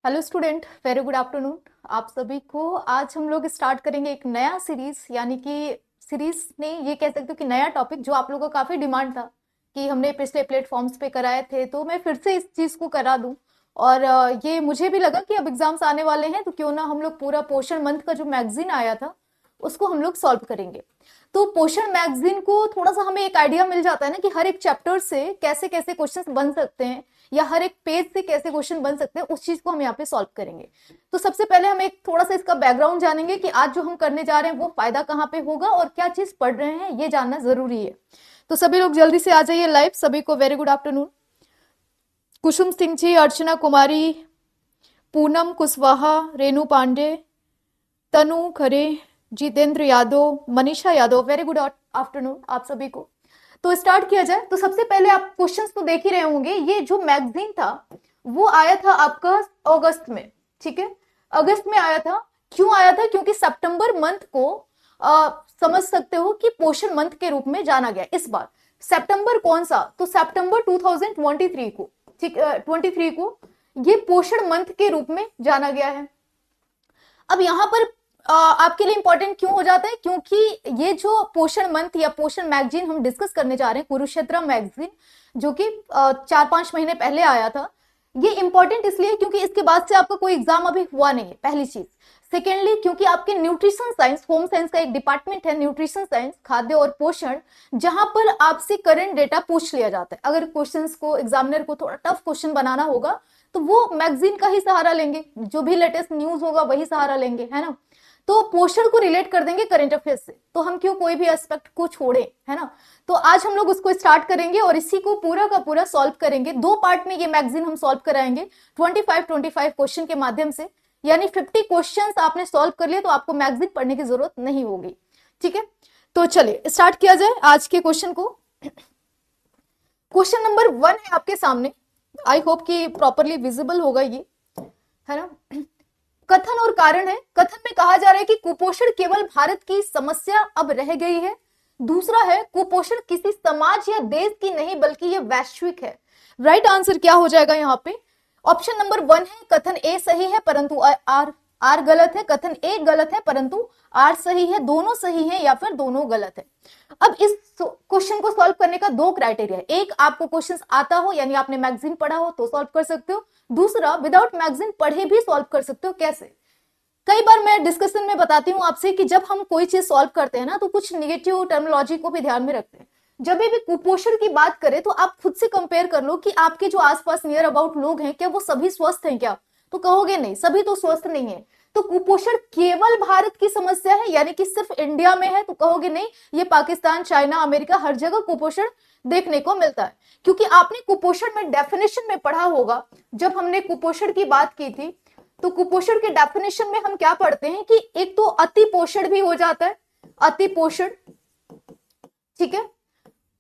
Hello student, very good afternoon आप सभी को। आज हम लोग स्टार्ट करेंगे एक नया सीरीज, यानी कि सीरीज नहीं, ये कह सकते हो कि नया टॉपिक जो आप लोगों का काफी डिमांड था कि हमने पिछले प्लेटफॉर्म्स पे कराए थे, तो मैं फिर से इस चीज को करा दूं। और ये मुझे भी लगा कि अब एग्जाम्स आने वाले हैं, तो क्यों ना हम लोग पूरा पोषण मंथ का जो मैगजीन आया था उसको हम लोग सॉल्व करेंगे। तो पोषण मैगजीन को थोड़ा सा हमें एक आइडिया मिल जाता है ना कि हर एक चैप्टर से कैसे कैसे क्वेश्चंस बन सकते हैं, या हर एक पेज से कैसे क्वेश्चन बन सकते हैं, उस चीज को हम यहाँ पे सॉल्व करेंगे। तो सबसे पहले हम एक थोड़ा सा इसका बैकग्राउंड जानेंगे कि आज जो हम करने जा रहे हैं वो फायदा कहाँ पे होगा और क्या चीज पढ़ रहे हैं, ये जानना जरूरी है। तो सभी लोग जल्दी से आ जाइए लाइव। सभी को very good afternoon. Kusum Singh ji, Archana Kumari, Poonam Kushwaha, Renu Pandey, Tanu Khare, Jitendra Yadav, Manisha Yadav, very good afternoon आप सभी को। तो स्टार्ट किया जाए। तो सबसे पहले आप क्वेश्चंस तो देख ही रहे होंगे। ये जो मैगजीन था वो आया था आपका अगस्त में, ठीक है, अगस्त में आया था। क्यों आया था? क्योंकि सितंबर मंथ को समझ सकते हो कि पोषण मंथ के रूप में जाना गया इस बार। सितंबर कौन सा? तो सितंबर 2023 को, ठीक, 23 को ये पोषण मंथ के रूप में जाना गया है। अब यहाँ पर आपके लिए इंपॉर्टेंट क्यों हो जाता है? क्योंकि ये जो पोषण मंथ या पोषण मैगजीन हम डिस्कस करने जा रहे हैं, कुरुक्षेत्र मैगजीन, जो कि 4-5 महीने पहले आया था, ये इंपॉर्टेंट इसलिए क्योंकि इसके बाद से आपका कोई एग्जाम अभी हुआ नहीं है, पहली चीज। सेकेंडली, क्योंकि आपके न्यूट्रिशन साइंस, होम साइंस का एक डिपार्टमेंट है न्यूट्रिशन साइंस, खाद्य और पोषण, जहां पर आपसे करंट डेटा पूछ लिया जाता है। अगर क्वेश्चंस को एग्जामिनर को थोड़ा टफ क्वेश्चन बनाना होगा तो वो मैगजीन का ही सहारा लेंगे, जो भी लेटेस्ट न्यूज होगा वही सहारा लेंगे, है ना। तो पोषण को रिलेट कर देंगे करंट अफेयर से, तो हम क्यों कोई भी एस्पेक्ट को छोड़े, है ना। तो आज हम लोग उसको स्टार्ट करेंगे और इसी को पूरा का पूरा सॉल्व करेंगे। 2 पार्ट में ये मैगजीन हम सॉल्व कराएंगे 25 क्वेश्चन के माध्यम से, यानी 50 क्वेश्चंस आपने सॉल्व कर लिए तो आपको मैगजीन पढ़ने की जरूरत नहीं होगी, ठीक है। तो चलिए स्टार्ट किया जाए आज के क्वेश्चन को। क्वेश्चन नंबर 1 है आपके सामने। आई होप कि प्रॉपरली विजिबल होगा ये, है ना। कथन और कारण है। कथन में कहा जा रहा है कि कुपोषण केवल भारत की समस्या अब रह गई है। दूसरा है कुपोषण किसी समाज या देश की नहीं बल्कि यह वैश्विक है। राइट आंसर क्या हो जाएगा यहाँ पे? ऑप्शन नंबर 1 है, कथन ए सही है परंतु आर गलत है। कथन ए गलत है परंतु आर सही है। दोनों सही है या फिर दोनों गलत है। अब इस क्वेश्चन को सॉल्व करने का 2 क्राइटेरिया है। एक, आपको क्वेश्चन आता हो, यानी आपने मैगजीन पढ़ा हो तो सॉल्व कर सकते हो। दूसरा, विदाउट मैगजीन पढ़े भी सॉल्व कर सकते हो। कैसे? कई बार मैं डिस्कशन में बताती हूँ आपसे कि जब हम कोई चीज सॉल्व करते हैं ना, तो कुछ निगेटिव टर्मिनोलॉजी को भी ध्यान में रखते हैं। जब भी कुपोषण की बात करें तो आप खुद से कंपेयर कर लो कि आपके जो आसपास नियर अबाउट लोग हैं, क्या वो सभी स्वस्थ हैं क्या? तो कहोगे नहीं, सभी तो स्वस्थ नहीं है। तो कुपोषण केवल भारत की समस्या है, यानी कि सिर्फ इंडिया में है? तो कहोगे नहीं, ये पाकिस्तान, चाइना, अमेरिका, हर जगह कुपोषण देखने को मिलता है। क्योंकि आपने कुपोषण में डेफिनेशन में पढ़ा होगा, जब हमने कुपोषण की बात की थी तो कुपोषण के डेफिनेशन में हम क्या पढ़ते हैं कि एक तो अति पोषण भी हो जाता है, अति पोषण, ठीक है,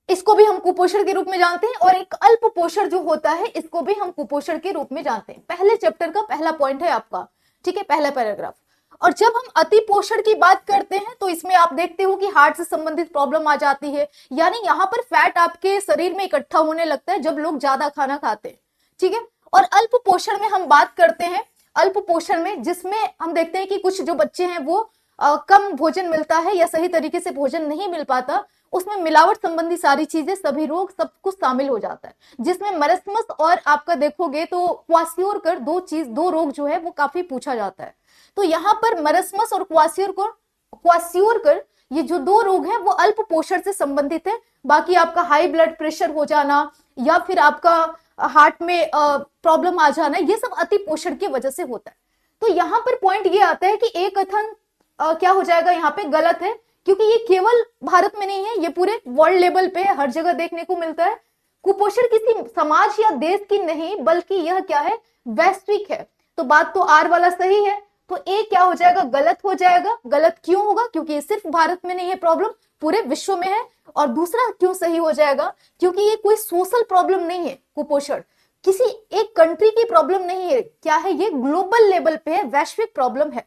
इसको भी हम कुपोषण के रूप में जानते हैं। और एक अल्प पोषण जो होता है, इसको भी हम कुपोषण के रूप में जानते हैं। पहले चैप्टर का पहला पॉइंट है आपका, ठीक है, पहला पैराग्राफ। और जब हम अति पोषण की बात करते हैं तो इसमें आप देखते हो कि हार्ट से संबंधित प्रॉब्लम आ जाती है, यानी यहाँ पर फैट आपके शरीर में इकट्ठा होने लगता है जब लोग ज्यादा खाना खाते हैं, ठीक है। और अल्प पोषण में हम बात करते हैं, अल्प पोषण में जिसमें हम देखते हैं कि कुछ जो बच्चे हैं वो कम भोजन मिलता है या सही तरीके से भोजन नहीं मिल पाता, उसमें मिलावट संबंधी सारी चीजें, सभी रोग, सब कुछ शामिल हो जाता है। जिसमें मरस्मस और आपका देखोगे तो क्वासियोरकर, दो रोग जो है वो काफी पूछा जाता है। तो यहाँ पर मरस्मस और क्वासियोरकर, ये जो 2 रोग हैं वो अल्प पोषण से संबंधित है। बाकी आपका हाई ब्लड प्रेशर हो जाना या फिर आपका हार्ट में प्रॉब्लम आ जाना, ये सब अति पोषण की वजह से होता है। तो यहाँ पर पॉइंट ये आता है कि एक कथन क्या हो जाएगा यहाँ पे? गलत है, क्योंकि ये केवल भारत में नहीं है, ये पूरे वर्ल्ड लेवल पे हर जगह देखने को मिलता है। कुपोषण किसी समाज या देश की नहीं बल्कि यह क्या है? वैश्विक है। तो बात तो आर वाला सही है, तो ए क्या हो जाएगा? गलत हो जाएगा। गलत क्यों होगा? क्योंकि ये सिर्फ भारत में नहीं है प्रॉब्लम, पूरे विश्व में है। और दूसरा क्यों सही हो जाएगा? क्योंकि ये कोई सोशल प्रॉब्लम नहीं है। कुपोषण किसी एक कंट्री की प्रॉब्लम नहीं है, क्या है? ये ग्लोबल लेवल पे है, वैश्विक प्रॉब्लम है,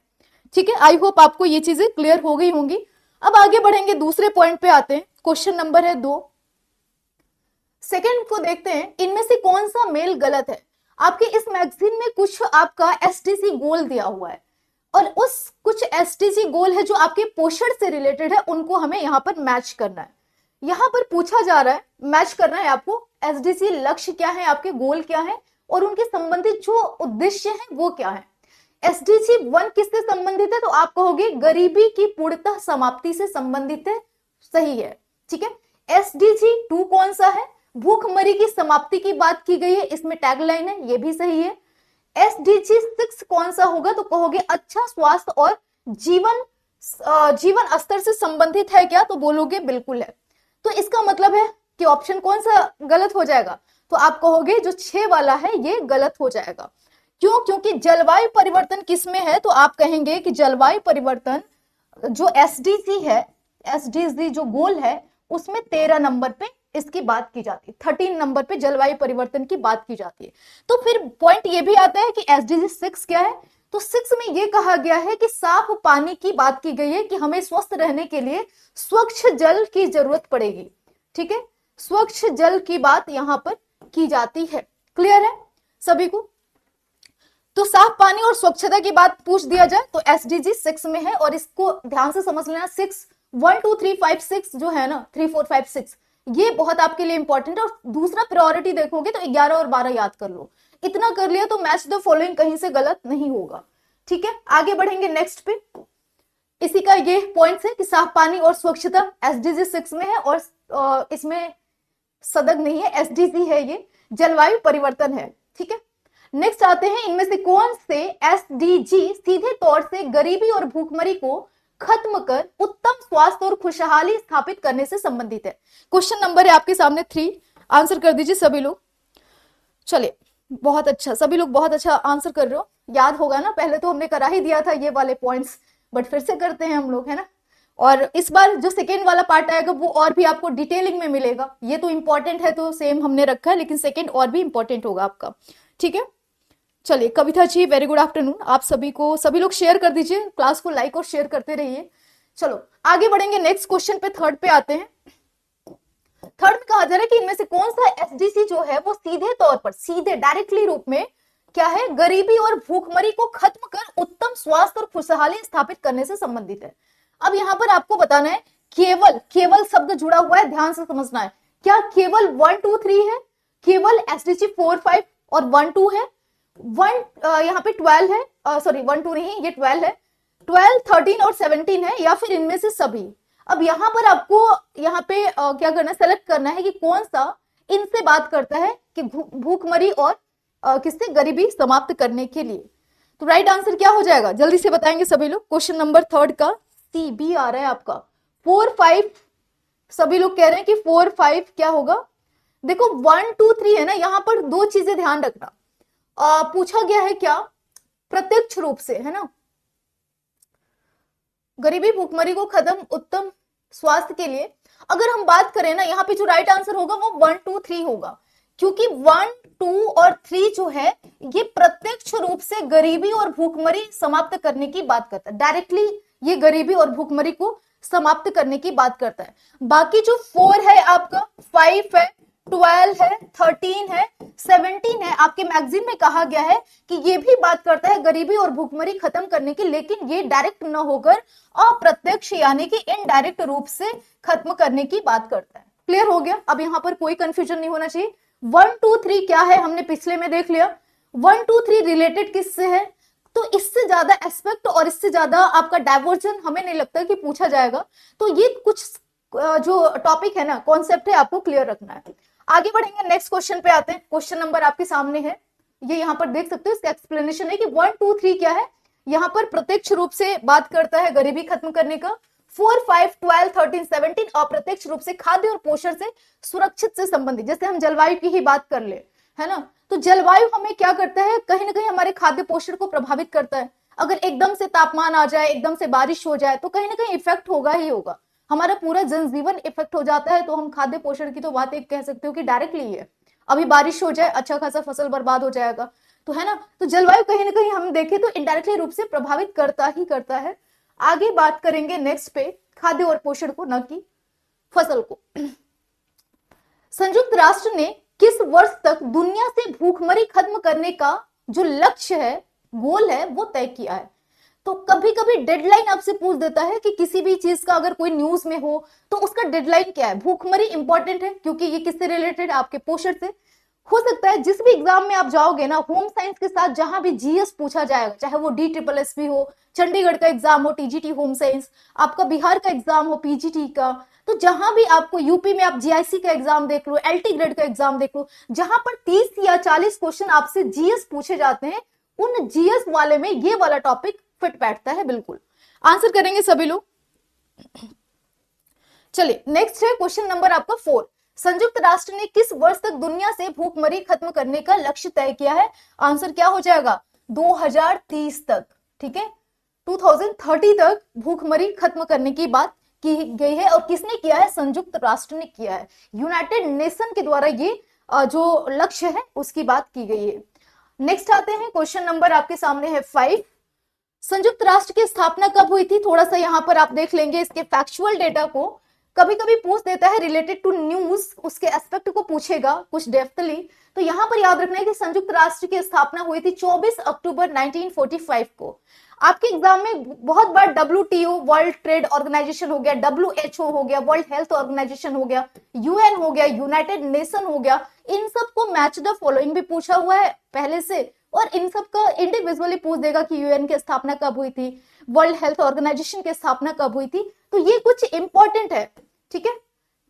ठीक है। आई होप आपको ये चीजें क्लियर हो गई होंगी। अब आगे बढ़ेंगे, दूसरे पॉइंट पे आते हैं। क्वेश्चन नंबर है 2। सेकंड को देखते हैं, इनमें से कौन सा मेल गलत है? आपके इस मैगजीन में कुछ आपका एसडीजी गोल दिया हुआ है और उस कुछ एसडीजी गोल है जो आपके पोषण से रिलेटेड है, उनको हमें यहाँ पर मैच करना है। यहाँ पर पूछा जा रहा है, मैच करना है आपको एसडीजी लक्ष्य क्या है, आपके गोल क्या है और उनके संबंधित जो उद्देश्य है वो क्या है। एसडीजी 1 किससे संबंधित है, तो आप कहोगे गरीबी की पूर्णतः समाप्ति से संबंधित है, सही है, ठीक है। एसडीजी 2 कौन सा है, भूखमरी की समाप्ति की बात की गई है, इसमें टैगलाइन है, ये भी सही है। एसडीजी 6 कौन सा होगा, तो कहोगे अच्छा स्वास्थ्य और जीवन स्तर से संबंधित है क्या, तो बोलोगे बिल्कुल है। तो इसका मतलब है कि ऑप्शन कौन सा गलत हो जाएगा, तो आप कहोगे जो 6 वाला है ये गलत हो जाएगा। क्यों, क्योंकि जलवायु परिवर्तन किसमें है, तो आप कहेंगे कि जलवायु परिवर्तन जो एसडीजी है, एसडीजी जो गोल है उसमें 13 नंबर पे इसकी बात की जाती है, 13 नंबर पे जलवायु परिवर्तन की बात की जाती है। तो फिर पॉइंट ये भी आता है कि एसडीजी 6 क्या है, तो 6 में ये कहा गया है कि साफ पानी की बात की गई है कि हमें स्वस्थ रहने के लिए स्वच्छ जल की जरूरत पड़ेगी, ठीक है, स्वच्छ जल की बात यहां पर की जाती है। क्लियर है सभी को। तो साफ पानी और स्वच्छता की बात पूछ दिया जाए तो एसडीजी 6 में है, और इसको ध्यान से समझ लेना, 6 1 2 3 5 6 जो है ना, 3 4 5 6 ये बहुत आपके लिए इंपॉर्टेंट है। और दूसरा प्रायोरिटी देखोगे तो 11 और 12 याद कर लो, इतना कर लिया तो मैच द फॉलोइंग कहीं से गलत नहीं होगा, ठीक है। आगे बढ़ेंगे नेक्स्ट पे, इसी का ये पॉइंट है कि साफ पानी और स्वच्छता एसडीजी 6 में है, और इसमें सदग नहीं है, एसडीजी है, ये जलवायु परिवर्तन है, ठीक है। नेक्स्ट आते हैं, इनमें से कौन से एसडीजी सीधे तौर से गरीबी और भूखमरी को खत्म कर उत्तम स्वास्थ्य और खुशहाली स्थापित करने से संबंधित है। क्वेश्चन नंबर है आपके सामने 3, आंसर कर दीजिए सभी लोग। चलिए बहुत अच्छा, सभी लोग बहुत अच्छा आंसर कर रहे हो, याद होगा ना, पहले तो हमने करा ही दिया था ये वाले पॉइंट्स, बट फिर से करते हैं हम लोग, है ना। और इस बार जो सेकेंड वाला पार्ट आएगा वो और भी आपको डिटेलिंग में मिलेगा, ये तो इंपॉर्टेंट है तो सेम हमने रखा है, लेकिन सेकेंड और भी इंपॉर्टेंट होगा आपका, ठीक है। चलिए Kavita ji very good afternoon, आप सभी को, सभी लोग शेयर कर दीजिए, क्लास को लाइक और शेयर करते रहिए। चलो आगे बढ़ेंगे नेक्स्ट क्वेश्चन पे, थर्ड पे आते हैं। थर्ड में कहा जा रहा है कि इनमें से कौन सा एसडीजी जो है वो सीधे तौर पर, सीधे डायरेक्टली रूप में क्या है, गरीबी और भूखमरी को खत्म कर उत्तम स्वास्थ्य और खुशहाली स्थापित करने से संबंधित है। अब यहां पर आपको बताना है, केवल, केवल शब्द जुड़ा हुआ है, ध्यान से समझना है, क्या केवल 1 2 3 है, केवल एसडीजी 4 5 और 1 2 है, 1 यहाँ पे 12 है, सॉरी 1 2 नहीं, ये 12 है, 12 13 और 17 है, या फिर इनमें से सभी। अब यहाँ पर आपको यहाँ पे क्या करना है, सेलेक्ट करना है कि कौन सा इनसे बात करता है कि भूखमरी और किससे, गरीबी समाप्त करने के लिए। तो राइट आंसर क्या हो जाएगा, जल्दी से बताएंगे सभी लोग। क्वेश्चन नंबर थर्ड का सी बी आ रहा है आपका, 4 5, सभी लोग कह रहे हैं कि 4 5 क्या होगा। देखो 1 2 3 है ना, यहाँ पर दो चीजें ध्यान रखना, पूछा गया है क्या, प्रत्यक्ष रूप से, है ना, गरीबी भूखमरी को खत्म उत्तम स्वास्थ्य के लिए। अगर हम बात करें ना, यहाँ पे जो राइट आंसर होगा वो 1 2 3 होगा, क्योंकि 1 2 और 3 जो है ये प्रत्यक्ष रूप से गरीबी और भूखमरी समाप्त करने की बात करता है, डायरेक्टली ये गरीबी और भूखमरी को समाप्त करने की बात करता है। बाकी जो 4 है आपका, 5 है, 12 है, 13 है, 17 है, आपके मैगजीन में कहा गया है कि ये भी बात करता है गरीबी और भूखमरी खत्म करने की, लेकिन ये डायरेक्ट न होकर अप्रत्यक्ष यानी कि इनडायरेक्ट रूप से खत्म करने की बात करता है। क्लियर हो गया, अब यहाँ पर कोई कंफ्यूजन नहीं होना चाहिए। 1 2 3 क्या है, हमने पिछले में देख लिया। 1 2 3 रिलेटेड किससे है, तो इससे ज्यादा एस्पेक्ट और इससे ज्यादा आपका डाइवर्जन हमें नहीं लगता कि पूछा जाएगा। तो ये कुछ जो टॉपिक है ना, कॉन्सेप्ट है, आपको क्लियर रखना है। आगे बढ़ेंगे, नेक्स्ट क्वेश्चन पे आते हैं। क्वेश्चन नंबर आपके सामने है, ये यहाँ पर देख सकते हो, इसका एक्सप्लेनेशन है कि 1 2 3 क्या है, यहाँ पर प्रत्यक्ष रूप से बात करता है गरीबी खत्म करने का, 4 5 12 13 17 अप्रत्यक्ष रूप से खाद्य और पोषण से सुरक्षित से संबंधित, जैसे हम जलवायु की ही बात कर ले, है ना, तो जलवायु हमें क्या करता है, कहीं ना कहीं हमारे खाद्य पोषण को प्रभावित करता है। अगर एकदम से तापमान आ जाए, एकदम से बारिश हो जाए, तो कहीं ना कहीं इफेक्ट होगा ही होगा, हमारा पूरा जनजीवन इफेक्ट हो जाता है। तो हम खाद्य पोषण की तो बात एक कह सकते हो कि डायरेक्टली है, अभी बारिश हो जाए अच्छा खासा फसल बर्बाद हो जाएगा, तो है ना। तो जलवायु कहीं ना कहीं हम देखें तो इनडायरेक्टली रूप से प्रभावित करता ही करता है। आगे बात करेंगे नेक्स्ट पे, खाद्य और पोषण को, न कि फसल को। संयुक्त राष्ट्र ने किस वर्ष तक दुनिया से भूखमरी खत्म करने का जो लक्ष्य है, गोल है, वो तय किया है। तो कभी कभी डेडलाइन आपसे पूछ देता है कि किसी भी चीज का अगर कोई न्यूज में हो तो उसका डेडलाइन क्या है। भूखमरी इंपॉर्टेंट है क्योंकि ये किससे रिलेटेड है, आपके पोषण से। हो सकता है जिस भी एग्जाम में आप जाओगे ना, होम साइंस के साथ जहां भी जीएस पूछा जाएगा, चाहे वो DSSS हो, चंडीगढ़ का एग्जाम हो टीजीटी होम साइंस, आपका बिहार का एग्जाम हो पीजीटी का, तो जहां भी आपको, यूपी में आप जीआईसी का एग्जाम देख लो, एलटी ग्रेड का एग्जाम देख लो, जहां पर 30 या 40 क्वेश्चन आपसे जीएस पूछे जाते हैं, उन जीएस वाले में ये वाला टॉपिक फिट बैठता है। बिल्कुल आंसर करेंगे सभी लोग। चलिए नेक्स्ट है क्वेश्चन नंबर आपका 4। संयुक्त राष्ट्र ने किस वर्ष तक दुनिया से भूखमरी खत्म करने का लक्ष्य तय किया है? आंसर क्या हो जाएगा? 2030 तक। ठीक है, 2030 तक भूखमरी खत्म करने की बात की गई है। और किसने किया है? संयुक्त राष्ट्र ने किया है। यूनाइटेड नेशन के द्वारा ये जो लक्ष्य है उसकी बात की गई है। नेक्स्ट आते हैं, क्वेश्चन नंबर आपके सामने है 5। संयुक्त राष्ट्र की स्थापना कब हुई थी? थोड़ा सा यहां पर आप देख लेंगे इसके फैक्चुअल डेटा को। कभी कभी पूछ देता है रिलेटेड टू न्यूज, उसके एस्पेक्ट को पूछेगा कुछ डेप्थली। तो यहां पर याद रखना है कि संयुक्त राष्ट्र की स्थापना हुई थी 24 अक्टूबर 1945 को। आपके एग्जाम में बहुत बार WTO वर्ल्ड ट्रेड ऑर्गेनाइजेशन हो गया, WHO हो गया, वर्ल्ड हेल्थ ऑर्गेनाइजेशन हो गया, UN हो गया, यूनाइटेड नेशन हो गया, इन सबको मैच द फॉलोइंग भी पूछा हुआ है पहले से। और इन सब का इंडिविजुअली पूछ देगा कि UN की स्थापना कब हुई थी, वर्ल्ड हेल्थ ऑर्गेनाइजेशन की स्थापना कब हुई थी। तो ये कुछ इंपॉर्टेंट है, ठीक है,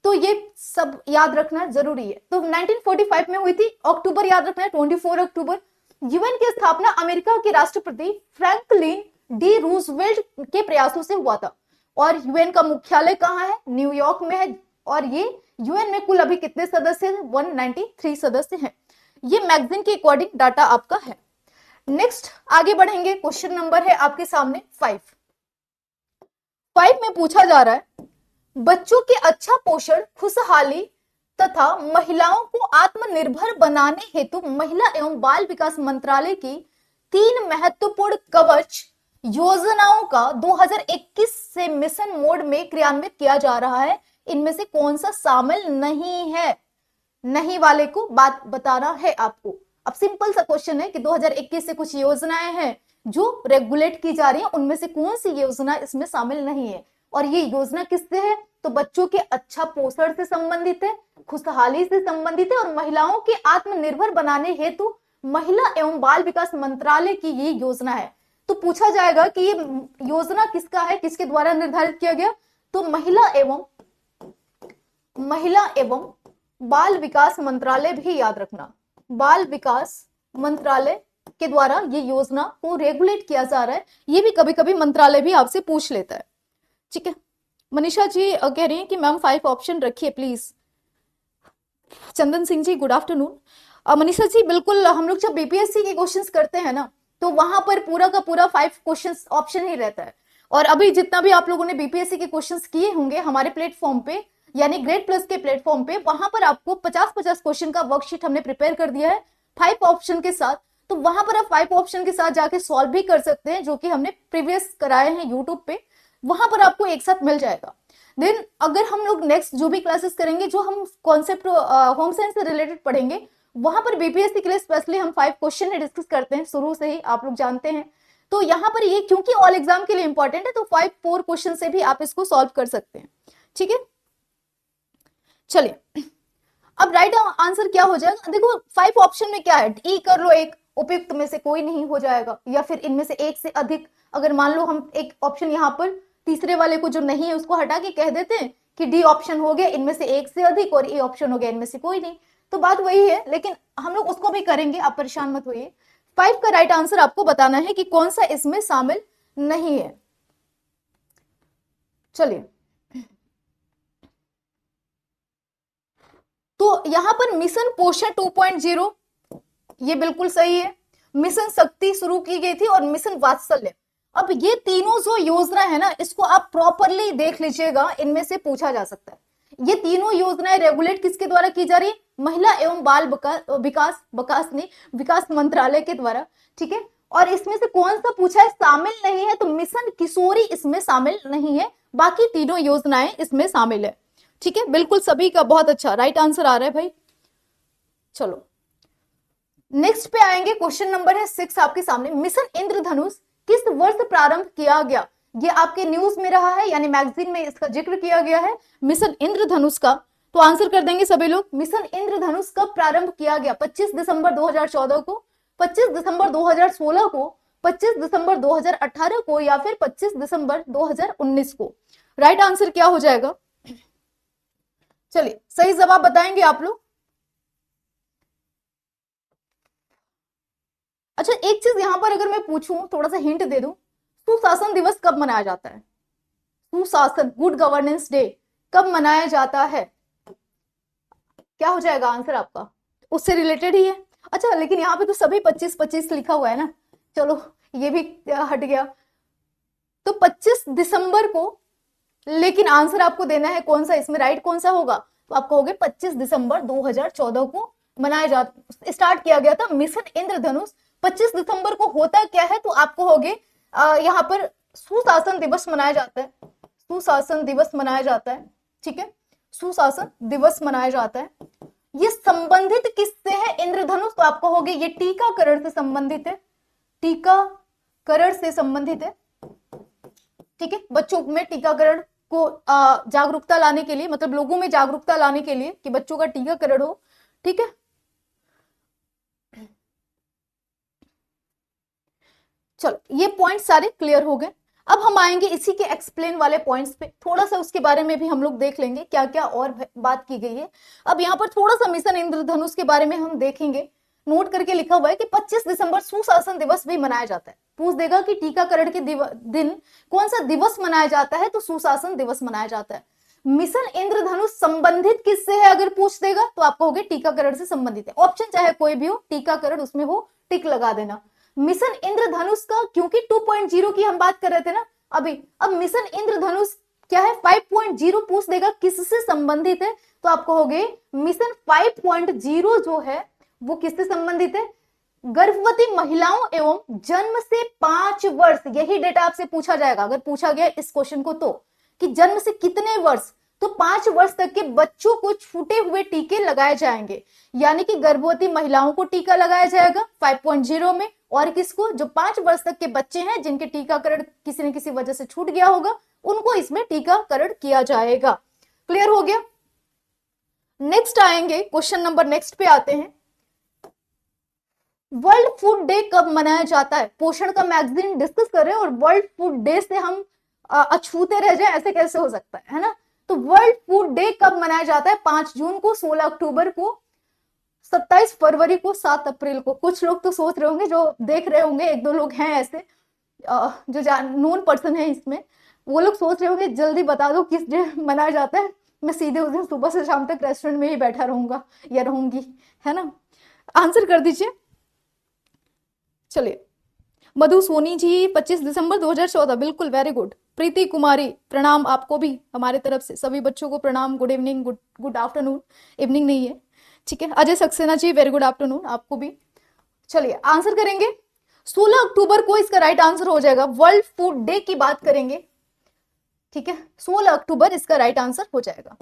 तो ये सब याद रखना जरूरी है। तो 1945 में हुई थी, अक्टूबर याद रखना है 24 अक्टूबर। यूएन की स्थापना अमेरिका के राष्ट्रपति फ्रैंकलिन डी रूजवेल्ट के प्रयासों से हुआ था। और यूएन का मुख्यालय कहाँ है? न्यूयॉर्क में है। और ये यूएन में कुल अभी कितने सदस्य हैं? 193 सदस्य हैं। ये मैगजीन के अकॉर्डिंग डाटा आपका है। नेक्स्ट आगे बढ़ेंगे, क्वेश्चन नंबर है आपके सामने 5 में पूछा जा रहा है, बच्चों के अच्छा पोषण, खुशहाली तथा महिलाओं को आत्मनिर्भर बनाने हेतु महिला एवं बाल विकास मंत्रालय की 3 महत्वपूर्ण कवच योजनाओं का 2021 से मिशन मोड में क्रियान्वित किया जा रहा है। इनमें से कौन सा शामिल नहीं है? नहीं वाले को बात बताना है आपको। अब सिंपल सा क्वेश्चन है कि 2021 से कुछ योजनाएं हैं जो रेगुलेट की जा रही है, उनमें से कौन सी योजना इसमें शामिल नहीं है? और ये योजना किससे है? तो बच्चों के अच्छा पोषण से संबंधित है, खुशहाली से संबंधित है और महिलाओं के आत्मनिर्भर बनाने हेतु महिला एवं बाल विकास मंत्रालय की ये योजना है। तो पूछा जाएगा कि ये योजना किसका है, किसके द्वारा निर्धारित किया गया? तो महिला एवं बाल विकास मंत्रालय भी याद रखना, बाल विकास मंत्रालय के द्वारा ये योजना को रेगुलेट किया जा रहा है। ये भी कभी कभी मंत्रालय भी आपसे पूछ लेता है। ठीक है, मनीषा जी कह रही हैं कि मैम 5 ऑप्शन रखिए please. Chandan Singh ji good afternoon. Manisha ji बिल्कुल, हम लोग जब बीपीएससी के क्वेश्चंस करते हैं ना, तो वहां पर पूरा का पूरा 5 क्वेश्चंस ऑप्शन ही रहता है। और अभी जितना भी आप लोगों ने बीपीएससी के क्वेश्चंस किए होंगे हमारे प्लेटफॉर्म पे, यानी ग्रेड प्लस के प्लेटफॉर्म पे, वहां पर आपको 50-50 क्वेश्चन का वर्कशीट हमने प्रिपेयर कर दिया है 5 ऑप्शन के साथ। तो वहां पर आप 5 ऑप्शन के साथ जाके सॉल्व भी कर सकते हैं, जो कि हमने प्रीवियस कराए हैं यूट्यूब पे, वहां पर आपको एक साथ मिल जाएगा। देन अगर हम लोग नेक्स्ट जो भी क्लासेस करेंगे, जो हम कॉन्सेप्ट होम साइंस से रिलेटेड पढ़ेंगे, वहां पर बीपीएससी के लिए स्पेशली हम 5 क्वेश्चन डिस्कस करते हैं, शुरू से ही आप लोग जानते हैं। तो यहाँ पर ये क्योंकि ऑल एग्जाम के लिए इंपॉर्टेंट है, तो 5-4 क्वेश्चन से भी आप इसको सॉल्व कर सकते हैं। ठीक है, चलिए अब राइट आंसर क्या हो जाएगा? देखो 5 ऑप्शन में क्या है, ई कर लो, एक उपयुक्त में से कोई नहीं हो जाएगा, या फिर इनमें से एक से अधिक। अगर मान लो हम एक ऑप्शन यहाँ पर तीसरे वाले को जो नहीं है उसको हटा के कह देते हैं कि डी ऑप्शन हो गया इनमें से एक से अधिक, और ए ऑप्शन हो गया इनमें से कोई नहीं, तो बात वही है। लेकिन हम लोग उसको भी करेंगे, आप परेशान मत होइए। 5 का राइट आंसर आपको बताना है कि कौन सा इसमें शामिल नहीं है। चलिए, तो यहां पर मिशन पोषण 2.0 ये बिल्कुल सही है। मिशन शक्ति शुरू की गई थी और मिशन वात्सल्य। अब ये तीनों जो योजना है ना, इसको आप प्रॉपरली देख लीजिएगा, इनमें से पूछा जा सकता है। ये तीनों योजनाएं रेगुलेट किसके द्वारा की जा रही है? महिला एवं बाल विकास मंत्रालय के द्वारा। ठीक है, और इसमें से कौन सा पूछा है शामिल नहीं है? तो मिशन किशोरी इसमें शामिल नहीं है, बाकी तीनों योजनाएं इसमें शामिल है। ठीक है, बिल्कुल सभी का बहुत अच्छा राइट आंसर आ रहा है भाई। चलो नेक्स्ट पे आएंगे, क्वेश्चन नंबर है 6 आपके सामने। मिशन इंद्रधनुष किस वर्ष प्रारंभ किया गया? ये आपके न्यूज में रहा है, यानी मैगजीन में इसका जिक्र किया गया है मिशन इंद्रधनुष का। तो आंसर कर देंगे सभी लोग। मिशन इंद्रधनुष कब प्रारंभ किया गया? 25 दिसंबर 2014 को, 25 दिसंबर 2016 को, 25 दिसंबर 2018 को, या फिर 25 दिसंबर 2019 को। राइट आंसर क्या हो जाएगा? चलिए सही जवाब बताएंगे आप लोग। अच्छा एक चीज यहां पर अगर मैं पूछूं, थोड़ा सा हिंट दे दूं, सुशासन दिवस कब मनाया जाता है? सुशासन, गुड गवर्नेंस डे कब मनाया जाता है? क्या हो जाएगा आंसर आपका? उससे रिलेटेड ही है। अच्छा लेकिन यहाँ पे तो सभी 25-25 लिखा हुआ है ना, चलो ये भी हट गया। तो 25 दिसंबर को, लेकिन आंसर आपको देना है कौन सा, इसमें राइट कौन सा होगा? तो आप कहोगे 25 दिसंबर 2014 को मनाया स्टार्ट किया गया था मिशन इंद्रधनुष। 25 दिसंबर को होता क्या है? तो आप कहोगे यहाँ पर सुशासन दिवस मनाया जाता है, सुशासन दिवस मनाया जाता है, ठीक है, सुशासन दिवस मनाया जाता है। ये संबंधित किससे है इंद्रधनुष? तो आप कहोगे ये टीकाकरण से संबंधित है, टीकाकरण से संबंधित है, ठीक है। बच्चों में टीकाकरण को जागरूकता लाने के लिए, मतलब लोगों में जागरूकता लाने के लिए कि बच्चों का टीकाकरण हो, ठीक है। चलो ये पॉइंट सारे क्लियर हो गए। अब हम आएंगे इसी के एक्सप्लेन वाले पॉइंट्स पे, थोड़ा सा उसके बारे में भी हम लोग देख लेंगे क्या क्या और बात की गई है। अब यहाँ पर थोड़ा सा मिशन इंद्रधनुष के बारे में हम देखेंगे। नोट करके लिखा हुआ है कि 25 दिसंबर सुशासन दिवस भी मनाया जाता है। पूछ देगा कि टीकाकरण के दिन कौन सा दिवस मनाया जाता है, तो सुशासन दिवस मनाया जाता है। मिशन इंद्रधनुष संबंधित किससे है अगर पूछ देगा तो आप कहोगे टीकाकरण से संबंधित है। ऑप्शन चाहे कोई भी हो, टीकाकरण उसमें हो, टिक लगा देना। मिशन इंद्रधनुष का, क्योंकि 2.0 की हम बात कर रहे थे ना अभी, अब मिशन इंद्रधनुष क्या है? 5.0 पूछ देगा किससे संबंधित है, तो आप कहोगे मिशन 5.0 जो है वो किससे संबंधित है? गर्भवती महिलाओं एवं जन्म से 5 वर्ष, यही डेटा आपसे पूछा जाएगा अगर पूछा गया इस क्वेश्चन को, तो कि जन्म से कितने वर्ष, तो 5 वर्ष तक के बच्चों को छूटे हुए टीके लगाए जाएंगे। यानी कि गर्भवती महिलाओं को टीका लगाया जाएगा 5.0 में, और किसको? जो 5 वर्ष तक के बच्चे हैं जिनके टीकाकरण किसी न किसी वजह से छूट गया होगा, उनको इसमें टीकाकरण किया जाएगा। क्लियर हो गया? नेक्स्ट आएंगे, क्वेश्चन नंबर नेक्स्ट पे आते हैं। वर्ल्ड फूड डे कब मनाया जाता है? पोषण का मैगजीन डिस्कस कर रहे हैं और वर्ल्ड फूड डे से हम अछूते रह जाए, ऐसे कैसे हो सकता है ना? तो वर्ल्ड फूड डे कब मनाया जाता है? 5 जून को, 16 अक्टूबर को, 27 फरवरी को, 7 अप्रैल को। कुछ लोग तो सोच रहे होंगे, जो देख रहे होंगे, एक दो लोग हैं ऐसे जो नोन पर्सन है इसमें, वो लोग सोच रहे होंगे जल्दी बता दो किस डे मनाया जाता है, मैं सीधे उस दिन सुबह से शाम तक रेस्टोरेंट में ही बैठा रहूंगा या रहूंगी, है ना? आंसर कर दीजिए। चलिए मधु सोनी जी 25 दिसंबर 2014, बिल्कुल, वेरी गुड। प्रीति कुमारी, प्रणाम आपको भी हमारे तरफ से, सभी बच्चों को प्रणाम, good evening, good afternoon, evening नहीं है, ठीक है। Ajay Saxena ji very good afternoon आपको भी। चलिए आंसर करेंगे 16 अक्टूबर को, इसका राइट आंसर हो जाएगा। वर्ल्ड फूड डे की बात करेंगे, ठीक है, 16 अक्टूबर इसका राइट आंसर हो जाएगा।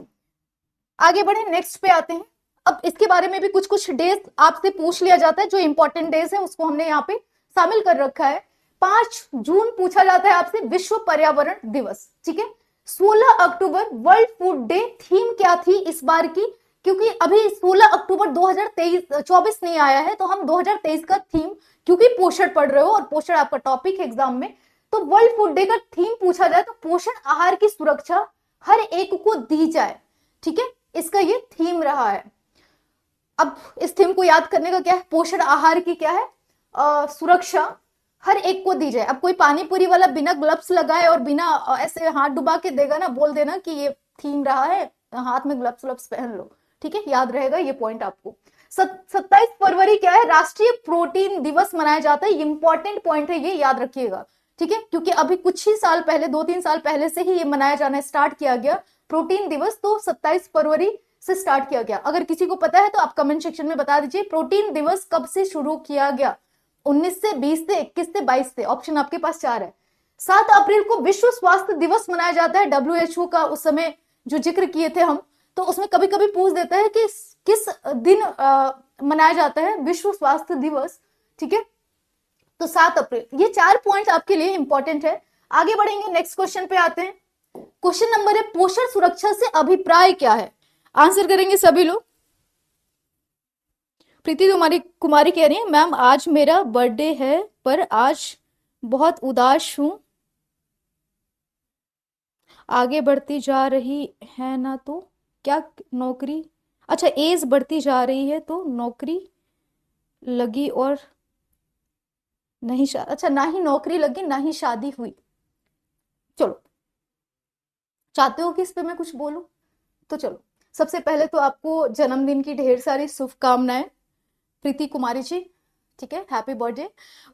आगे बढ़े, नेक्स्ट पे आते हैं। अब इसके बारे में भी कुछ कुछ डेज आपसे पूछ लिया जाता है, जो इंपॉर्टेंट डेज है उसको हमने यहाँ पे शामिल कर रखा है। 5 जून पूछा जाता है आपसे विश्व पर्यावरण दिवस, ठीक है। 16 October world food day, theme क्या थी इस बार की? क्योंकि अभी 16 अक्टूबर 2024 नहीं आया है, तो हम 2023 का थीम, क्योंकि पोषण पढ़ रहे हो और पोषण आपका टॉपिक है एग्जाम में, तो वर्ल्ड फूड डे का थीम पूछा जाए तो पोषण आहार की सुरक्षा हर एक को दी जाए, ठीक है, इसका ये थीम रहा है। अब इस थीम को याद करने का क्या है? पोषण आहार की क्या है? सुरक्षा हर एक को दी जाए। अब कोई पानी पूरी वाला बिना ग्लव्स लगाए और बिना ऐसे हाथ डुबा के देगा ना, बोल देना कि ये थीम रहा है, हाथ में ग्लव्स पहन लो, ठीक है, याद रहेगा ये पॉइंट आपको। 27 फरवरी क्या है? राष्ट्रीय प्रोटीन दिवस मनाया जाता है। इंपॉर्टेंट पॉइंट है, ये याद रखिएगा, ठीक है, क्योंकि अभी कुछ ही साल पहले, 2-3 साल पहले से ही ये मनाया जाना स्टार्ट किया गया प्रोटीन दिवस, तो 27 फरवरी से स्टार्ट किया गया। अगर किसी को पता है तो आप कमेंट सेक्शन में बता दीजिए, प्रोटीन दिवस कब से शुरू किया गया? 19 से, 20 से, 21 से, 22 से। ऑप्शन आपके पास 4 है। 7 अप्रैल को विश्व स्वास्थ्य दिवस मनाया जाता है। WHO का उस समय जो जिक्र किए थे हम, तो उसमें कभी कभी पूछ देता है कि किस दिन मनाया जाता है विश्व स्वास्थ्य दिवस, ठीक है। तो 7 अप्रैल। ये 4 पॉइंट आपके लिए इंपॉर्टेंट है। आगे बढ़ेंगे, नेक्स्ट क्वेश्चन पे आते हैं। क्वेश्चन नंबर है, पोषण सुरक्षा से अभिप्राय क्या है? आंसर करेंगे सभी लोग। प्रीति कुमारी कह रही है, मैम आज मेरा बर्थडे है पर आज बहुत उदास हूं, आगे बढ़ती जा रही है ना तो क्या नौकरी, अच्छा एज बढ़ती जा रही है तो नौकरी लगी और नहीं अच्छा ना ही नौकरी लगी ना ही शादी हुई। चलो, चाहते हो कि इस पे मैं कुछ बोलूं? तो चलो, सबसे पहले तो आपको जन्मदिन की ढेर सारी शुभकामनाएं प्रीति कुमारी जी, ठीक है, हैप्पी बर्थडे।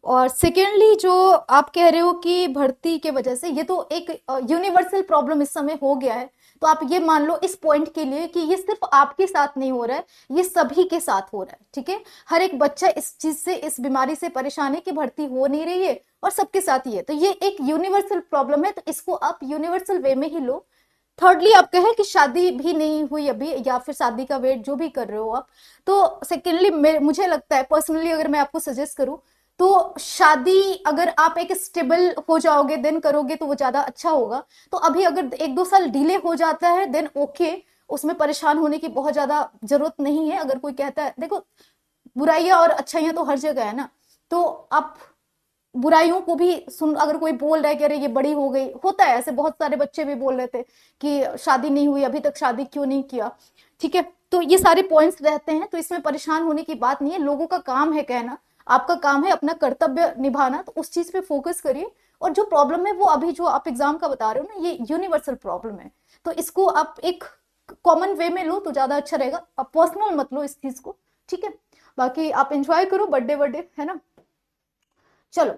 और सेकेंडली जो आप कह रहे हो कि भर्ती के वजह से, ये तो एक यूनिवर्सल प्रॉब्लम इस समय हो गया है। तो आप ये मान लो इस पॉइंट के लिए कि ये सिर्फ आपके साथ नहीं हो रहा है, ये सभी के साथ हो रहा है, ठीक है। हर एक बच्चा इस चीज से, इस बीमारी से परेशान है कि भर्ती हो नहीं रही है, और सबके साथ ही है। तो ये एक यूनिवर्सल प्रॉब्लम है, तो इसको आप यूनिवर्सल वे में ही लो। थर्डली आप कहें कि शादी भी नहीं हुई अभी, या फिर शादी का वेट जो भी कर रहे हो आप, तो सेकेंडली मुझे लगता है पर्सनली, अगर मैं आपको सजेस्ट करूं तो शादी अगर आप एक स्टेबल हो जाओगे देन करोगे तो वो ज्यादा अच्छा होगा। तो अभी अगर 1-2 साल डिले हो जाता है देन ओके, उसमें परेशान होने की बहुत ज्यादा जरूरत नहीं है। अगर कोई कहता है, देखो बुराइयां और अच्छाइयां तो हर जगह है ना, तो आप बुराइयों को भी सुन, अगर कोई बोल रहा है कि अरे ये बड़ी हो गई, होता है ऐसे, बहुत सारे बच्चे भी बोल रहे थे कि शादी नहीं हुई अभी तक, शादी क्यों नहीं किया, ठीक है। तो ये सारे पॉइंट्स रहते हैं, तो इसमें परेशान होने की बात नहीं है। लोगों का काम है कहना, आपका काम है अपना कर्तव्य निभाना, तो उस चीज पे फोकस करिए। और जो प्रॉब्लम है वो अभी जो आप एग्जाम का बता रहे हो ना, ये यूनिवर्सल प्रॉब्लम है, तो इसको आप एक कॉमन वे में लो तो ज्यादा अच्छा रहेगा, आप पर्सनल मत लो इस चीज को, ठीक है। बाकी आप एंजॉय करो बर्थडे वर्डे, है ना। चलो,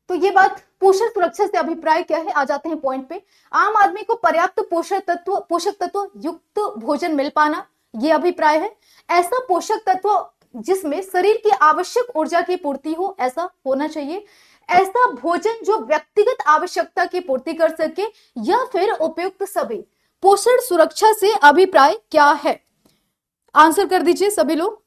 तो ये बात पोषण सुरक्षा से अभिप्राय क्या है, आ जाते हैं पॉइंट पे। आम आदमी को पर्याप्त पोषक तत्व युक्त भोजन मिल पाना, ये अभिप्राय है। ऐसा पोषक तत्व जिसमें शरीर की आवश्यक ऊर्जा की पूर्ति हो, ऐसा होना चाहिए। ऐसा भोजन जो व्यक्तिगत आवश्यकता की पूर्ति कर सके, या फिर उपयुक्त सभी। पोषण सुरक्षा से अभिप्राय क्या है? आंसर कर दीजिए सभी लोग।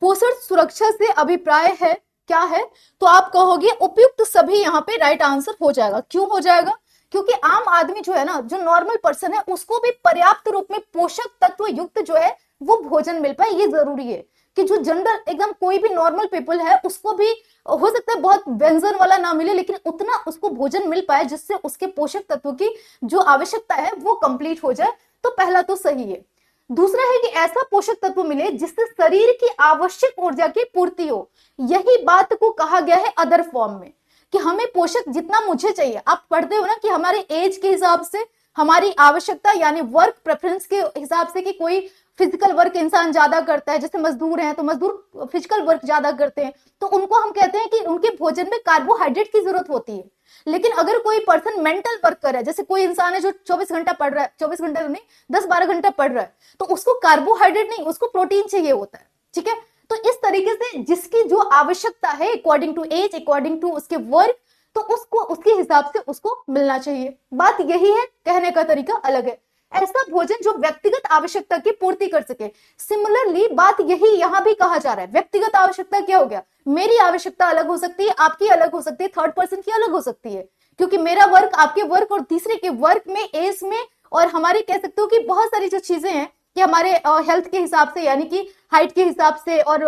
पोषण सुरक्षा से अभिप्राय है क्या है? तो आप कहोगे उपयुक्त सभी, यहां पे राइट आंसर हो जाएगा। क्यों हो जाएगा? क्योंकि आम आदमी जो है ना, जो नॉर्मल पर्सन है, उसको भी पर्याप्त रूप में पोषक तत्व युक्त जो है वो भोजन मिल पाए, ये जरूरी है। कि जो जनरल एकदम कोई भी नॉर्मल पीपल है, उसको भी हो सकता है बहुत व्यंजन वाला ना मिले, लेकिन उतना उसको भोजन मिल पाए जिससे उसके पोषक तत्व की जो आवश्यकता है वो कंप्लीट हो जाए। तो पहला तो सही है। दूसरा है कि ऐसा पोषक तत्व मिले जिससे शरीर की आवश्यक ऊर्जा की पूर्ति हो। यही बात को कहा गया है अदर फॉर्म में, कि हमें पोषक जितना मुझे चाहिए। आप पढ़ते हो ना कि हमारे एज के हिसाब से हमारी आवश्यकता, यानी वर्क प्रेफरेंस के हिसाब से, कि कोई फिजिकल वर्क इंसान ज्यादा करता है, जैसे मजदूर हैं तो मजदूर फिजिकल वर्क ज्यादा करते हैं, तो उनको हम कहते हैं कि उनके भोजन में कार्बोहाइड्रेट की जरूरत होती है। लेकिन अगर कोई पर्सन मेंटल वर्क कर रहा है, जैसे कोई इंसान है जो 24 घंटा पढ़ रहा है, 24 घंटा नहीं 10-12 घंटा पढ़ रहा है, तो उसको कार्बोहाइड्रेट नहीं, उसको प्रोटीन चाहिए होता है, ठीक है। तो इस तरीके से जिसकी जो आवश्यकता है according to age, according to उसके वर्क, तो उसको उसके हिसाब से उसको मिलना चाहिए। बात यही है, कहने का तरीका अलग है। ऐसा भोजन जो व्यक्तिगत आवश्यकता की पूर्ति कर सके। सिमिलरली बात यही यहां भी कहा जा रहा है। व्यक्तिगत आवश्यकता क्या हो गया? मेरी आवश्यकता अलग हो सकती है, आपकी अलग हो सकती है, थर्ड पर्सन की अलग हो सकती है, क्योंकि मेरा वर्क आपके वर्क और तीसरे के वर्क में, एज में, और हमारे कह सकते हो कि बहुत सारी जो चीजें हैं कि हमारे हेल्थ के हिसाब से, यानी कि हाइट के हिसाब से और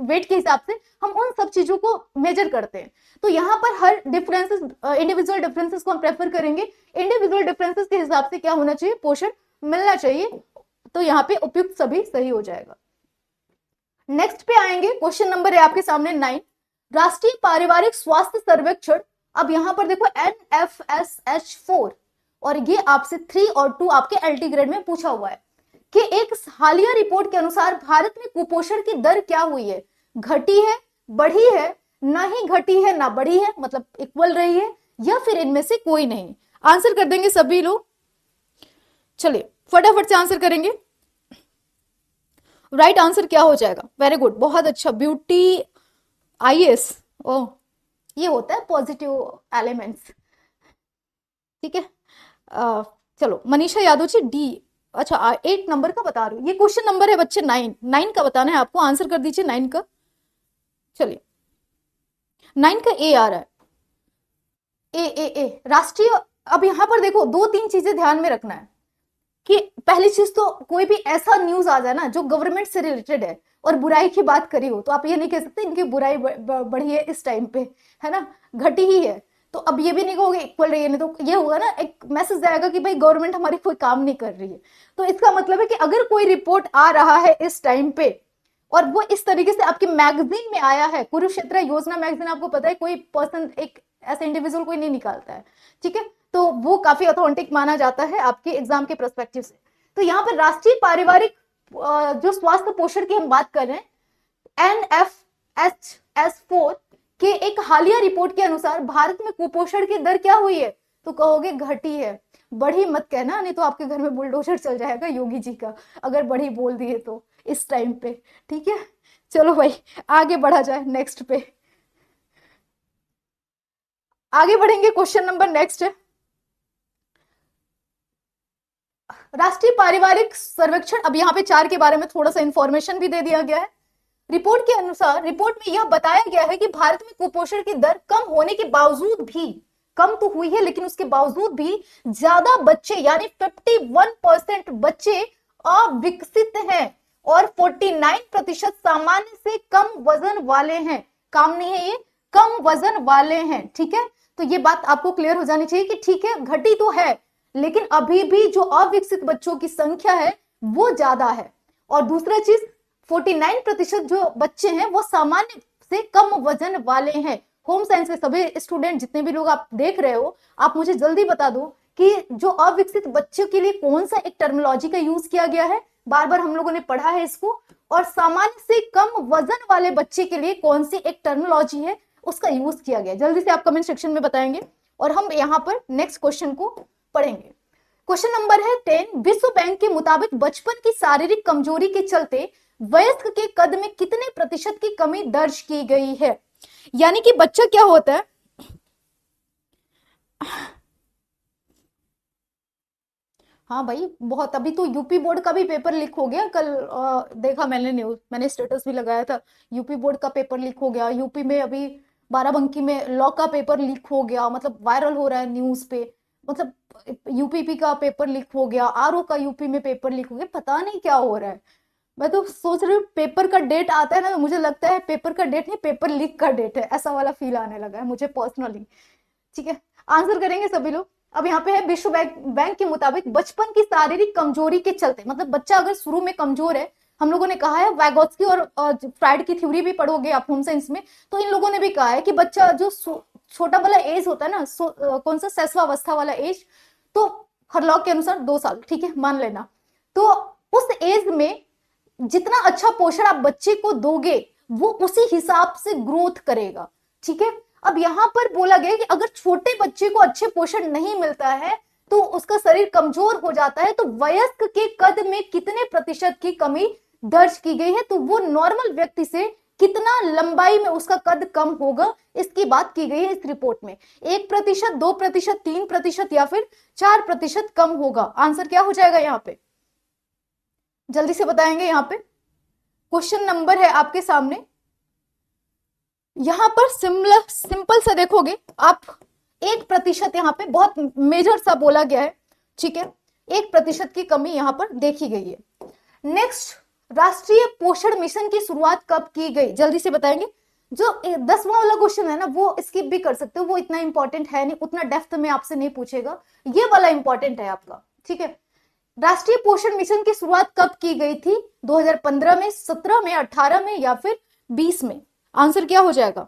वेट के हिसाब से, हम उन सब चीजों को मेजर करते हैं। तो यहाँ पर हर डिफरेंसेस, इंडिविजुअल डिफरेंसेस को हम प्रेफर करेंगे। इंडिविजुअल डिफरेंसेस के हिसाब से क्या होना चाहिए? पोषण मिलना चाहिए। तो यहाँ पे उपयुक्त सभी सही हो जाएगा। नेक्स्ट पे आएंगे, क्वेश्चन नंबर है आपके सामने 9, राष्ट्रीय पारिवारिक स्वास्थ्य सर्वेक्षण। अब यहां पर देखो NFSH4, और ये आपसे 3 और 2 आपके LT ग्रेड में पूछा हुआ है कि एक हालिया रिपोर्ट के अनुसार भारत में कुपोषण की दर क्या हुई है? घटी है, बढ़ी है, ना ही घटी है ना बढ़ी है, मतलब इक्वल रही है, या फिर इनमें से कोई नहीं। आंसर कर देंगे सभी लोग। चलिए फटाफट से आंसर करेंगे। राइट आंसर क्या हो जाएगा? वेरी गुड, बहुत अच्छा, ब्यूटी IAS। ओ, ये होता है पॉजिटिव एलिमेंट्स, ठीक है। चलो मनीषा यादव जी D, अच्छा 8 नंबर का बता रही हूँ, ये क्वेश्चन नंबर है बच्चे 9 का बताना है आपको, आंसर कर दीजिए 9 का। चलिए 9 का ए आ रहा है, ए राष्ट्रीय। अब यहां पर देखो दो तीन चीजें ध्यान में रखना है कि पहली चीज तो कोई भी ऐसा न्यूज आ जाए ना जो गवर्नमेंट से रिलेटेड है और बुराई की बात करी हो, तो आप ये नहीं कह सकते इनकी बुराई बढ़ी है इस टाइम पे, है ना, घटी ही है। तो अब ये भी नहीं कहोगे इक्वल रही है, नहीं तो ये होगा ना, एक मैसेज जाएगा कि भाई गवर्नमेंट हमारी कोई काम नहीं कर रही है। तो इसका मतलब है कि अगर कोई रिपोर्ट आ रहा है इस टाइम पे और वो इस तरीके से आपकी मैगजीन में आया है, कुरुक्षेत्र योजना मैगजीन, आपको पता है कोई पर्सन, एक ऐसा इंडिविजुअल कोई नहीं निकालता है, ठीक है, तो वो काफी ऑथेंटिक माना जाता है आपके एग्जाम के पर्सपेक्टिव से। तो यहाँ पर राष्ट्रीय पारिवारिक जो स्वास्थ्य पोषण की हम बात कर रहे हैं, NFHS4 के एक हालिया रिपोर्ट के अनुसार भारत में कुपोषण की दर क्या हुई है, तो कहोगे घटी है। बढ़ी मत कहना, नहीं तो आपके घर में बुलडोजर चल जाएगा योगी जी का, अगर बढ़ी बोल दिए तो इस टाइम पे, ठीक है। चलो भाई आगे बढ़ा जाए नेक्स्ट पे, आगे बढ़ेंगे। क्वेश्चन नंबर नेक्स्ट है, राष्ट्रीय पारिवारिक सर्वेक्षण। अब यहाँ पे 4 के बारे में थोड़ा सा इंफॉर्मेशन भी दे दिया गया है। रिपोर्ट के अनुसार, रिपोर्ट में यह बताया गया है कि भारत में कुपोषण की दर कम होने के बावजूद भी, कम तो हुई है लेकिन उसके बावजूद भी ज्यादा बच्चे यानी 51% बच्चे अविकसित हैं और 49% सामान्य से कम वजन वाले हैं। काम नहीं है ये, कम वजन वाले हैं, ठीक है। तो ये बात आपको क्लियर हो जानी चाहिए कि ठीक है घटी तो है लेकिन अभी भी जो अविकसित बच्चों की संख्या है वो ज्यादा है। और दूसरा चीज 49% जो बच्चे हैं वो सामान्य से कम वजन वाले हैं। होम साइंस के सभी स्टूडेंट जितने भी लोग आप देख रहे हो, आप मुझे जल्दी बता दो कि जो अविकसित बच्चों के लिए कौन सा एक टर्मिनोलॉजी का यूज किया गया है, बार बार हम लोगों ने पढ़ा है इसको, और सामान्य से कम वजन वाले बच्चे के लिए कौन सी एक टर्मिनोलॉजी है उसका यूज किया गया। जल्दी से आप कमेंट सेक्शन में बताएंगे और हम यहाँ पर नेक्स्ट क्वेश्चन को पढ़ेंगे। क्वेश्चन नंबर है 10, विश्व बैंक के मुताबिक बचपन की शारीरिक कमजोरी के चलते वयस्क के कद में कितने प्रतिशत की कमी दर्ज की गई है। यानी कि बच्चा क्या होता है, हाँ भाई बहुत, अभी तो यूपी बोर्ड का भी पेपर लीक हो गया कल, देखा मैंने न्यूज, मैंने स्टेटस भी लगाया था, यूपी बोर्ड का पेपर लीक हो गया। यूपी में अभी बाराबंकी में लॉ का पेपर लीक हो गया, मतलब वायरल हो रहा है न्यूज पे, मतलब यूपीपी का पेपर लीक हो गया, आरओ का यूपी में पेपर लीक हो गया, पता नहीं क्या हो रहा है। मैं तो सोच रही हूँ पेपर का डेट आता है ना तो मुझे लगता है पेपर का डेट नहीं, पेपर लीक का डेट है, ऐसा वाला फील आने लगा है मुझे पर्सनली, ठीक है। आंसर करेंगे सभी लोग। अब यहाँ पे है विश्व बैंक के मुताबिक बचपन की शारीरिक कमजोरी के चलते, मतलब बच्चा अगर शुरू में कमजोर है, हम लोगों ने कहा है वैगोत्स्की और फ्राइड की थ्योरी भी पढ़ोगे आप होम साइंस में, तो इन लोगों ने भी कहा है कि बच्चा जो छोटा वाला एज होता है ना, कौन सा शैशवावस्था वाला एज, तो हरलॉक के अनुसार 2 साल, ठीक है मान लेना, तो उस एज में जितना अच्छा पोषण आप बच्चे को दोगे वो उसी हिसाब से ग्रोथ करेगा, ठीक है। अब यहां पर बोला गया कि अगर छोटे बच्चे को अच्छे पोषण नहीं मिलता है तो उसका शरीर कमजोर हो जाता है, तो वयस्क के कद में कितने प्रतिशत की कमी दर्ज की गई है, तो वो नॉर्मल व्यक्ति से कितना लंबाई में उसका कद कम होगा, इसकी बात की गई है इस रिपोर्ट में। 1%, 2%, 3% या फिर 4% कम होगा। आंसर क्या हो जाएगा यहाँ पे, जल्दी से बताएंगे। यहाँ पे क्वेश्चन नंबर है आपके सामने, यहां पर सिंपल सा देखोगे आप, 1% यहाँ पे बहुत मेजर सा बोला गया है, ठीक है, 1% की कमी यहाँ पर देखी गई है। नेक्स्ट, राष्ट्रीय पोषण मिशन की शुरुआत कब की गई, जल्दी से बताएंगे। जो 10वां वाला क्वेश्चन है ना वो स्किप भी कर सकते हो, वो इतना इंपॉर्टेंट है नहीं, उतना डेप्थ में आपसे नहीं पूछेगा, ये वाला इंपॉर्टेंट है आपका, ठीक है। राष्ट्रीय पोषण मिशन की शुरुआत कब की गई थी, 2015 में, 17 में, 18 में या फिर 20 में। आंसर क्या हो जाएगा,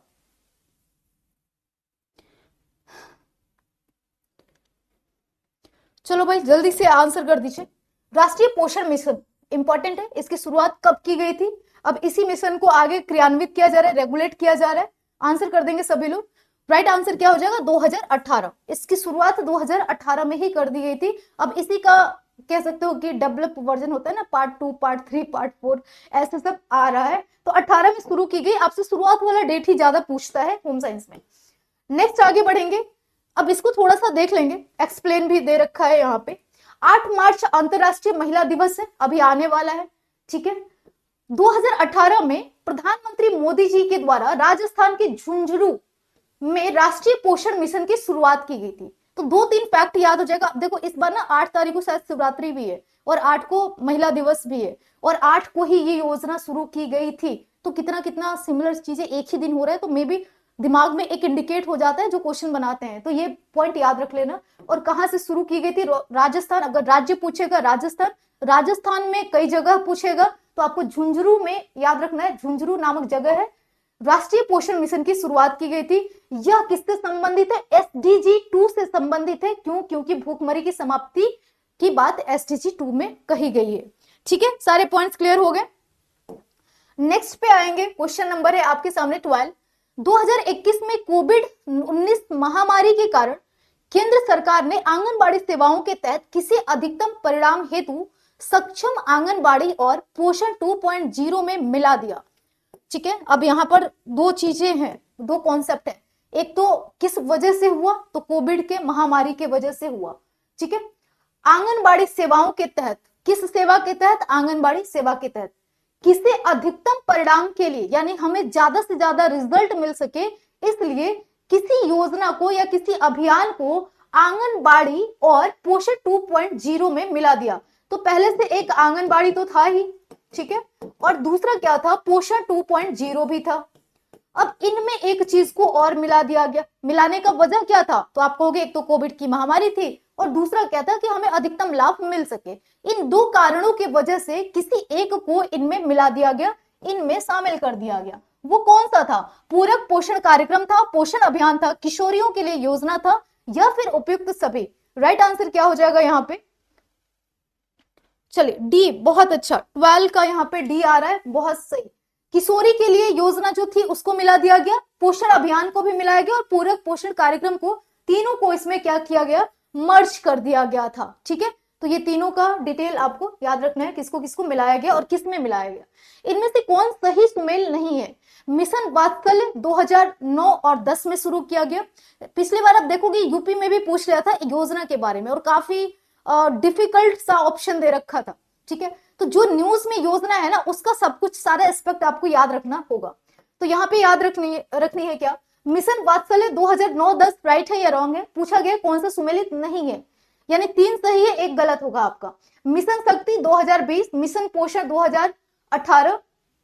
चलो भाई जल्दी से आंसर कर दीजिए। राष्ट्रीय पोषण मिशन इंपॉर्टेंट है, इसकी शुरुआत कब की गई थी, अब इसी मिशन को आगे क्रियान्वित किया जा रहा है, रेगुलेट किया जा रहा है। आंसर कर देंगे सभी लोग। राइट आंसर क्या हो जाएगा, 2018, इसकी शुरुआत 2018 में ही कर दी गई थी। अब इसी का कह सकते हो कि डेवलप वर्जन होता है ना, पार्ट 2, पार्ट 3, पार्ट 4 ऐसे सब आ रहा है, तो 18 में शुरू की गई। आपसे शुरुआत वाला डेट ही ज्यादा पूछता है होम साइंस में। नेक्स्ट आगे बढ़ेंगे, अब इसको थोड़ा सा देख लेंगे, एक्सप्लेन भी दे रखा है यहाँ पे। 8 मार्च अंतर्राष्ट्रीय महिला दिवस है, अभी आने वाला है, ठीक है। 2018 में प्रधानमंत्री मोदी जी के द्वारा राजस्थान के झुंझुनू में राष्ट्रीय पोषण मिशन की शुरुआत की गई थी। तो 2-3 फैक्ट याद हो जाएगा। देखो इस बार ना 8 तारीख को शायद शिवरात्रि भी है और 8 को महिला दिवस भी है और 8 को ही ये योजना शुरू की गई थी। तो कितना कितना सिमिलर चीजें एक ही दिन हो रहा है, तो मे भी दिमाग में एक इंडिकेट हो जाता है जो क्वेश्चन बनाते हैं। तो ये पॉइंट याद रख लेना। और कहां से शुरू की गई थी? राजस्थान। अगर राज्य पूछेगा राजस्थान, राजस्थान में कई जगह पूछेगा तो आपको झुंझुनू में याद रखना है, झुंझुनू नामक जगह है। राष्ट्रीय पोषण मिशन की शुरुआत की गई थी। यह किससे संबंधित है? SDG 2 से संबंधित है। क्यों? क्योंकि भूखमरी की समाप्ति की बात SDG 2 में कही गई है। ठीक है, सारे पॉइंट्स क्लियर हो गए। नेक्स्ट पे आएंगे, क्वेश्चन नंबर है आपके सामने 12। 2021 में कोविड-19 महामारी के कारण केंद्र सरकार ने आंगनबाड़ी सेवाओं के तहत किसी अधिकतम परिणाम हेतु सक्षम आंगनबाड़ी और पोषण 2.0 में मिला दिया। ठीक है, अब यहाँ पर दो चीजें हैं, दो कॉन्सेप्ट है। एक तो किस वजह से हुआ? तो कोविड के महामारी के वजह से हुआ। ठीक है, आंगनबाड़ी सेवाओं के तहत, किस सेवा के तहत? आंगनबाड़ी सेवा के तहत किसी अधिकतम परिणाम के लिए, यानी हमें ज्यादा से ज्यादा रिजल्ट मिल सके, इसलिए किसी योजना को या किसी अभियान को आंगनबाड़ी और पोषण 2.0 में मिला दिया। तो पहले से एक आंगनबाड़ी तो था ही, ठीक है, और दूसरा क्या था? पोषण 2.0 भी था। अब इनमें एक चीज को और मिला दिया गया। मिलाने का वजह क्या था? तो आप कहोगे एक तो कोविड की महामारी थी और दूसरा क्या था कि हमें अधिकतम लाभ मिल सके। इन दो कारणों की वजह से किसी एक को इनमें मिला दिया गया, इनमें शामिल कर दिया गया। वो कौन सा था? पूरक पोषण कार्यक्रम था, पोषण अभियान था, किशोरियों के लिए योजना था, या फिर उपयुक्त सभी? राइट आंसर क्या हो जाएगा यहाँ पे? चलिए डी, बहुत अच्छा। 12 का यहाँ पे डी आ रहा है, बहुत सही। किशोरी के लिए योजना जो थी उसको मिला दिया गया, पोषण अभियान को भी मिलाया गया और पूरक पोषण कार्यक्रम को, तीनों को इसमें क्या किया गया? मर्ज कर दिया गया था। ठीक है, तो ये तीनों का डिटेल आपको याद रखना है, किसको किसको मिलाया गया और किस में मिलाया गया। इनमें से कौन सही सुमेल नहीं है? मिशन वात्सल्य 2009 और 10 में शुरू किया गया। पिछली बार आप देखोगे यूपी में भी पूछ लिया था योजना के बारे में और काफी डिफिकल्ट सा ऑप्शन दे रखा था। ठीक है, तो जो न्यूज में योजना है ना, उसका सब कुछ सारा एस्पेक्ट आपको याद रखना होगा। तो यहाँ पे याद रखनी है क्या? मिशन वात्सल्य 2009-10 राइट है या रॉन्ग है? पूछा गया कौन सा सुमेलित नहीं है, यानी 3 सही है, 1 गलत होगा आपका। मिशन शक्ति 2020, मिशन पोषण 2018,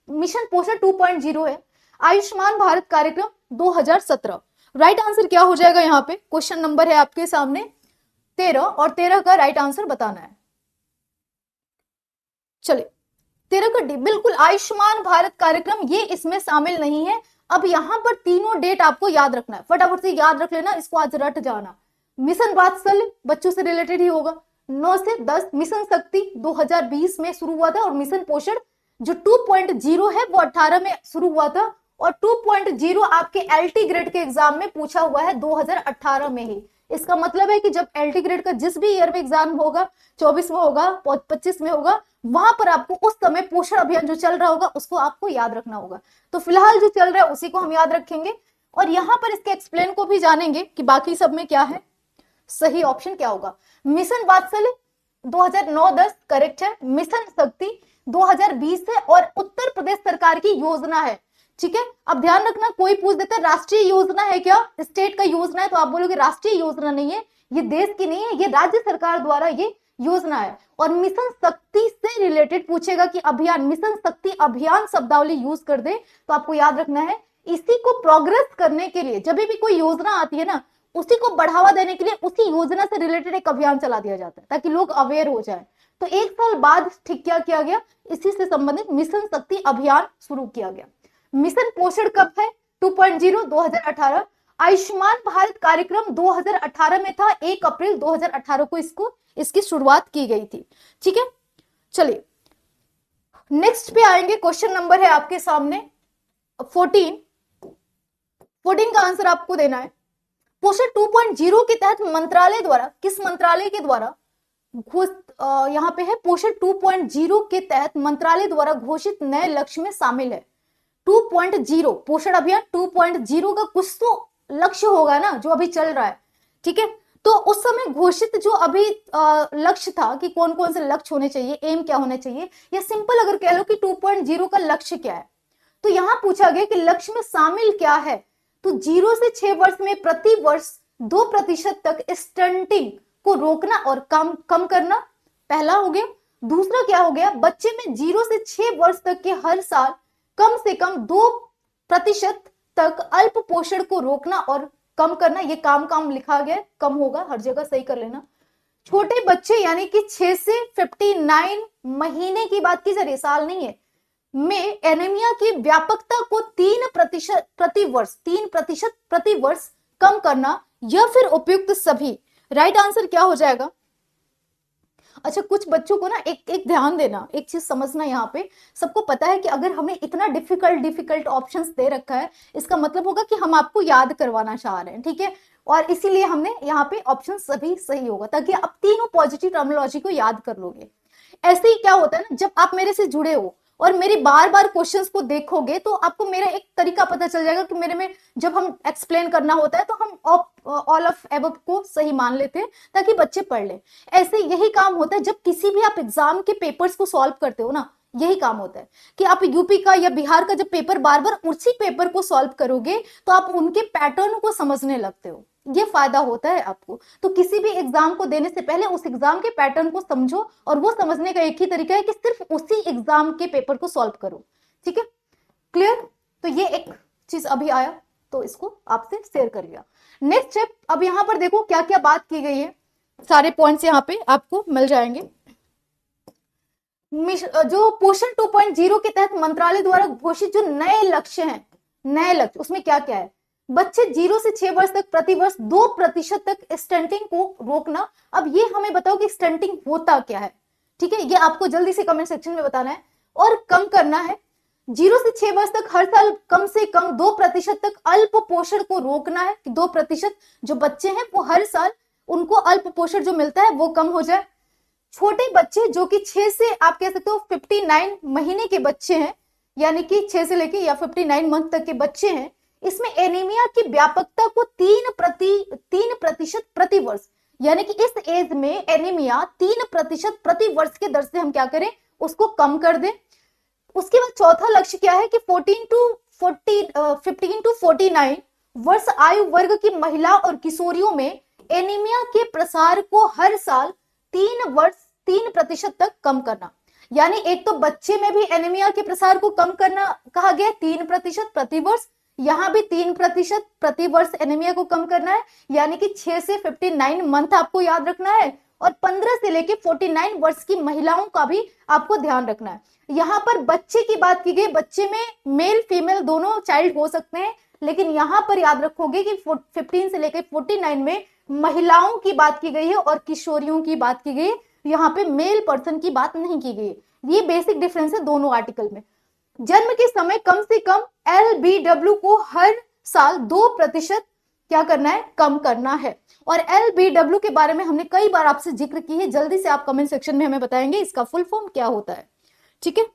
मिशन पोषण 2.0 है। आयुष्मान भारत कार्यक्रम 2017। राइट आंसर क्या हो जाएगा यहाँ पे? क्वेश्चन नंबर है आपके सामने 13 और 13 का राइट आंसर बताना है। चलिए 13 का डी, बिल्कुल आयुष्मान भारत कार्यक्रम ये इसमें शामिल नहीं है। अब यहां पर तीनों डेट आपको याद रखना है, फटाफट से याद रख लेना, इसको आज रट जाना। मिशन वात्सल्य बच्चों से रिलेटेड ही होगा, 9 से 10। मिशन शक्ति 2020 में शुरू हुआ था और मिशन पोषण जो 2.0 है वो 18 में शुरू हुआ था और 2.0 आपके LT ग्रेड के एग्जाम में पूछा हुआ है 2018 में ही। इसका मतलब है कि जब LT ग्रेड का जिस भी ईयर में एग्जाम होगा, 24 में होगा, 25 में होगा, वहां पर आपको उस समय पोषण अभियान जो चल रहा होगा उसको आपको याद रखना होगा। तो फिलहाल जो चल रहा है उसी को हम याद रखेंगे और यहां पर इसके एक्सप्लेन को भी जानेंगे कि बाकी सब में क्या है, सही ऑप्शन क्या होगा। मिशन वात्सल्य 2009-10 करेक्ट है। मिशन शक्ति 2020 है और उत्तर प्रदेश सरकार की योजना है। ठीक है, अब ध्यान रखना, कोई पूछ देता है राष्ट्रीय योजना है क्या, स्टेट का योजना है, तो आप बोलोगे राष्ट्रीय योजना नहीं है, ये देश की नहीं है, ये राज्य सरकार द्वारा ये योजना है। और मिशन शक्ति से रिलेटेड पूछेगा कि अभियान, मिशन शक्ति अभियान शब्दावली यूज कर दे तो आपको याद रखना है इसी को प्रोग्रेस करने के लिए जब भी कोई योजना आती है ना, उसी को बढ़ावा देने के लिए उसी योजना से रिलेटेड एक अभियान चला दिया जाता है ताकि लोग अवेयर हो जाए। तो 1 साल बाद ठीक क्या किया गया, इसी से संबंधित मिशन शक्ति अभियान शुरू किया गया। मिशन पोषण कब है? 2.0 2018। आयुष्मान भारत कार्यक्रम 2018 में था, 1 अप्रैल 2018 को इसकी शुरुआत की गई थी। ठीक है, चलिए नेक्स्ट पे आएंगे। क्वेश्चन नंबर है आपके सामने 14 का आंसर आपको देना है। पोषण 2.0 के तहत मंत्रालय द्वारा, किस मंत्रालय के द्वारा यहाँ पे है, पोषण 2.0 के तहत मंत्रालय द्वारा घोषित नए लक्ष्य में शामिल है। 2.0 पोषण अभियान 2.0 का कुछ तो लक्ष्य होगा ना जो अभी चल रहा है। ठीक है, तो उस समय घोषित जो अभी लक्ष्य था कि कौन कौन से लक्ष्य होने चाहिए, एम क्या होने चाहिए, या सिंपल अगर कह लो कि 2.0 का लक्ष्य क्या है, तो यहां पूछा गया कि लक्ष्य में शामिल क्या है। तो 0 से 6 वर्ष में प्रति वर्ष 2% तक स्टंटिंग को रोकना और कम करना, पहला हो गया। दूसरा क्या हो गया, बच्चे में 0 से 6 वर्ष तक के हर साल कम से कम 2% तक अल्प पोषण को रोकना और कम करना। ये काम लिखा गया, कम होगा हर जगह, सही कर लेना। छोटे बच्चे यानी कि 6 से 59 महीने की बात की जा रही है, साल नहीं है, में एनीमिया की व्यापकता को 3% प्रति वर्ष कम करना, या फिर उपयुक्त सभी। राइट आंसर क्या हो जाएगा। अच्छा, कुछ बच्चों को ना एक ध्यान देना, एक चीज समझना, यहाँ पे सबको पता है कि अगर हमने इतना डिफिकल्ट ऑप्शंस दे रखा है, इसका मतलब होगा कि हम आपको याद करवाना चाह रहे हैं, ठीक है। और इसीलिए हमने यहाँ पे ऑप्शन सभी सही होगा, ताकि आप तीनों पॉजिटिव टर्मिनोलॉजी को याद कर लोगे। ऐसे ही क्या होता है ना, जब आप मेरे से जुड़े हो और मेरी बार बार क्वेश्चंस को देखोगे, तो आपको मेरा एक तरीका पता चल जाएगा कि मेरे में जब हम एक्सप्लेन करना होता है तो हम ऑल ऑफ एबव को सही मान लेते हैं, ताकि बच्चे पढ़ ले। ऐसे यही काम होता है जब किसी भी आप एग्जाम के पेपर्स को सॉल्व करते हो ना, यही काम होता है कि आप यूपी का या बिहार का जब पेपर बार बार उसी पेपर को सॉल्व करोगे, तो आप उनके पैटर्न को समझने लगते हो। ये फायदा होता है आपको। तो किसी भी एग्जाम को देने से पहले उस एग्जाम के पैटर्न को समझो, और वो समझने का एक ही तरीका है कि सिर्फ उसी एग्जाम के पेपर को सॉल्व करो, ठीक है, क्लियर। तो ये एक चीज अभी आया, तो इसको आपसे शेयर कर लिया। नेक्स्ट स्टेप, अब यहां पर देखो क्या क्या बात की गई है, सारे पॉइंट्स यहां पे आपको मिल जाएंगे। जो पोषण 2.0 के तहत मंत्रालय द्वारा घोषित जो नए लक्ष्य हैं, नए लक्ष्य, उसमें क्या क्या है। बच्चे 0 से 6 वर्ष तक प्रति वर्ष 2% तक स्टंटिंग को रोकना। अब ये हमें बताओ कि स्टंटिंग होता क्या है, ठीक है, ये आपको जल्दी से कमेंट सेक्शन में बताना है। और कम करना है, 0 से 6 वर्ष तक हर साल कम से कम 2% तक अल्प पोषण को रोकना है, कि 2% जो बच्चे हैं वो हर साल उनको अल्प पोषण जो मिलता है वो कम हो जाए। छोटे बच्चे जो कि 6 से आप कह सकते हो 59 महीने के बच्चे हैं, यानी कि 6 से लेके या 59 मंथ तक के बच्चे हैं, इसमें एनीमिया की व्यापकता को 3% प्रति वर्ष, यानी कि इस एज में एनीमिया 3% प्रति वर्ष के दर से हम क्या करें, उसको कम कर दें। उसके बाद चौथा लक्ष्य क्या है कि 15 टू 49 वर्ष आयु वर्ग की महिला और किशोरियों में एनीमिया के प्रसार को हर साल 3% तक कम करना। यानी एक तो बच्चे में भी एनीमिया के प्रसार को कम करना कहा गया 3% प्रति वर्ष, यहां भी 3% प्रति वर्ष एनीमिया को कम करना है, यानी कि 6 से 59 मंथ आपको याद रखना है, और 15 से लेके 49 वर्ष की महिलाओं का भी आपको ध्यान रखना है। यहां पर बच्चे की बात की गई, बच्चे में मेल फीमेल दोनों चाइल्ड हो सकते हैं, लेकिन यहां पर याद रखोगे कि 15 से लेकर 49 में महिलाओं की बात की गई है और किशोरियों की बात की गई है, यहाँ पे मेल पर्सन की बात नहीं की गई है। ये बेसिक डिफरेंस है दोनों आर्टिकल में। जन्म के समय कम से कम LBW को हर साल 2% क्या करना है, कम करना है। और LBW के बारे में हमने कई बार आपसे जिक्र की है, जल्दी से आप कमेंट सेक्शन में हमें बताएंगे इसका फुल फॉर्म क्या होता है, ठीक है।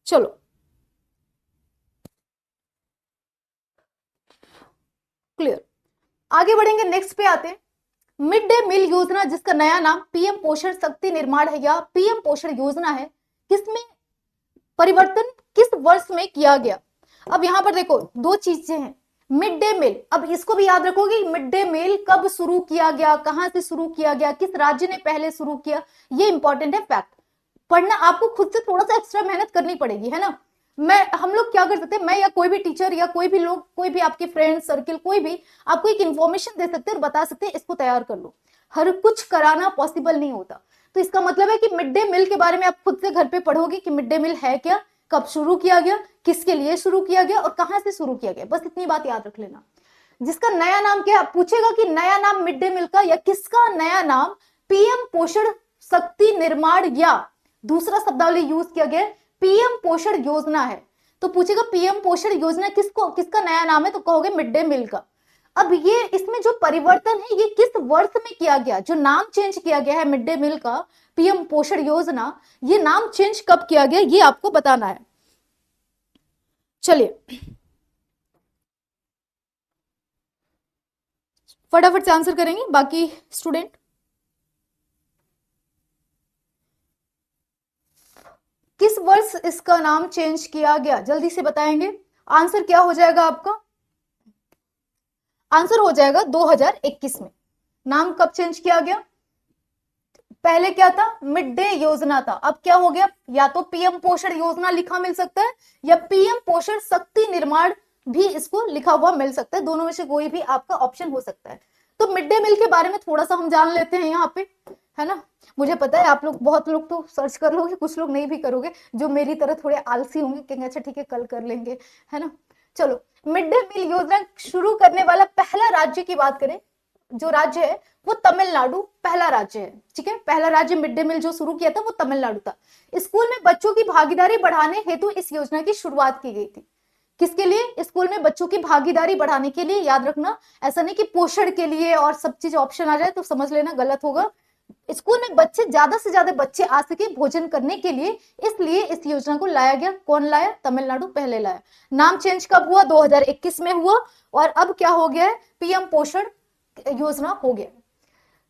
चलो क्लियर, आगे बढ़ेंगे, नेक्स्ट पे आते हैं। मिड डे मील योजना, जिसका नया नाम पीएम पोषण शक्ति निर्माण है या पीएम पोषण योजना है, किसमें परिवर्तन किस वर्ष में किया गया। अब यहां पर देखो दो चीजें हैं, मिड डे मील, अब इसको भी याद रखोगे मिड डे मील कब शुरू किया गया, कहां से शुरू किया गया, किस राज्य ने पहले शुरू किया, ये इंपॉर्टेंट है फैक्ट। पढ़ना आपको खुद से थोड़ा सा एक्स्ट्रा मेहनत करनी पड़ेगी, है ना। हम लोग क्या कर सकते हैं, मैं या कोई भी टीचर या कोई भी लोग, कोई भी आपके फ्रेंड सर्किल, कोई भी आपको एक इंफॉर्मेशन दे सकते हैं और बता सकते हैं इसको तैयार कर लो। हर कुछ कराना पॉसिबल नहीं होता। तो इसका मतलब है कि मिड डे मील के बारे में आप खुद से घर पे पढ़ोगे कि मिड डे मील है क्या, कब शुरू किया गया, किसके लिए शुरू किया गया और कहां से शुरू किया गया, बस इतनी बात याद रख लेना। जिसका नया नाम क्या पूछेगा कि नया नाम मिड डे मील का या किसका नया नाम पीएम पोषण शक्ति निर्माण या दूसरा शब्दावली यूज किया गया पीएम पोषण योजना है। तो पूछेगा पीएम पोषण योजना किसका नया नाम है, तो कहोगे मिड डे मील का। अब ये इसमें जो परिवर्तन है ये किस वर्ष में किया गया, जो नाम चेंज किया गया है मिड डे मील का पीएम पोषण योजना, ये नाम चेंज कब किया गया ये आपको बताना है। चलिए फटाफट से आंसर करेंगे बाकी स्टूडेंट। किस वर्ष इसका नाम चेंज किया गया, जल्दी से बताएंगे। आंसर क्या हो जाएगा आपका, आंसर हो जाएगा 2021 में। नाम कब चेंज किया गया, पहले क्या था, मिड डे योजना था, अब क्या हो गया, या तो पीएम पोषण योजना लिखा मिल सकता है या पीएम पोषण शक्ति निर्माण भी इसको लिखा हुआ मिल सकता है, दोनों में से कोई भी आपका ऑप्शन हो सकता है। तो मिड डे मील के बारे में थोड़ा सा हम जान लेते हैं यहाँ पे, है ना। मुझे पता है आप लोग, बहुत लोग तो सर्च कर लोगे, कुछ लोग नहीं भी करोगे, जो मेरी तरह थोड़े आलसी होंगे, कहेंगे अच्छा ठीक है कल कर लेंगे, है ना। चलो, मिड डे मील योजना शुरू करने वाला पहला राज्य की बात करें, जो राज्य है वो तमिलनाडु पहला राज्य है, ठीक है। पहला राज्य मिड डे मील जो शुरू किया था वो तमिलनाडु था। स्कूल में बच्चों की भागीदारी बढ़ाने हेतु इस योजना की शुरुआत की गई थी। किसके लिए, स्कूल में बच्चों की भागीदारी बढ़ाने के लिए, याद रखना, ऐसा नहीं कि पोषण के लिए और सब चीज ऑप्शन आ जाए तो समझ लेना गलत होगा। स्कूल में बच्चे, ज्यादा से ज्यादा बच्चे आ सके भोजन करने के लिए, इसलिए इस योजना को लाया गया। कौन लाया, तमिलनाडु पहले लाया। नाम चेंज कब हुआ, 2021 में हुआ, और अब क्या हो गया है, पीएम पोषण योजना हो गया।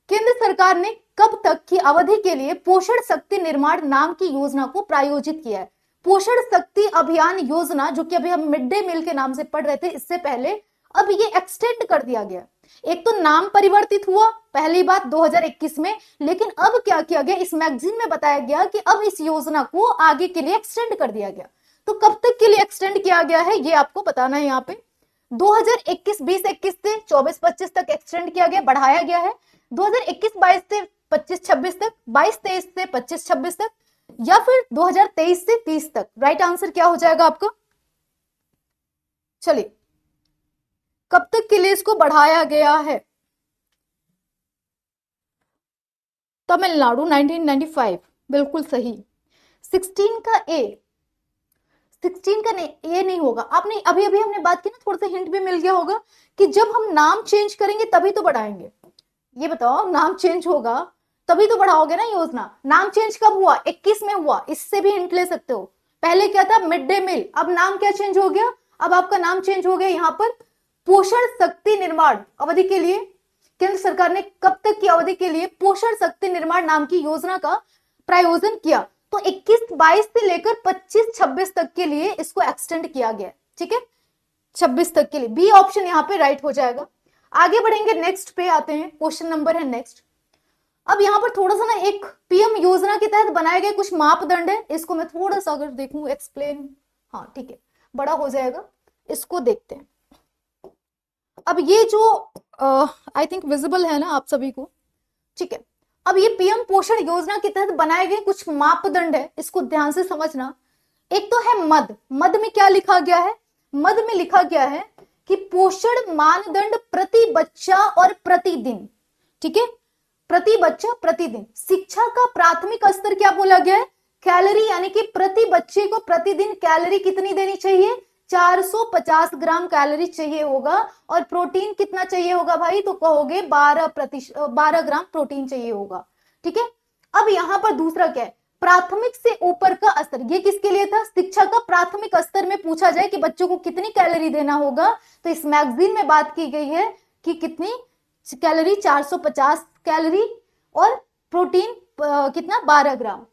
केंद्र सरकार ने कब तक की अवधि के लिए पोषण शक्ति निर्माण नाम की योजना को प्रायोजित किया है। पोषण शक्ति अभियान योजना, जो कि अभी हम मिड डे मील के नाम से पढ़ रहे थे इससे पहले, अब ये एक्सटेंड कर दिया गया। एक तो नाम परिवर्तित हुआ पहली बात 2021 में, लेकिन अब क्या किया गया, इस मैगजीन में बताया गया कि अब इस योजना को आगे के लिए एक्सटेंड कर दिया गया। तो कब तक के लिए एक्सटेंड किया गया है ये आपको बताना है। यहाँ पे 2021 से 24-25 तक एक्सटेंड किया गया, बढ़ाया गया है। 2021-22 से 25-26 तक, 22-23 से 25-26 तक, या फिर 2023 से 30 तक। राइट आंसर क्या हो जाएगा आपका, चलिए कब तक के लिए इसको बढ़ाया गया है। तमिलनाडु 1995, बिल्कुल सही। 16 का ए, 16 का नहीं, ये नहीं होगा। आपने अभी अभी हमने बात की ना, थोड़ा सा हिंट भी मिल गया होगा कि जब हम नाम चेंज करेंगे तभी तो बढ़ाएंगे। ये बताओ, नाम चेंज होगा तभी तो बढ़ाओगे ना योजना। नाम चेंज कब हुआ, 21 में हुआ, इससे भी हिंट ले सकते हो। पहले क्या था, मिड डे मील, अब नाम क्या चेंज हो गया, अब आपका नाम चेंज हो गया यहाँ पर पोषण शक्ति निर्माण अवधि के लिए। केंद्र सरकार ने कब तक की अवधि के लिए पोषण शक्ति निर्माण नाम की योजना का प्रायोजन किया, तो 21-22 से लेकर 25-26 तक के लिए इसको एक्सटेंड किया गया, ठीक है, 26 तक के लिए। बी ऑप्शन यहाँ पे राइट हो जाएगा। आगे बढ़ेंगे, नेक्स्ट पे आते हैं, क्वेश्चन नंबर है नेक्स्ट। अब यहाँ पर थोड़ा सा ना, एक पीएम योजना के तहत बनाए गए कुछ मापदंड है, इसको मैं थोड़ा सा अगर देखूं एक्सप्लेन, हाँ ठीक है, बड़ा हो जाएगा, इसको देखते हैं। अब ये जो आई थिंक विजिबल है ना आप सभी को, ठीक है। अब ये पीएम पोषण योजना के तहत बनाए गए कुछ मापदंड है, इसको ध्यान से समझना। एक तो है मद, मद में क्या लिखा गया है, मद में लिखा गया है कि पोषण मानदंड प्रति बच्चा और प्रतिदिन, ठीक है, प्रति बच्चा प्रतिदिन। शिक्षा का प्राथमिक स्तर क्या बोला गया है, कैलोरी, यानी कि प्रति बच्चे को प्रतिदिन कैलोरी कितनी देनी चाहिए, 450 ग्राम कैलोरी चाहिए होगा। और प्रोटीन कितना चाहिए होगा भाई, तो कहोगे 12 ग्राम प्रोटीन चाहिए होगा, ठीक है। अब यहाँ पर दूसरा क्या है, प्राथमिक से ऊपर का स्तर, ये किसके लिए था, शिक्षा का प्राथमिक स्तर में पूछा जाए कि बच्चों को कितनी कैलोरी देना होगा, तो इस मैगजीन में बात की गई है कि कितनी कैलोरी, 450 कैलोरी, और प्रोटीन कितना, 12 ग्राम।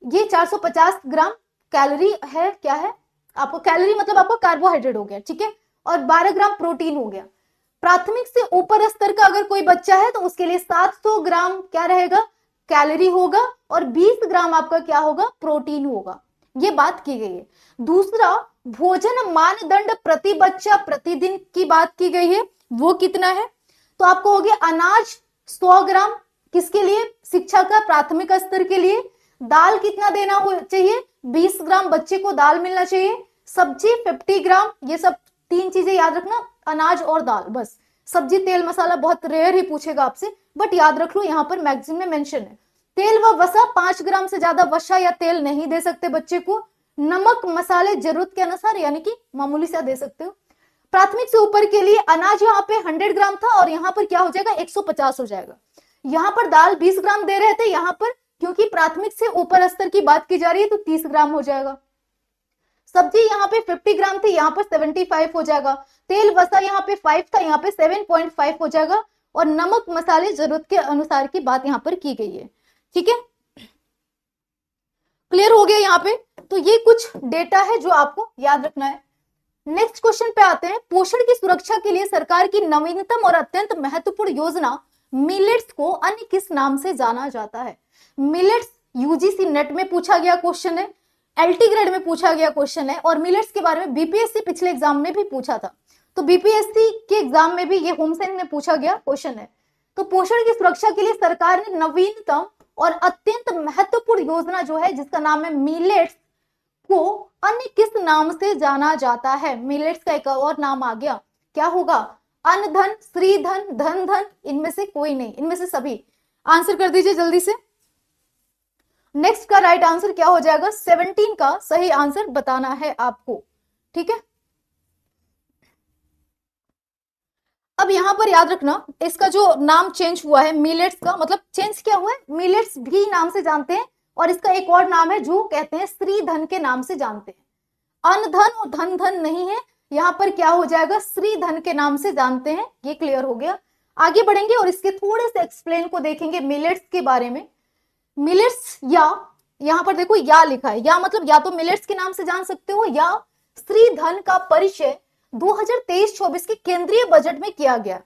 ये 450 ग्राम कैलोरी है, क्या है आपको, कैलोरी मतलब आपको कार्बोहाइड्रेट हो गया, ठीक है, और 12 ग्राम प्रोटीन हो गया। प्राथमिक से ऊपर स्तर का अगर कोई बच्चा है तो उसके लिए 700 ग्राम क्या रहेगा, कैलोरी होगा, और 20 ग्राम आपका क्या होगा, प्रोटीन होगा। ये बात की गई है। दूसरा, भोजन मानदंड प्रति बच्चा प्रतिदिन की बात की गई है, वो कितना है, तो आपको हो गया अनाज 100 ग्राम, किसके लिए, शिक्षा का प्राथमिक स्तर के लिए। दाल कितना देना चाहिए, 20 ग्राम बच्चे को दाल मिलना चाहिए। सब्जी 50 ग्राम, ये सब 3 चीजें याद रखना, अनाज और दाल, बस। सब्जी तेल मसाला बहुत रेयर ही पूछेगा आपसे, बट याद रख लो, यहाँ पर मैगजीन में मेंशन है। तेल व वसा 5 ग्राम से ज्यादा वसा या तेल नहीं दे सकते बच्चे को। नमक मसाले जरूरत के अनुसार, यानी कि मामूली सा दे सकते हो। प्राथमिक से ऊपर के लिए अनाज यहाँ पे 100 ग्राम था, और यहाँ पर क्या हो जाएगा, 150 हो जाएगा। यहाँ पर दाल 20 ग्राम दे रहे थे, यहाँ पर क्योंकि प्राथमिक से ऊपर स्तर की बात की जा रही है तो 30 ग्राम हो जाएगा। सब्जी यहाँ पे 50 ग्राम थी, यहाँ पर 75 हो जाएगा। तेल वसा यहाँ पे 5 था, यहाँ पे 7.5 हो जाएगा। और नमक मसाले जरूरत के अनुसार की बात यहाँ पर की गई है। ठीक है, क्लियर हो गया यहाँ पे। तो ये कुछ डेटा है जो आपको याद रखना है। नेक्स्ट क्वेश्चन पे आते हैं। पोषण की सुरक्षा के लिए सरकार की नवीनतम और अत्यंत महत्वपूर्ण योजना मिलेट्स को अन्य किस नाम से जाना जाता है? मिलेट्स यूजीसी नेट में पूछा गया क्वेश्चन है, एलटी ग्रेड में पूछा गया क्वेश्चन है, और मिलेट्स के बारे में बीपीएससी पिछले एग्जाम में भी पूछा था। तो बीपीएससी के एग्जाम में भी ये होमसेन में पूछा गया क्वेश्चन है। तो पोषण की सुरक्षा के लिए सरकार ने नवीनतम और अत्यंत महत्वपूर्ण योजना जो है जिसका नाम है मिलेट्स को अन्य किस नाम से जाना जाता है? मिलेट्स का एक और नाम आ गया, क्या होगा? अन्न धन, श्री धन, धन धन, इनमें से कोई नहीं, इनमें से सभी। आंसर कर दीजिए जल्दी से। नेक्स्ट का राइट आंसर क्या हो जाएगा? 17 का सही आंसर बताना है आपको। ठीक है, अब यहां पर याद रखना इसका जो नाम चेंज हुआ है मिलेट्स का, मतलब चेंज क्या हुआ है, मिलेट्स भी नाम से जानते हैं और इसका एक और नाम है जो कहते हैं श्री धन के नाम से जानते हैं। अन्न धन और धन धन नहीं है, यहां पर क्या हो जाएगा? श्री धन के नाम से जानते हैं। ये क्लियर हो गया। आगे बढ़ेंगे और इसके थोड़े से एक्सप्लेन को देखेंगे मिलेट्स के बारे में। मिलेट्स या यहां पर देखो या लिखा है, या मतलब या तो मिलेट्स के नाम से जान सकते हो या श्री धन का परिचय 2023-24 के केंद्रीय बजट में किया गया।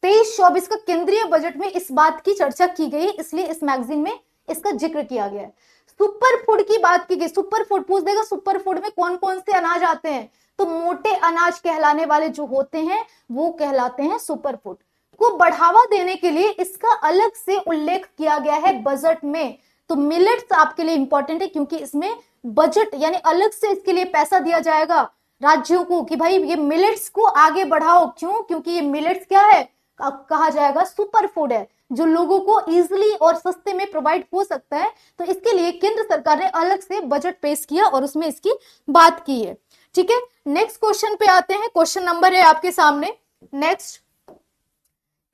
23-24 का केंद्रीय बजट में इस बात की चर्चा की गई, इसलिए इस मैगजीन में इसका जिक्र किया गया है। सुपर फूड की बात की गई, सुपर फूड पूछ देगा सुपर फूड में कौन कौन से अनाज आते हैं, तो मोटे अनाज कहलाने वाले जो होते हैं वो कहलाते हैं सुपर फूड। को बढ़ावा देने के लिए इसका अलग से उल्लेख किया गया है बजट में। तो मिलेट्स आपके लिए इंपॉर्टेंट है क्योंकि इसमें बजट यानी अलग से इसके लिए पैसा दिया जाएगा राज्यों को कि भाई ये मिलेट्स को आगे बढ़ाओ। क्यों? क्योंकि ये मिलेट्स क्या है, कहा जाएगा सुपर फूड है जो लोगों को इजीली और सस्ते में प्रोवाइड हो सकता है। तो इसके लिए केंद्र सरकार ने अलग से बजट पेश किया और उसमें इसकी बात की है। ठीक है, नेक्स्ट क्वेश्चन पे आते हैं। क्वेश्चन नंबर है आपके सामने नेक्स्ट,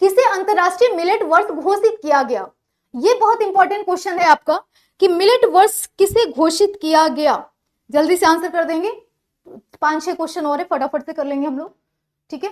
किसे अंतरराष्ट्रीय मिलेट वर्ष घोषित किया गया? ये बहुत इंपॉर्टेंट क्वेश्चन है आपका कि मिलेट वर्ष किसे घोषित किया गया। जल्दी से आंसर कर देंगे, 5-6 क्वेश्चन और है, फटाफट से कर लेंगे हम लोग। ठीक है,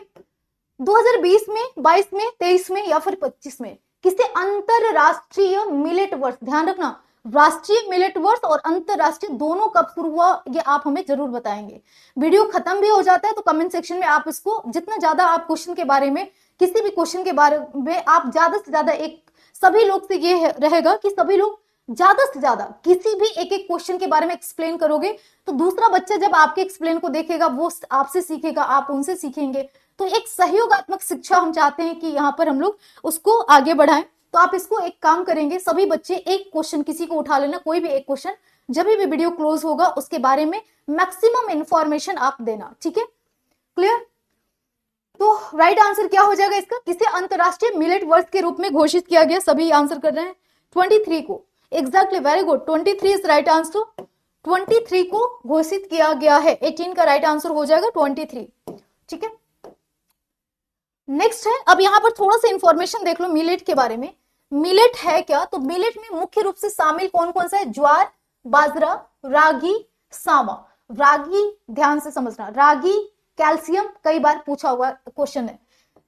2020 में, 22 में, 23 में या फिर 25 में किसे अंतरराष्ट्रीय मिलेट वर्ष, ध्यान रखना राष्ट्रीय मिलेट वर्ष और अंतरराष्ट्रीय दोनों कब शुरू हुआ ये आप हमें जरूर बताएंगे। वीडियो खत्म भी हो जाता है तो कमेंट सेक्शन में आप इसको जितना ज्यादा आप क्वेश्चन के बारे में, किसी भी क्वेश्चन के बारे में आप ज्यादा से ज्यादा, एक सभी लोग से ये रहेगा कि सभी लोग ज्यादा से ज्यादा किसी भी एक एक क्वेश्चन के बारे में एक्सप्लेन करोगे तो दूसरा बच्चा जब आपके एक्सप्लेन को देखेगा वो आपसे सीखेगा, आप उनसे सीखेंगे। तो एक सहयोगात्मक शिक्षा हम चाहते हैं कि यहाँ पर हम लोग उसको आगे बढ़ाएं। तो आप इसको एक काम करेंगे, सभी बच्चे एक क्वेश्चन किसी को उठा लेना, कोई भी एक क्वेश्चन, जब भी वीडियो क्लोज होगा उसके बारे में मैक्सिमम इंफॉर्मेशन आप देना। ठीक है, क्लियर? तो राइट आंसर क्या हो जाएगा इसका? किसे अंतरराष्ट्रीय मिलेट वर्ष के रूप में घोषित किया गया? सभी आंसर कर रहे हैं 23 को। Exactly, very good, 23 is right answer. 23 को घोषित किया गया है। 18 का राइट आंसर हो जाएगा 23। ठीक है, नेक्स्ट है, अब यहां पर थोड़ा सा इंफॉर्मेशन देख लो मिलेट के बारे में। मिलेट है क्या? तो मिलेट में मुख्य रूप से शामिल कौन कौन सा है? ज्वार, बाजरा, रागी, सावा। रागी ध्यान से समझना, रागी कैल्शियम कई बार पूछा हुआ क्वेश्चन है।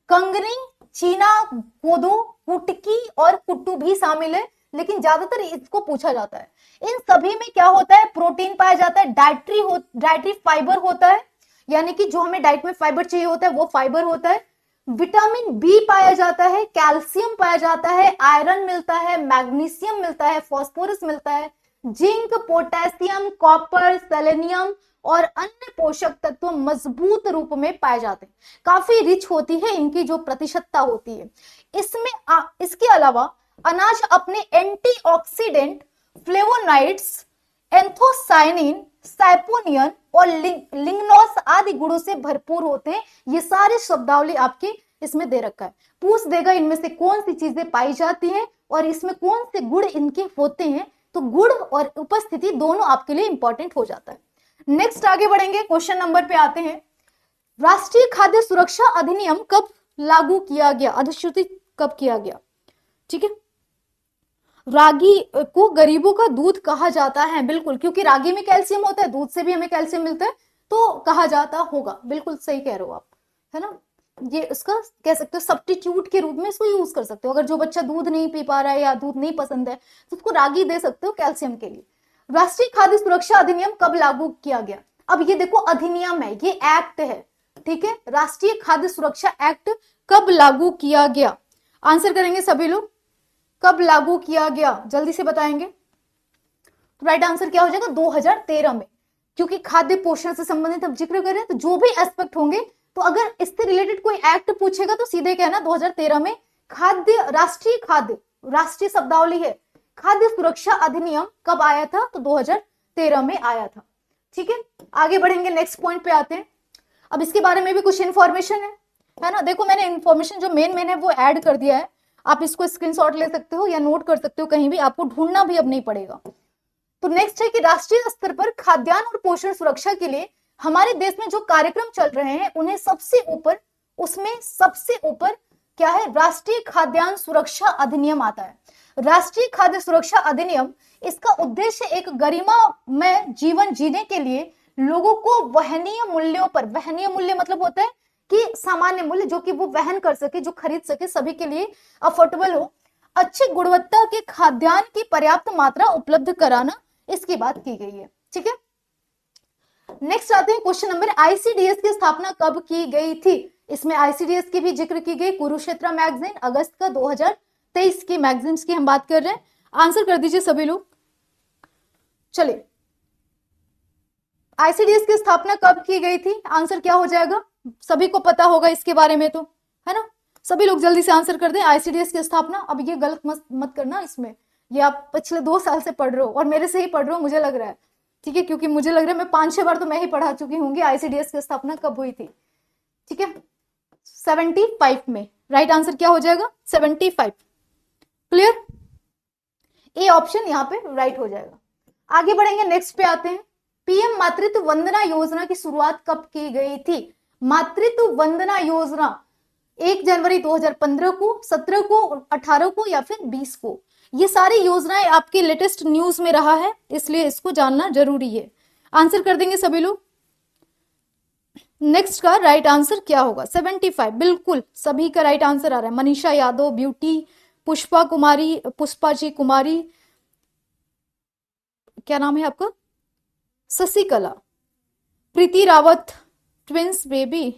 कंगनी, चीना, कोदो, कुटकी और कुट्टू भी शामिल है, लेकिन ज्यादातर इसको पूछा जाता है। इन सभी में क्या होता है? प्रोटीन पाया जाता है, डाइटरी फाइबर होता है, यानी कि जो हमें डाइट में फाइबर चाहिए होता है वो फाइबर होता है। विटामिन बी पाया जाता है, कैल्शियम पाया जाता है, आयरन मिलता है, मैग्नीशियम मिलता है, फास्फोरस मिलता है, जिंक, पोटेशियम, कॉपर, सेलेनियम और अन्य पोषक तत्व मजबूत रूप में पाए जाते हैं। काफी रिच होती है इनकी जो प्रतिशतता होती है। इसमें इसके अलावा अनाज अपने एंटीऑक्सीडेंट, फ्लेवोनॉइड्स, एंथोसाइनिन, साइपोनियन और लिग्नोस आदि गुणों से भरपूर होते हैं। ये सारे शब्दावली आपके इसमें दे रखा है। पूछ देगा इनमें से कौन सी चीजें पाई जाती हैं और इसमें कौन से गुण इनके होते हैं, तो गुण और उपस्थिति दोनों आपके लिए इंपॉर्टेंट हो जाता है। नेक्स्ट आगे बढ़ेंगे, क्वेश्चन नंबर पे आते हैं। राष्ट्रीय खाद्य सुरक्षा अधिनियम कब लागू किया गया, अधिसूचित कब किया गया? ठीक है, रागी को गरीबों का दूध कहा जाता है, बिल्कुल, क्योंकि रागी में कैल्शियम होता है, दूध से भी हमें कैल्शियम मिलता है, तो कहा जाता होगा। बिल्कुल सही कह रहे हो आप, है ना। ये उसका कह सकते हो सब्स्टिट्यूट के रूप में इसको यूज कर सकते हो। अगर जो बच्चा दूध नहीं पी पा रहा है या दूध नहीं पसंद है तो उसको रागी दे सकते हो कैल्शियम के लिए। राष्ट्रीय खाद्य सुरक्षा अधिनियम कब लागू किया गया? अब ये देखो अधिनियम है, ये एक्ट है, ठीक है। राष्ट्रीय खाद्य सुरक्षा एक्ट कब लागू किया गया? आंसर करेंगे सभी लोग, कब लागू किया गया जल्दी से बताएंगे। तो राइट आंसर क्या हो जाएगा? 2013 में, क्योंकि खाद्य पोषण से संबंधित अब जिक्र करें तो जो भी एस्पेक्ट होंगे, तो अगर इससे रिलेटेड कोई एक्ट पूछेगा तो सीधे कहना 2013 में खाद्य राष्ट्रीय शब्दावली है, खाद्य सुरक्षा अधिनियम कब आया था? तो 2013 में आया था, ठीक है। आगे बढ़ेंगे, नेक्स्ट पॉइंट पे आते हैं। अब इसके बारे में भी कुछ इंफॉर्मेशन है ना। देखो मैंने इंफॉर्मेशन जो मेन है वो ऐड कर दिया है, आप इसको स्क्रीनशॉट ले सकते हो या नोट कर सकते हो, कहीं भी आपको ढूंढना भी अब नहीं पड़ेगा। तो नेक्स्ट है कि राष्ट्रीय स्तर पर खाद्यान्न और पोषण सुरक्षा के लिए हमारे देश में जो कार्यक्रम चल रहे हैं उन्हें उसमें सबसे ऊपर क्या है? राष्ट्रीय खाद्यान्न सुरक्षा अधिनियम आता है। राष्ट्रीय खाद्य सुरक्षा अधिनियम, इसका उद्देश्य एक गरिमामय जीवन जीने के लिए लोगों को वहनीय मूल्यों पर, वहनीय मूल्य मतलब होता है कि सामान्य मूल्य जो कि वो वहन कर सके, जो खरीद सके, सभी के लिए अफोर्डेबल हो, अच्छी गुणवत्ता के खाद्यान्न की पर्याप्त मात्रा उपलब्ध कराना, इसकी बात की गई है, ठीक है। नेक्स्ट आते हैं क्वेश्चन नंबर, आईसीडीएस की स्थापना कब की गई थी? इसमें आईसीडीएस की भी जिक्र की गई, कुरुक्षेत्र मैगजीन, अगस्त का 2023 की मैगजीन्स की हम बात कर रहे हैं। आंसर कर दीजिए सभी लोग। चलिए, आईसीडीएस की स्थापना कब की गई थी? आंसर क्या हो जाएगा? सभी को पता होगा इसके बारे में, तो है ना। सभी लोग जल्दी से आंसर कर दें, आईसीडीएस की स्थापना। अब ये गलत मत करना इसमें, ये आप पिछले 2 साल से पढ़ रहे हो और मेरे से ही पढ़ रहे हो मुझे लग रहा है, ठीक है, क्योंकि मुझे लग रहा है मैं 5-6 बार तो मैं ही पढ़ा चुकी हूँ आईसीडीएस की स्थापना कब हुई थी, ठीक है। 75 में राइट आंसर क्या हो जाएगा? 75। क्लियर? ए ऑप्शन यहाँ पे राइट हो जाएगा। आगे बढ़ेंगे, नेक्स्ट पे आते हैं। पीएम मातृत्व वंदना योजना की शुरुआत कब की गई थी? मातृत्व वंदना योजना 1 जनवरी 2015 को, 17 को, 18 को या फिर 20 को? ये सारी योजनाएं आपके लेटेस्ट न्यूज में रहा है, इसलिए इसको जानना जरूरी है। आंसर कर देंगे सभी लोग। नेक्स्ट का राइट आंसर क्या होगा? 75, बिल्कुल सभी का राइट आंसर आ रहा है। मनीषा यादव, ब्यूटी, पुष्पा जी कुमारी, क्या नाम है आपका? शशिकला, प्रीति रावत, ट्विंस बेबी।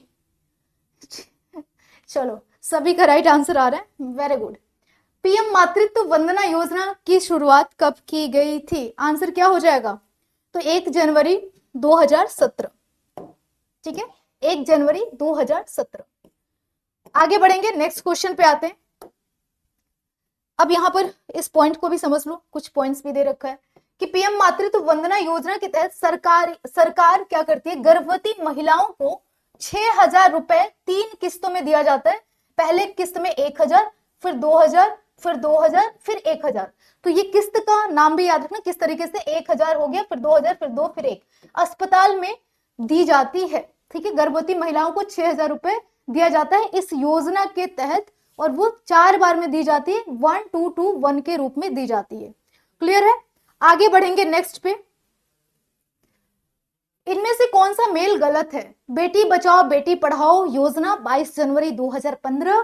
चलो सभी का राइट आंसर आ रहा है, वेरी गुड। पीएम मातृत्व वंदना योजना की शुरुआत कब की गई थी? आंसर क्या हो जाएगा? तो 1 जनवरी 2017, ठीक है, 1 जनवरी 2017। आगे बढ़ेंगे, नेक्स्ट क्वेश्चन पे आते हैं। अब यहां पर इस पॉइंट को भी समझ लो, कुछ पॉइंट्स भी दे रखा है कि पीएम मातृत्व वंदना योजना के तहत सरकार क्या करती है? गर्भवती महिलाओं को 6,000 रुपए 3 किस्तों में दिया जाता है। पहले किस्त में 1,000, फिर 2,000, फिर 2,000, फिर 1,000। तो ये किस्त का नाम भी याद रखना किस तरीके से, 1,000 हो गया, फिर 2,000, फिर 2, फिर 1। अस्पताल में दी जाती है, ठीक है। गर्भवती महिलाओं को 6,000 रुपए दिया जाता है इस योजना के तहत, और वो 4 बार में दी जाती है, 1-2-2-1 के रूप में दी जाती है। क्लियर है? आगे बढ़ेंगे नेक्स्ट पे। इनमें से कौन सा मेल गलत है? बेटी बचाओ बेटी पढ़ाओ योजना 22 जनवरी 2015,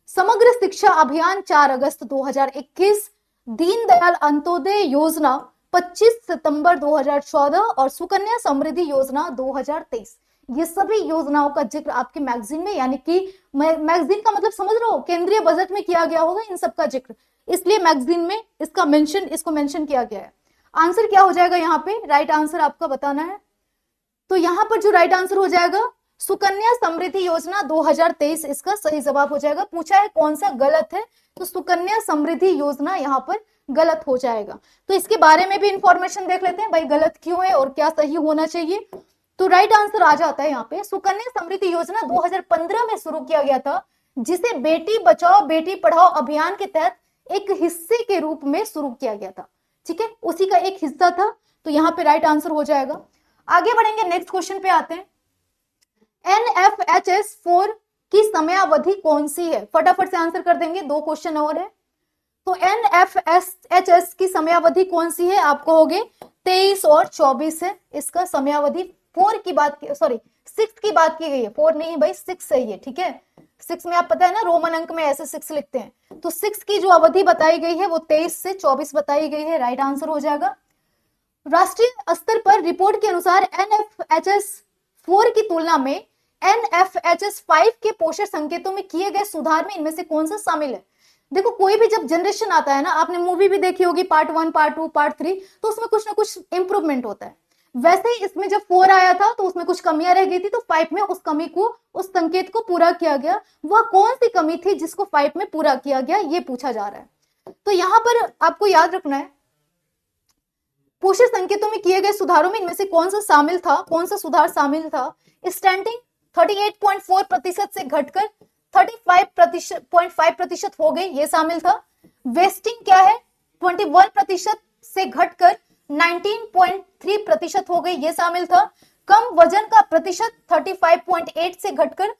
समग्र शिक्षा अभियान 4 अगस्त 2021, दीनदयाल अंत्योदय योजना 25 सितंबर 2014 और सुकन्या समृद्धि योजना 2023। ये सभी योजनाओं का जिक्र आपके मैगजीन में, यानी कि मैगजीन का मतलब समझ रहे हो, केंद्रीय बजट में किया गया होगा इन सब का जिक्र, इसलिए मैगजीन में इसको मेंशन किया गया है। आंसर क्या हो जाएगा यहाँ पे? राइट आंसर आपका बताना है। तो यहाँ पर जो राइट आंसर हो जाएगा सुकन्या समृद्धि योजना 2023, इसका सही जवाब हो जाएगा। पूछा है कौन सा गलत है, तो सुकन्या समृद्धि योजना यहाँ पर गलत हो जाएगा। तो इसके बारे में भी इंफॉर्मेशन देख लेते हैं, भाई गलत क्यों है और क्या सही होना चाहिए। तो राइट आंसर आ जाता है यहाँ पे, सुकन्या समृद्धि योजना 2015 में शुरू किया गया था, जिसे बेटी बचाओ बेटी पढ़ाओ अभियान के तहत एक हिस्से के रूप में शुरू किया गया था, ठीक है, उसी का एक हिस्सा था। तो यहाँ पे राइट आंसर हो जाएगा। आगे बढ़ेंगे, नेक्स्ट क्वेश्चन पे आते हैं। NFHS 4 की समयावधि कौन सी है? फटाफट से आंसर कर देंगे, 2 क्वेश्चन और है। तो NFHS की समयावधि कौन सी है? आप कहोगे 23 और 24 है इसका समयावधि, 4 की बात की, सॉरी 6 की बात की गई है, 4 नहीं भाई 6 सही है, ठीक है। 6 में आप पता है ना रोमन अंक में ऐसे 6 लिखते हैं। तो 6 की जो अवधि बताई गई है वो 23 से 24 बताई गई है, राइट आंसर हो जाएगा। राष्ट्रीय स्तर पर रिपोर्ट के अनुसार एनएफएचएस 4 की तुलना में एनएफएचएस 5 के पोषण संकेतों में किए गए सुधार में इनमें से कौन सा शामिल है। देखो कोई भी जब जनरेशन आता है ना, आपने मूवी भी देखी होगी पार्ट 1 पार्ट 2 पार्ट 3, तो उसमें कुछ ना कुछ इंप्रूवमेंट होता है। वैसे ही इसमें जब 4 आया था तो उसमें कुछ कमियां रह गई थी, तो 5 में उस कमी को, उस संकेत को पूरा किया गया। वह कौन सी कमी थी जिसको 5 में पूरा किया गया, ये पूछा जा रहा है। तो यहां पर आपको याद रखना है पोषण संकेतों में किए गए सुधारों में इनमें से कौन सा शामिल था, कौन सा सुधार शामिल था। स्टैंडिंग 38.4% से घटकर 35.5% हो गई, ये शामिल था। वेस्टिंग क्या है, 21% से घटकर 19.3% हो गई, ये शामिल था। कम वजन का प्रतिशत 35.8 से घटकर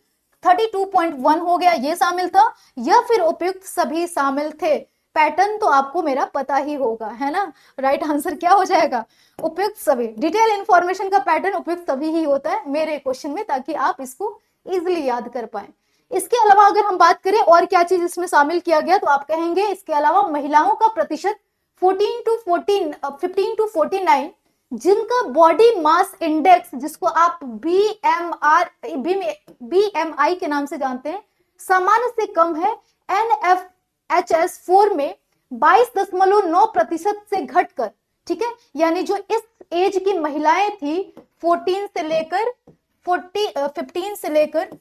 32.1 हो गया, ये शामिल था। या फिर उपयुक्त सभी शामिल थे। पैटर्न तो आपको मेरा पता ही होगा, है ना। राइट आंसर क्या हो जाएगा, उपयुक्त सभी। डिटेल इंफॉर्मेशन का पैटर्न उपयुक्त सभी ही होता है मेरे क्वेश्चन में, ताकि आप इसको इजिली याद कर पाए। इसके अलावा अगर हम बात करें और क्या चीज इसमें शामिल किया गया, तो आप कहेंगे इसके अलावा महिलाओं का प्रतिशत 15 टू 49 जिनका बॉडी मास इंडेक्स, जिसको आप बीएमआई के नाम से जानते हैं, सामान्य से कम है, एनएफएचएस 4 में 22.9% से घटकर, ठीक है, यानी जो इस एज की महिलाएं थी 14 से लेकर 15 से लेकर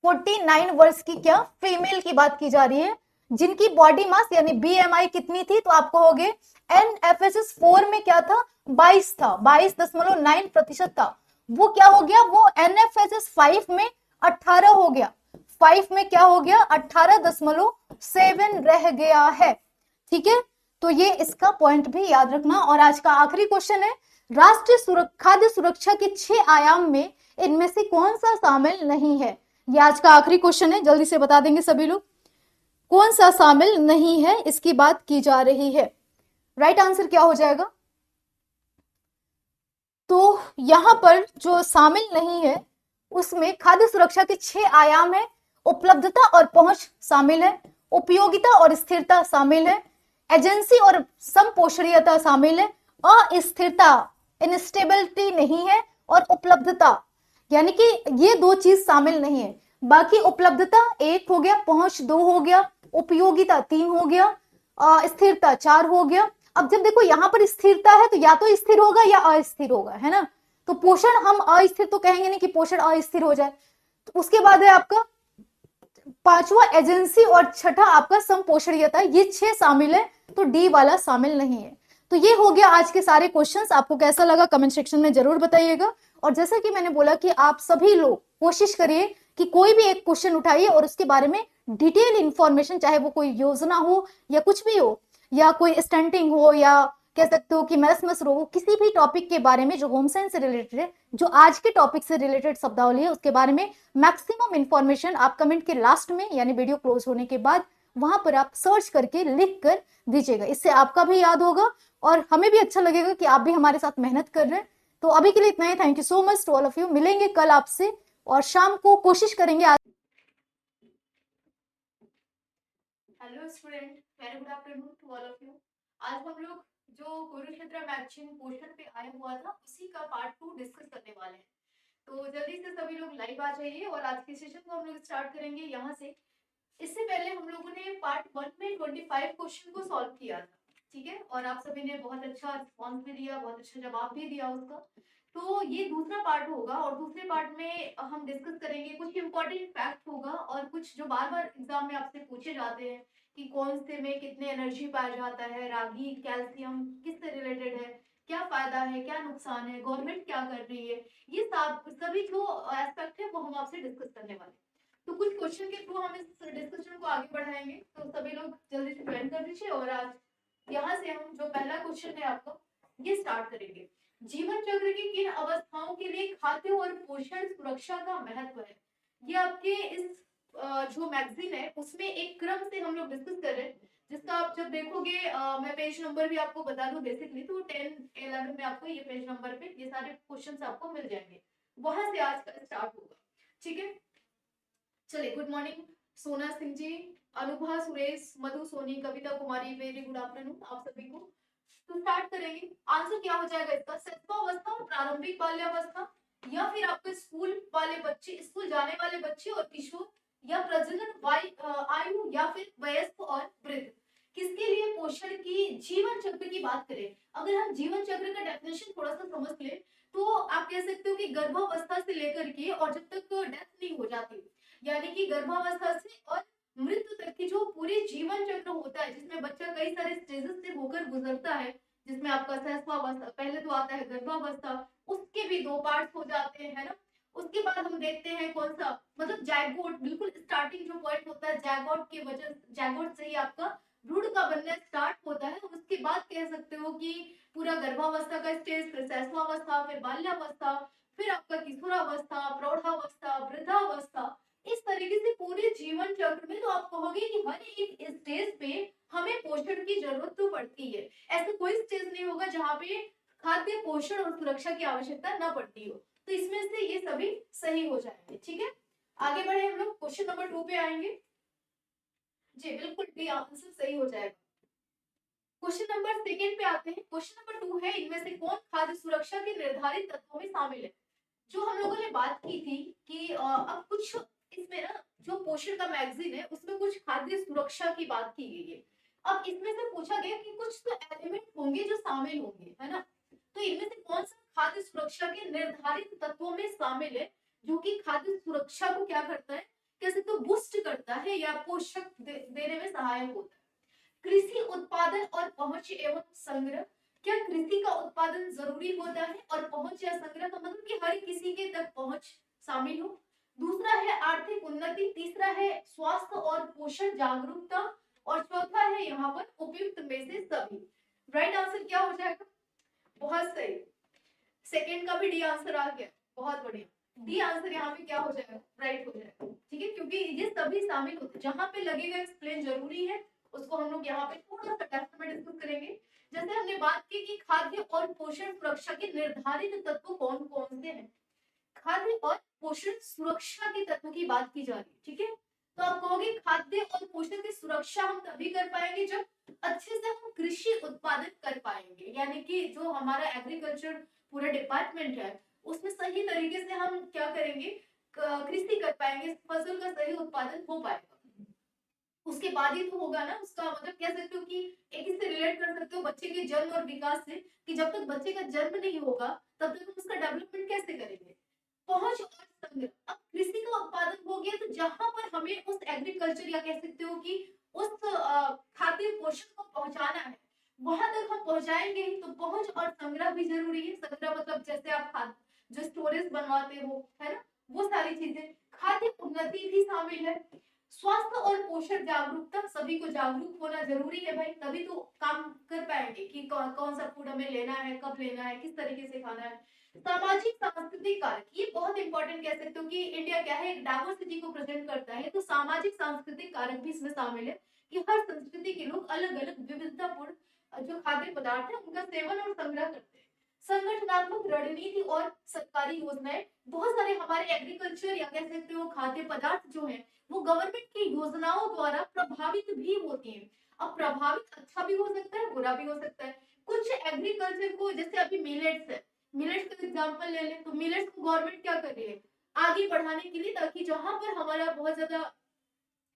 49 वर्ष की, क्या फीमेल की बात की जा रही है, जिनकी बॉडी मास यानी बीएमआई कितनी थी, तो आपको हो गए एनएफएचएस 4 में क्या था, 22 था, 22.9% था। वो क्या हो गया, वो एनएफएचएस 5 में 18 हो गया, 5 में क्या हो गया, 18.7 रह गया है, ठीक है। तो ये इसका पॉइंट भी याद रखना। और आज का आखिरी क्वेश्चन है, राष्ट्रीय खाद्य सुरक्षा के 6 आयाम में इनमें से कौन सा शामिल नहीं है। ये आज का आखिरी क्वेश्चन है, जल्दी से बता देंगे सभी लोग, कौन सा शामिल नहीं है इसकी बात की जा रही है। राइट आंसर क्या हो जाएगा, तो यहां पर जो शामिल नहीं है उसमें खाद्य सुरक्षा के 6 आयाम है। उपलब्धता और पहुंच शामिल है, उपयोगिता और स्थिरता शामिल है, एजेंसी और समपोषणीयता शामिल है, अस्थिरता इंस्टेबिलिटी नहीं है, और उपलब्धता यानी कि ये 2 चीज शामिल नहीं है। बाकी उपलब्धता 1 हो गया, पहुंच 2 हो गया, उपयोगिता 3 हो गया, स्थिरता 4 हो गया। अब जब देखो यहां पर स्थिरता है तो या तो स्थिर होगा या अस्थिर होगा, है ना। तो पोषण हम अस्थिर तो कहेंगे नहीं कि पोषण अस्थिर हो जाए। तो उसके बाद है आपका 5वां एजेंसी, और छठा आपका समपोषणीयता, ये 6 शामिल है, तो डी वाला शामिल नहीं है। तो ये हो गया आज के सारे क्वेश्चंस। आपको कैसा लगा कमेंट सेक्शन में जरूर बताइएगा। और जैसा कि मैंने बोला कि आप सभी लोग कोशिश करिए कि कोई भी एक क्वेश्चन उठाइए और उसके बारे में डिटेल इंफॉर्मेशन, चाहे वो कोई योजना हो या कुछ भी हो, या कोई स्टंटिंग हो, या कह सकते हो कि मैरस्मस रोग हो, किसी भी टॉपिक के बारे में जो होम साइंस से रिलेटेड है, जो आज के टॉपिक से रिलेटेड शब्दावली है, उसके बारे में मैक्सिमम इंफॉर्मेशन आप कमेंट के लास्ट में यानी वीडियो क्लोज होने के बाद वहां पर आप सर्च करके लिख कर दीजिएगा। इससे आपका भी याद होगा और हमें भी अच्छा लगेगा कि आप भी हमारे साथ मेहनत कर रहे हैं। तो अभी के लिए इतना ही। Thank you so much to all of you. मिलेंगे कल आपसे और शाम को कोशिश करेंगे। Hello student, very good afternoon to all of you. आज हम लोग जो कुरुक्षेत्र मैगजीन पोर्शन पे आया हुआ था उसी का पार्ट 2 डिस्कस करने वाले हैं। तो जल्दी से सभी लोग लाइव आ जाइए और आज के सेशन को हम लोग स्टार्ट करेंगे यहाँ से। इससे पहले हम लोगों ने पार्ट 1 में 25 क्वेश्चन को सॉल्व किया था, ठीक है, और आप सभी ने बहुत अच्छा रिस्पॉन्स भी दिया, बहुत अच्छा जवाब भी दिया उसका। तो ये दूसरा पार्ट होगा और दूसरे पार्ट में हम डिस्कस करेंगे कुछ इंपॉर्टेंट फैक्ट होगा और कुछ जो बार बार एग्जाम में आपसे पूछे जाते हैं कि कौन से में कितने एनर्जी पाया जाता है, रागी कैल्शियम किससे रिलेटेड है, क्या फायदा है, क्या नुकसान है, गवर्नमेंट क्या कर रही है, ये सभी जो एस्पेक्ट है वो हम आपसे डिस्कस करने वाले हैं। तो कुछ क्वेश्चन के थ्रू हम इस डिस्कशन को आगे बढ़ाएंगे। तो सभी लोग जल्दी से ज्वाइन कर दीजिए और आज यहाँ से हम जो पहला क्वेश्चन है आपका ये स्टार्ट करेंगे। जीवन चक्र की किन अवस्थाओं के लिए खाद्य और पोषण सुरक्षा का महत्व है। ये आपके इस जो मैगजीन है उसमें एक क्रम से हम लोग डिस्कस कर रहे हैं। जिसका आप जब देखोगे मैं पेज नंबर भी आपको बता दूं बेसिकली, तो 10-11 में आपको ये पेज नंबर पे ये सारे क्वेश्चंस आपको मिल जाएंगे, वहां से आज का स्टार्ट होगा। ठीक है, चलिए गुड मॉर्निंग सोना सिंह जी, अनुभा, सुरेश, मधु, Soni, Kavita Kumari, very good afternoon आप सभी को। तो स्टार्ट करेंगे। आंसर क्या हो जाएगा इसका, शैशवावस्था और प्रारंभिक बाल्यावस्था, या फिर आपके स्कूल वाले बच्चे, स्कूल जाने वाले बच्चे और किशोर, या प्रजनन आयु, या फिर वयस्क और वृद्ध। किसके लिए पोषण की जीवन चक्र की बात करें, अगर हम जीवन चक्र का डेफिनेशन थोड़ा सा समझ ले, तो आप कह सकते हो कि गर्भावस्था से लेकर के और जब तक डेथ नहीं हो जाती, यानी कि गर्भावस्था से और मृत्यु तक की जो पूरी जीवन चक्र होता है, जिसमें बच्चा कई सारे स्टेजेस से होकर गुजरता है, जिसमें आपका सहस्वावस्था, पहले तो आता है गर्भावस्था, उसके भी दो पार्ट्स हो जाते हैं, है ना। उसके बाद हम देखते हैं कौन सा, मतलब जायगोट, बिल्कुल स्टार्टिंग जो पॉइंट होता है जायगोट के वजह, जायगोट से ही आपका भ्रूण का बनना स्टार्ट होता है। उसके बाद कह सकते हो कि पूरा गर्भावस्था का स्टेज, फिर सहस्वावस्था, फिर बाल्यावस्था, फिर आपका किशोरावस्था, प्रौढ़ावस्था, वृद्धावस्था, इस तरीके से पूरे जीवन चक्र में तो आप कहोगे कि हर एक स्टेज पे हमें पोषण की जरूरत तो पड़ती है। ऐसा कोई स्टेज नहीं होगा जहाँ पे खाद्य, पोषण और सुरक्षा की आवश्यकता न पड़ती हो। तो इसमें से ये सभी सही हो जाएंगे। ठीक है, आगे बढ़े हम लोग क्वेश्चन नंबर 2 पे आएंगे। जी बिल्कुल, डी आंसर सही हो जाएगा। क्वेश्चन नंबर सेकंड पे आते हैं। क्वेश्चन नंबर 2 है, इनमें से कौन खाद्य सुरक्षा के निर्धारित तत्वों में शामिल है। जो हम लोगों ने बात की थी कि अब कुछ इसमें ना, जो पोषण का मैगजीन है उसमें कुछ खाद्य सुरक्षा की बात की गई है। अब इसमें से पूछा गया कि कुछ तो एलिमेंट होंगे जो शामिल होंगे, है ना। तो इनमें से कौन सा खाद्य सुरक्षा के निर्धारित तत्वों में शामिल है, जो कि खाद्य सुरक्षा को क्या करता है, कैसे तो बूस्ट करता है या पोषक देने में सहायक होता है। कृषि उत्पादन और पहुंच एवं संग्रह, क्या कृषि का उत्पादन जरूरी होता है और पहुंच या संग्रह का मतलब कि हर किसी के तक पहुंच शामिल हो। दूसरा है आर्थिक उन्नति, तीसरा है स्वास्थ्य और पोषण जागरूकता, और चौथा है यहाँ पर उपयुक्त में से सभी। राइट आंसर क्या हो जाएगा, बहुत सही, सेकेंड का भी डी आंसर आ गया, बहुत बढ़िया। डी आंसर यहाँ पे क्या हो जाएगा, राइट हो जाएगा। ठीक है, क्योंकि ये सभी शामिल होते हैं, जहां पे लगेगा एक्सप्लेन जरूरी है, उसको हम लोग यहाँ पे थोड़ा सा डेप्थ में डिस्कस करेंगे। जैसे हमने बात की कि खाद्य और पोषण सुरक्षा के निर्धारित तत्व कौन कौन से हैं, खाद्य और पोषण सुरक्षा के तत्व की बात की जा रही है। ठीक है, तो आप कहोगे खाद्य और पोषण की सुरक्षा हम तभी कर पाएंगे जब अच्छे से हम कृषि उत्पादन कर पाएंगे, यानी कि जो हमारा एग्रीकल्चर पूरा डिपार्टमेंट है उसमें सही तरीके से हम क्या करेंगे, कृषि कर पाएंगे, फसल का सही उत्पादन हो पाएगा। उसके बाद ही तो होगा ना, उसका मतलब कह सकते हो कि एक इससे रिलेट कर सकते हो बच्चे के जन्म और विकास से, कि जब तक बच्चे का जन्म नहीं होगा तब तक हम उसका डेवलपमेंट कैसे करेंगे। पहुंच और संग्रह, अब कृषि का उत्पादन हो गया तो जहां पर हमें उस एग्रीकल्चर या कह सकते हो कि उस खाद्य पोषण को पहुंचाना है, वहां तक हम पहुंचाएंगे ही, तो पहुंच और संग्रह भी जरूरी है। संग्रह मतलब जैसे आप खाद्य जो स्टोरेज बनवाते हो, है ना, वो सारी चीजें। खाद्य उन्नति भी शामिल है, स्वास्थ्य और पोषण जागरूकता, सभी को जागरूक होना जरूरी है भाई, तभी तो काम कर पाएंगे कि कौन कौन सा फूड हमें लेना है, कब लेना है, किस तरीके से खाना है। सामाजिक सांस्कृतिक कारक, ये बहुत इंपॉर्टेंट कह सकते हो कि इंडिया क्या है, एक डाइवर्सिटी को प्रेजेंट करता है, तो सामाजिक सांस्कृतिक कारक भी इसमें शामिल है कि हर संस्कृति के लोग अलग अलग विविधतापूर्ण जो खाद्य पदार्थ है उनका सेवन और संग्रह करते हैं। संगठनात्मक रणनीति और सरकारी योजनाएं, बहुत सारे हमारे एग्रीकल्चर या कह सकते हो खाद्य पदार्थ जो है वो गवर्नमेंट की योजनाओं द्वारा प्रभावित भी होती हैं। अब प्रभावित अच्छा भी हो सकता है, बुरा भी हो सकता है। कुछ एग्रीकल्चर को, जैसे अभी मिलेट्स है, मिलेट्स का एग्जांपल ले लें, तो मिलेट्स को गवर्नमेंट क्या कर रही है आगे बढ़ाने के लिए, ताकि जहां पर हमारा बहुत ज्यादा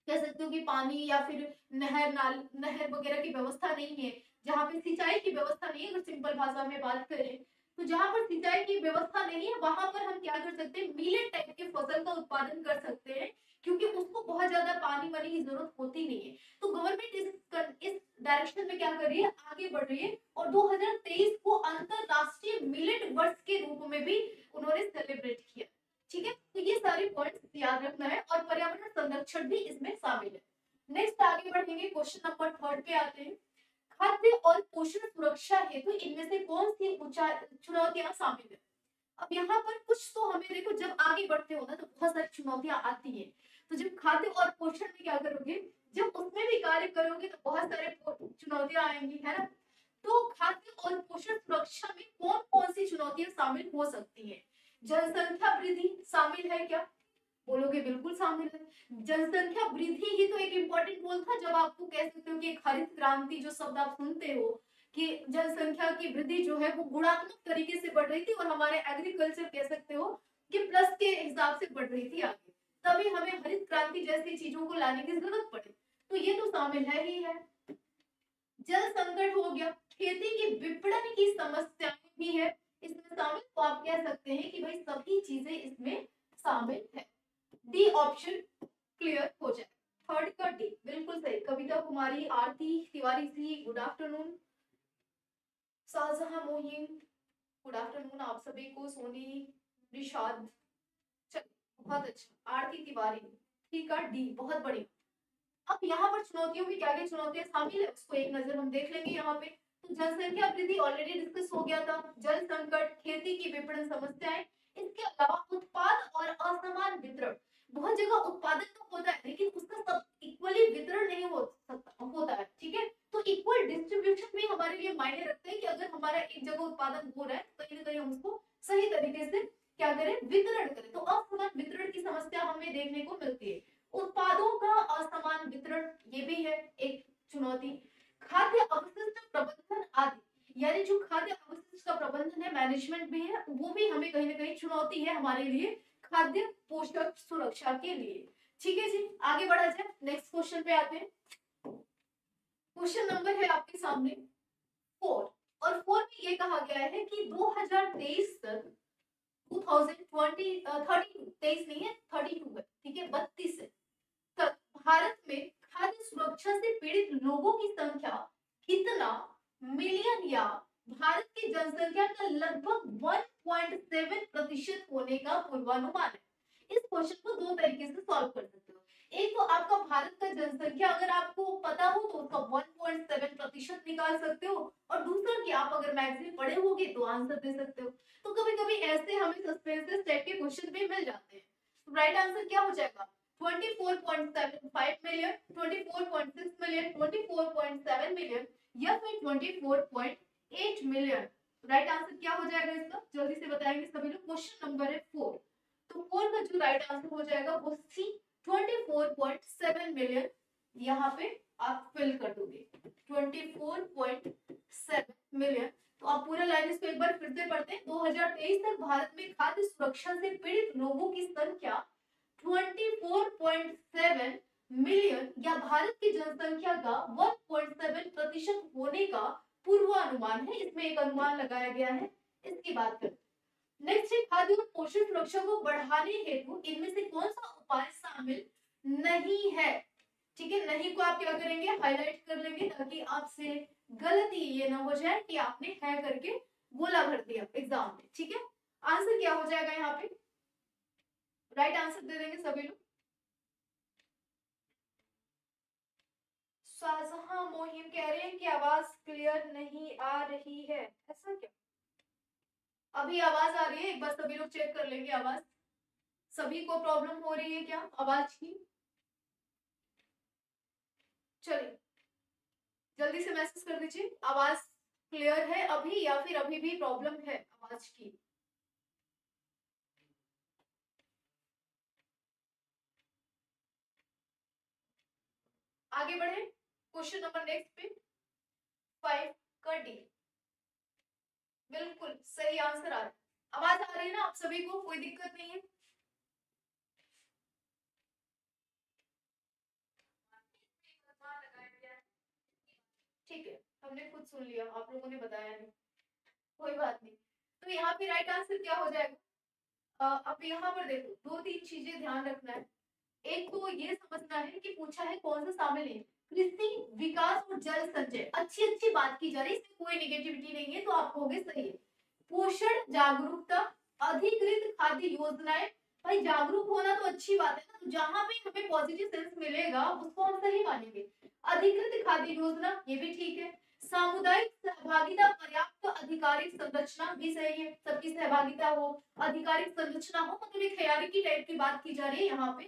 कह सकते हो कि पानी या फिर नहर वगैरह की व्यवस्था नहीं है, जहाँ पे सिंचाई की व्यवस्था नहीं है, अगर सिंपल भाषा में बात करें तो जहां पर सिंचाई की व्यवस्था नहीं है वहां पर हम क्या कर सकते हैं, मिलेट टाइप के फसल का उत्पादन कर सकते हैं, क्योंकि उसको बहुत ज्यादा पानी वानी की जरूरत होती नहीं है। तो गवर्नमेंट इस डायरेक्शन में क्या कर रही है, आगे बढ़ रही है, और 2023 को अंतरराष्ट्रीय मिलेट वर्ष के रूप में भी उन्होंने सेलिब्रेट किया। ठीक है, तो ये सारे पॉइंट्स याद रखना है, और पर्यावरण संरक्षण भी इसमें शामिल है। नेक्स्ट आगे बढ़ेंगे, क्वेश्चन नंबर 3 पे आते हैं। खाद्य और पोषण सुरक्षा हेतु इनमें से कौन सी चुनौतियां शामिल है। अब यहाँ पर कुछ तो हमें देखो, जब आगे बढ़ते हो ना तो बहुत सारी चुनौतियां आती हैं, तो जब खाद्य और पोषण में क्या करोगे, जब उसमें भी कार्य करोगे तो बहुत सारे चुनौतियां आएंगी, है ना। तो खाद्य और पोषण सुरक्षा में कौन कौन सी चुनौतियां शामिल हो सकती हैं? जनसंख्या वृद्धि शामिल है क्या? बोलोगे बिल्कुल शामिल है। जनसंख्या वृद्धि ही तो एक इंपॉर्टेंट गोल था, जब आपको कह सकते हो कि एक हरित क्रांति जो शब्द आप सुनते हो कि जनसंख्या की वृद्धि जो है वो गुणात्मक तरीके से बढ़ रही थी और हमारे एग्रीकल्चर कह सकते हो कि प्लस के हिसाब से बढ़ रही थी आगे, तभी हमें हरित क्रांति जैसी चीजों को लाने की जरूरत पड़ी, तो ये तो शामिल है ही है। जल संकट हो गया, खेती की विपणन की समस्या भी है इसमें शामिल, तो आप कह सकते हैं कि भाई सभी चीजें इसमें शामिल है। डी ऑप्शन क्लियर हो जाए। थर्ड का डी बिल्कुल सही। Kavita Kumari, Aarti Tiwari C, good afternoon. Shahjahan Mohin, good afternoon आप सभी को। सोनी, निषाद, बहुत अच्छा। आरती तिवारी, ठीक है, डी बहुत बढ़िया। अब यहाँ पर चुनौतियों में क्या क्या चुनौतियां शामिल है उसको एक नजर हम देख लेंगे यहाँ पे। तो जनसंख्या वृद्धि ऑलरेडी डिस्कस हो गया था, जल संकट, खेती की विपणन समस्याएं, इसके अलावा उत्पाद और असमान वितरण। बहुत जगह उत्पादन तो होता है लेकिन उसका सब इक्वली वितरण नहीं हो सकता होता है, ठीक है। तो इक्वल डिस्ट्रीब्यूशन भी हमारे लिए मायने रखते हैं कि अगर हमारा एक जगह उत्पादन हो रहा है तो कहीं ना कहीं हम उसको सही तरीके से क्या करें, वितरण करें। तो असमान वितरण की समस्या हमें देखने को मिलती है। उत्पादों का असमान वितरण ये भी है एक चुनौती। खाद्य अवशिष्ट प्रबंधन आदि, यानी जो खाद्य अवशिष्ट का प्रबंधन है, मैनेजमेंट भी है, वो भी हमें कहीं ना कहीं चुनौती है हमारे लिए खाद्य पोषक सुरक्षा के लिए। ठीक है जी, आगे बढ़ा जाए, नेक्स्ट क्वेश्चन पे आते हैं। क्वेश्चन नंबर है आपके सामने 4, और 4 में ये कहा गया है कि 2023 तक 2020 32 23 नहीं है 32 है, ठीक है, 32 है तक भारत में खाद्य सुरक्षा से पीड़ित लोगों की संख्या कितना मिलियन या भारत की जनसंख्या का लगभग 1.7% होने का पूर्वानुमान है। इस क्वेश्चन को दो तरीके से सॉल्व कर सकते हो। एक तो आपका भारत का जनसंख्या अगर आपको पता हो तो उसका 1.7% निकाल सकते हो, और दूसरा कि आप अगर मैथ्स में पढ़े होगे तो आंसर दे सकते हो। तो कभी कभी ऐसे हमें सस्पेंसेस टाइप के क्वेश्चन भी मिल जाते हैं। तो राइट आंसर क्या हो जाएगा? 24.75 मिलियन, 24.6 मिलियन, 24.7 मिलियन या फिर 24.8 मिलियन। राइट आंसर क्या हो जाएगा इसका, जल्दी से बताएंगे सभी लोग। क्वेश्चन नंबर है 4, तो 4 का जो राइट आंसर हो जाएगा वो सी 24.7 मिलियन। यहाँ पे आप फिल कर दोगे 24.7 मिलियन। तो आप पूरा लाइन इसको एक बार फिर से पढ़ते हैं। 2023 तक भारत में खाद्य सुरक्षा से पीड़ित लोगों की संख्या 24.7 मिलियन या भारत की जनसंख्या का 1.7% होने का पूर्वानुमान है। इसमें एक अनुमान लगाया गया है, इसकी बात करते हैं। नेक्स्ट है खाद्य और पोषण सुरक्षा को बढ़ाने हेतु इनमें से कौन सा उपाय शामिल नहीं है? ठीक है, नहीं को आप क्या करेंगे, हाईलाइट कर लेंगे ताकि आपसे गलती ये ना हो जाए कि आपने है करके गोला भर दिया एग्जाम में। ठीक है, आंसर क्या हो जाएगा यहाँ पे? राइट आंसर दे देंगे सभी लोग। शाहजहां मोहिम कह रहे हैं कि आवाज क्लियर नहीं आ रही है, ऐसा क्या? अभी आवाज आ रही है? एक बार सभी लोग चेक कर लेंगे आवाज। सभी को प्रॉब्लम हो रही है क्या आवाज की? चलिए जल्दी से मैसेज कर दीजिए, आवाज क्लियर है अभी या फिर अभी भी प्रॉब्लम है आवाज की? आगे बढ़े क्वेश्चन नंबर नेक्स्ट पे 5 का डी, बिल्कुल सही आंसर आ रहा है। आवाज आ रही है ना आप सभी को, कोई दिक्कत नहीं है? ठीक है, हमने खुद सुन लिया, आप लोगों ने बताया नहीं, कोई बात नहीं। तो यहाँ पे राइट आंसर क्या हो जाएगा? अब यहाँ पर देखो दो तीन चीजें ध्यान रखना है। एक तो ये समझना है कि पूछा है कौन सा शामिल है, कृषि विकास और जल संचय, अच्छी अच्छी बात की जा रही है, इसमें कोई नेगेटिविटी नहीं है, तो आप होगे सही है। पोषण जागरूकता, अधिकृत खाद्य योजनाएं, भाई जागरूक होना तो अच्छी बात है ना, तो जहां भी हमें पॉजिटिव सेंस मिलेगा उसको हम सही मानेंगे। अधिकृत खाद्य योजना ये भी ठीक है। सामुदायिक सहभागिता, पर्याप्त आधिकारिक संरचना भी सही है, सबकी सहभागिता हो, आधिकारिक संरचना हो, मतलब एक हायरार्की टाइप की बात की जा रही है यहाँ पे।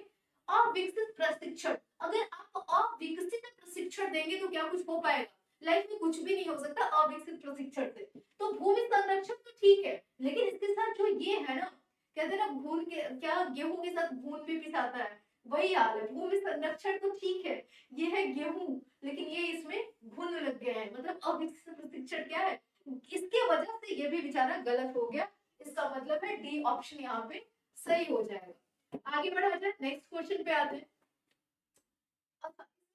अविकसित प्रशिक्षण, अगर आप अविकसित प्रशिक्षण देंगे तो क्या कुछ हो पाएगा? लाइफ में कुछ भी नहीं हो सकता अविकसित प्रशिक्षण से। तो भूमि संरक्षण तो ठीक है, लेकिन इसके साथ जो ये है ना, कहते हैं ना भून के क्या, गेहूं के साथ भून भी पिसाता है, वही हाल है। भूमि संरक्षण तो ठीक है, ये है गेहूं, लेकिन ये इसमें घुन लग गया है, मतलब अविकसित प्रशिक्षण क्या है, इसके वजह से ये भी बेचारा गलत हो गया। इसका मतलब है डी ऑप्शन यहाँ पे सही हो जाएगा। आगे बढ़ा जाए, नेक्स्ट क्वेश्चन पे आते हैं।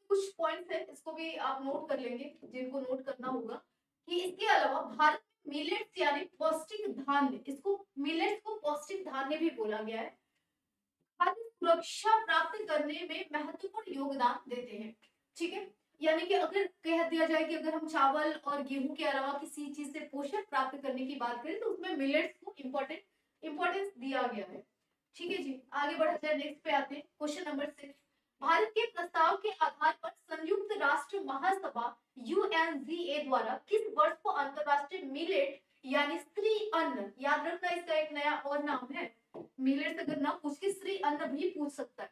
कुछ पॉइंट्स है, इसको भी आप नोट कर लेंगे जिनको नोट करना होगा, कि इसके अलावा भारत में मिलेट्स यानी पौष्टिक धान्य, इसको मिलेट्स को पौष्टिक धान्य भी बोला गया है, खाद्य सुरक्षा प्राप्त करने में महत्वपूर्ण योगदान देते हैं। ठीक है, यानी कि अगर कह दिया जाए कि अगर हम चावल और गेहूं के अलावा किसी चीज से पोषण प्राप्त करने की बात करें तो उसमें मिलेट्स को इंपॉर्टेंस दिया गया है। ठीक है जी, आगे बढ़ा जाए, नेक्स्ट पे आते हैं। क्वेश्चन नंबर 6, भारत के प्रस्ताव के आधार पर संयुक्त राष्ट्र महासभा यूएनजीए द्वारा किस वर्ष को अंतरराष्ट्रीय मिलेट यानी स्त्री अन्न, याद रखना इसका एक नया और नाम है, मिलेट अगर ना पूछ के स्त्री अन्न भी पूछ सकता है,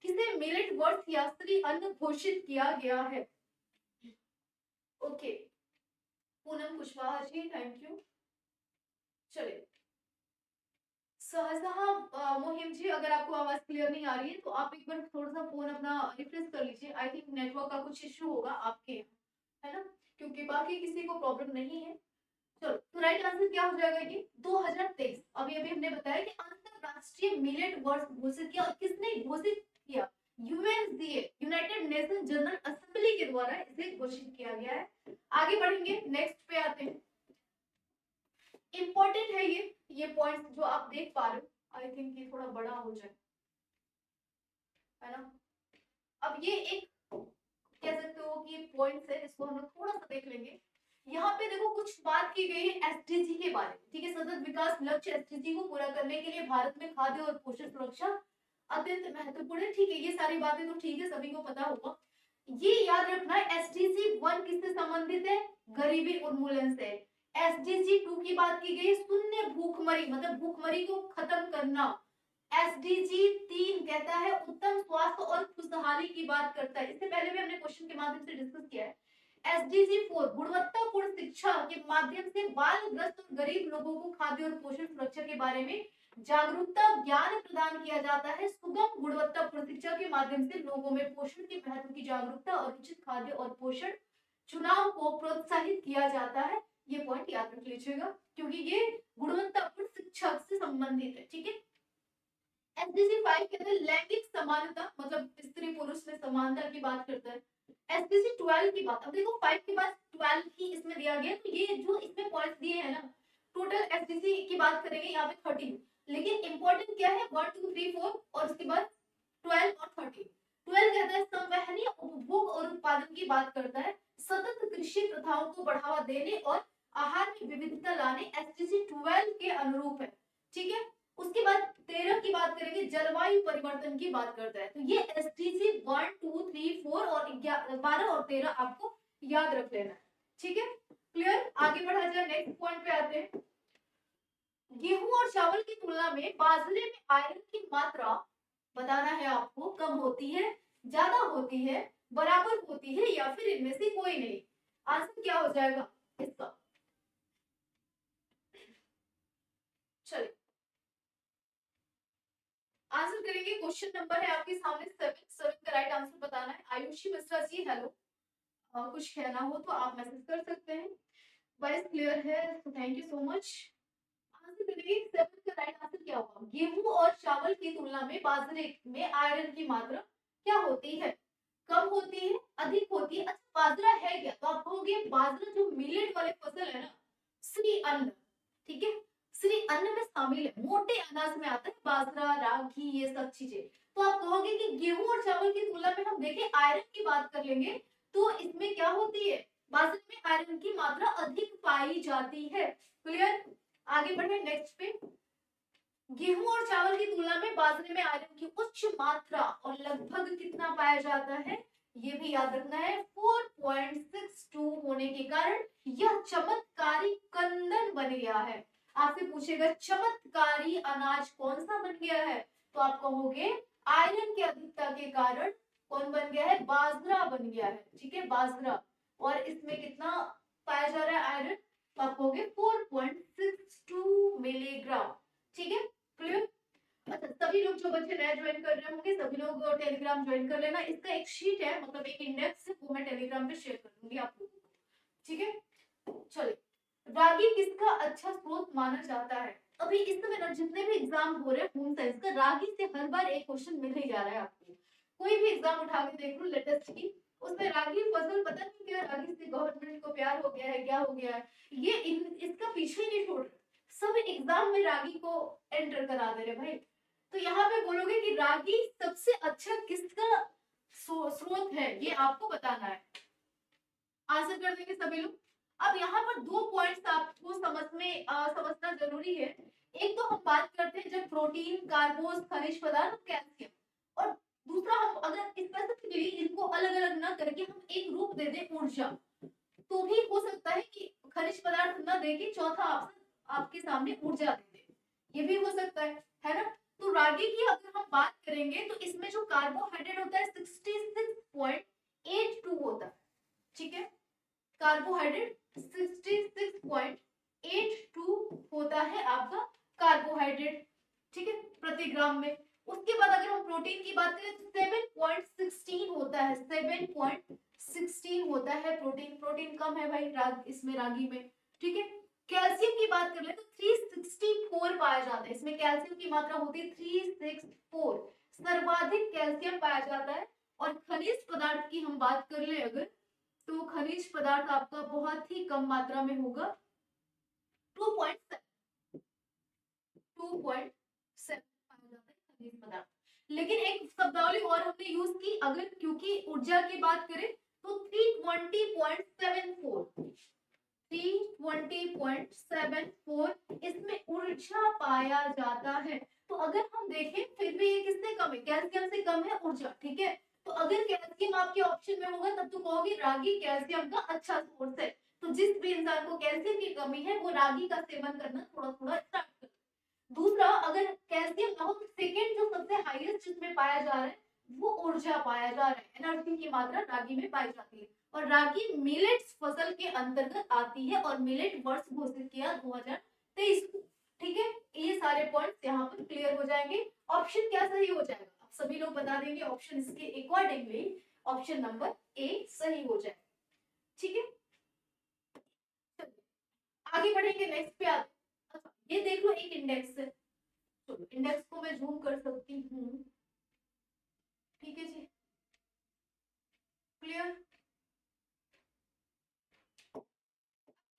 किसे मिलेट वर्ष या स्त्री अन्न घोषित किया गया है? Okay, Poonam Kushwaha ji, thank you. चलिए, सहजहा मोहिम जी, अगर आपको आवाज क्लियर नहीं आ रही है तो आप एक बार थोड़ा सा फोन अपना रिफ्रेश कर लीजिए, आई थिंक नेटवर्क का कुछ इश्यू होगा आपके यहाँ, है ना, क्योंकि बाकी किसी को प्रॉब्लम नहीं है। चलो, तो राइट आंसर क्या हो जाएगा? ये 2023, अभी अभी हमने बताया कि अंतरराष्ट्रीय मिलेट वर्ष घोषित किया, और किसने घोषित किया? UNGA, United nation general assembly के द्वारा इसे घोषित किया गया है। आगे बढ़ेंगे, नेक्स्ट पे आते हैं। इंपॉर्टेंट है ये पॉइंट्स जो आप देख पा रहे हो, आई थिंक ये थोड़ा बड़ा हो जाए, है ना। अब ये एक कह सकते हो कि पॉइंट्स है, इसको हम लोग थोड़ा सा देख लेंगे। यहाँ पे देखो कुछ बात की गई है एसडीजी के बारे में, ठीक है, सतत विकास लक्ष्य एसडीजी को पूरा करने के लिए भारत में खाद्य और पोषण सुरक्षा अत्यंत महत्वपूर्ण है। ठीक है, ये सारी बातें तो ठीक है, सभी को पता होगा। ये याद रखना है, एसडीजी 1 किससे संबंधित है? गरीबी उन्मूलन से। एसडीजी 2 की बात की गई, शून्य भूखमरी, मतलब भूखमरी को खत्म करना। एसडीजी 3 कहता है उत्तम स्वास्थ्य और खुशहाली की बात करता है, इससे पहले भी हमने क्वेश्चन के माध्यम से डिस्कस किया है। एसडीजी 4 गुणवत्तापूर्ण शिक्षा के माध्यम से बालग्रस्त और गरीब लोगों को खाद्य और पोषण सुरक्षा के बारे में जागरूकता ज्ञान प्रदान किया जाता है। सुगम गुणवत्तापूर्ण शिक्षा के माध्यम से लोगों में पोषण के महत्व की जागरूकता और उचित खाद्य और पोषण चुनाव को प्रोत्साहित किया जाता है। ये पॉइंट याद रख लीजिएगा, क्योंकि ये गुणवत्तापूर्ण शिक्षा से संबंधित है। ठीक है, एसडीजी 5 के अंदर लैंगिक समानता, मतलब स्त्री पुरुष में समानता की बात करता है। एसडीजी 12 की बात, अब देखो 5 के बाद 12 ही इसमें दिया गया, तो ये जो इसमें पॉइंट्स दिए हैं ना, टोटल एसडीजी की बात करेंगे यहाँ पे 13, लेकिन इंपॉर्टेंट क्या है? 1 2 3 4 और उसके बाद 12 और 13। 12 कहता है संवहनीय उपभोग और उत्पादन की बात करता है, सतत कृषि प्रथाओं को बढ़ावा देने और आहार में विविधता लाने एसडीजी 12 के अनुरूप है। ठीक है, उसके बाद 13 की बात करेंगे, जलवायु परिवर्तन की बात करता है। तो ये एसडीजी 1 2 3 4 और 12 और 13 आपको याद रख लेना है। ठीक है, क्लियर? आगे बढ़ा जाए, नेक्स्ट पॉइंट पे आते हैं। गेहूं और चावल की तुलना में बाजरे में आयरन की मात्रा बताना है आपको, कम होती है, ज्यादा होती है, बराबर होती है, या फिर इनमें से कोई नहीं। आंसर क्या हो जाएगा इसका? चलिए आंसर करेंगे। क्वेश्चन नंबर है आपके सामने 7 का राइट आंसर बताना है। आयुषी मिश्रा जी हेलो, कुछ कहना हो तो आप मैसेज कर सकते हैं। वॉइस क्लियर है, thank you so much. Answer करेंगे 7 का राइट आंसर क्या होगा? गेहूं और चावल की तुलना में बाजरे में आयरन की मात्रा क्या होती है? कम होती है, अधिक होती है? अच्छा, बाजरा है क्या? तो आप कहोगे बाजरा जो मिलेट वाले फसल है ना, श्री अन्न, ठीक है, श्री अन्न में शामिल है, मोटे अनाज में आता है बाजरा, रागी, ये सब चीजें। तो आप कहोगे कि गेहूं और चावल की तुलना में हम देखें आयरन की बात कर लेंगे तो इसमें क्या होती है? बाजरे में आयरन की मात्रा अधिक पाई जाती है। क्लियर? आगे बढ़े नेक्स्ट पे। गेहूं और चावल की तुलना में बाजरे में आयरन की उच्च मात्रा और लगभग कितना पाया जाता है? ये भी याद रखना है, 4.62 होने के कारण यह चमत्कारी कंदन बन गया है। आपसे पूछेगा चमत्कारी अनाज कौन सा बन गया है, तो आप कहोगे आयरन की अधिकता के कारण कौन बन गया है, बाजरा बन गया है, ठीक है, बाजरा। और इसमें कितना पाया जा रहा है आयरन, तो आप कहोगे 4.62 मिलीग्राम, ठीक है, क्लियर। अच्छा, सभी लोग जो बच्चे नए ज्वाइन कर रहे होंगे सभी लोग टेलीग्राम ज्वाइन कर लेना, इसका एक शीट है, मतलब एक इंडेक्स, वो मैं टेलीग्राम पे शेयर कर दूंगी आप लोगों को, ठीक है। चलिए, रागी किसका अच्छा स्रोत माना जाता है। अभी इस समय ना जितने भी एग्जाम हो रहे हैं होम साइंस का, रागी से हर बार एक क्वेश्चन मिल ही जा रहा है आपको, कोई भी एग्जाम उठा के देख लो लेटेस्ट की, उसमें रागी फसल, पता नहीं क्या रागी से गवर्नमेंट को प्यार हो गया है, क्या हो गया है, ये इसका पीछे ही नहीं छोड़ रहे, सब एग्जाम में रागी को एंटर करा दे रहे भाई। तो यहाँ पे बोलोगे कि रागी सबसे अच्छा किसका स्रोत है, ये आपको बताना है, आंसर कर देंगे सभी लोग। अब यहाँ पर दो पॉइंट्स आपको समझना जरूरी है। एक तो हम बात करते हैं जब प्रोटीन, कार्बोज, खनिज पदार्थ, कैल्शियम, और दूसरा हम अगर स्पेसिफिकली इनको अलग अलग ना करके हम एक रूप दे दें ऊर्जा, तो भी हो सकता है कि खनिज पदार्थ ना देके चौथा ऑप्शन आपके सामने ऊर्जा दे दे, ये भी हो सकता है ना। तो रागी की अगर हम बात करेंगे तो इसमें जो कार्बोहाइड्रेट होता है 66.82 होता है, ठीक है, कार्बोहाइड्रेट 66.82 होता है आपका कार्बोहाइड्रेट, ठीक है, प्रति ग्राम में। उसके बाद अगर हम प्रोटीन की बात करें तो 7.16 होता है, 7.16 होता है प्रोटीन, प्रोटीन कम है भाई इसमें रागी में, ठीक है। कैल्शियम की बात कर ले तो 364 पाया जाता है, इसमें कैल्शियम की मात्रा होती है 364, सर्वाधिक कैल्शियम पाया जाता है। और खनिज पदार्थ की हम बात कर ले अगर, तो खनिज पदार्थ आपका बहुत ही कम मात्रा में होगा, 2.7 पाया जाता है खनिज पदार्थ। लेकिन एक शब्दावली और हमने यूज की, अगर क्योंकि ऊर्जा की बात करें तो 320.74, 320.74 इसमें ऊर्जा पाया जाता है। तो अगर हम देखें फिर भी ये किससे कम है, कैल्शियम से कम है ऊर्जा, ठीक है। तो अगर कैल्शियम आपके ऑप्शन में होगा तब तो कहोगे रागी कैल्शियम का अच्छा सोर्स है। तो जिस भी इंसान को कैल्शियम की कमी है वो रागी का सेवन करना थोड़ा थोड़ा स्टार्ट कर। दूसरा, अगर कैल्शियम ना हो तो सेकेंड जो सबसे हाईएस्ट जिसमें पाया जा रहा है वो ऊर्जा पाया जा रहा है, एनर्जी की मात्रा रागी में पाई जाती है। और रागी मिलेट्स फसल के अंतर्गत आती है और मिलेट वर्ष घोषित किया 2023 को, ठीक है। ये सारे पॉइंट्स यहाँ पर क्लियर हो जाएंगे। ऑप्शन क्या सही हो जाएगा, आप सभी लोग बता देंगे ऑप्शन, इसके अकॉर्डिंगली ऑप्शन नंबर ए सही हो जाएगा, ठीक है। आगे बढ़ेंगे, नेक्स्ट पे आते। अच्छा, ये देख लो एक इंडेक्स है, चलो इंडेक्स को मैं जूम कर सकती हूँ, ठीक है जी, क्लियर।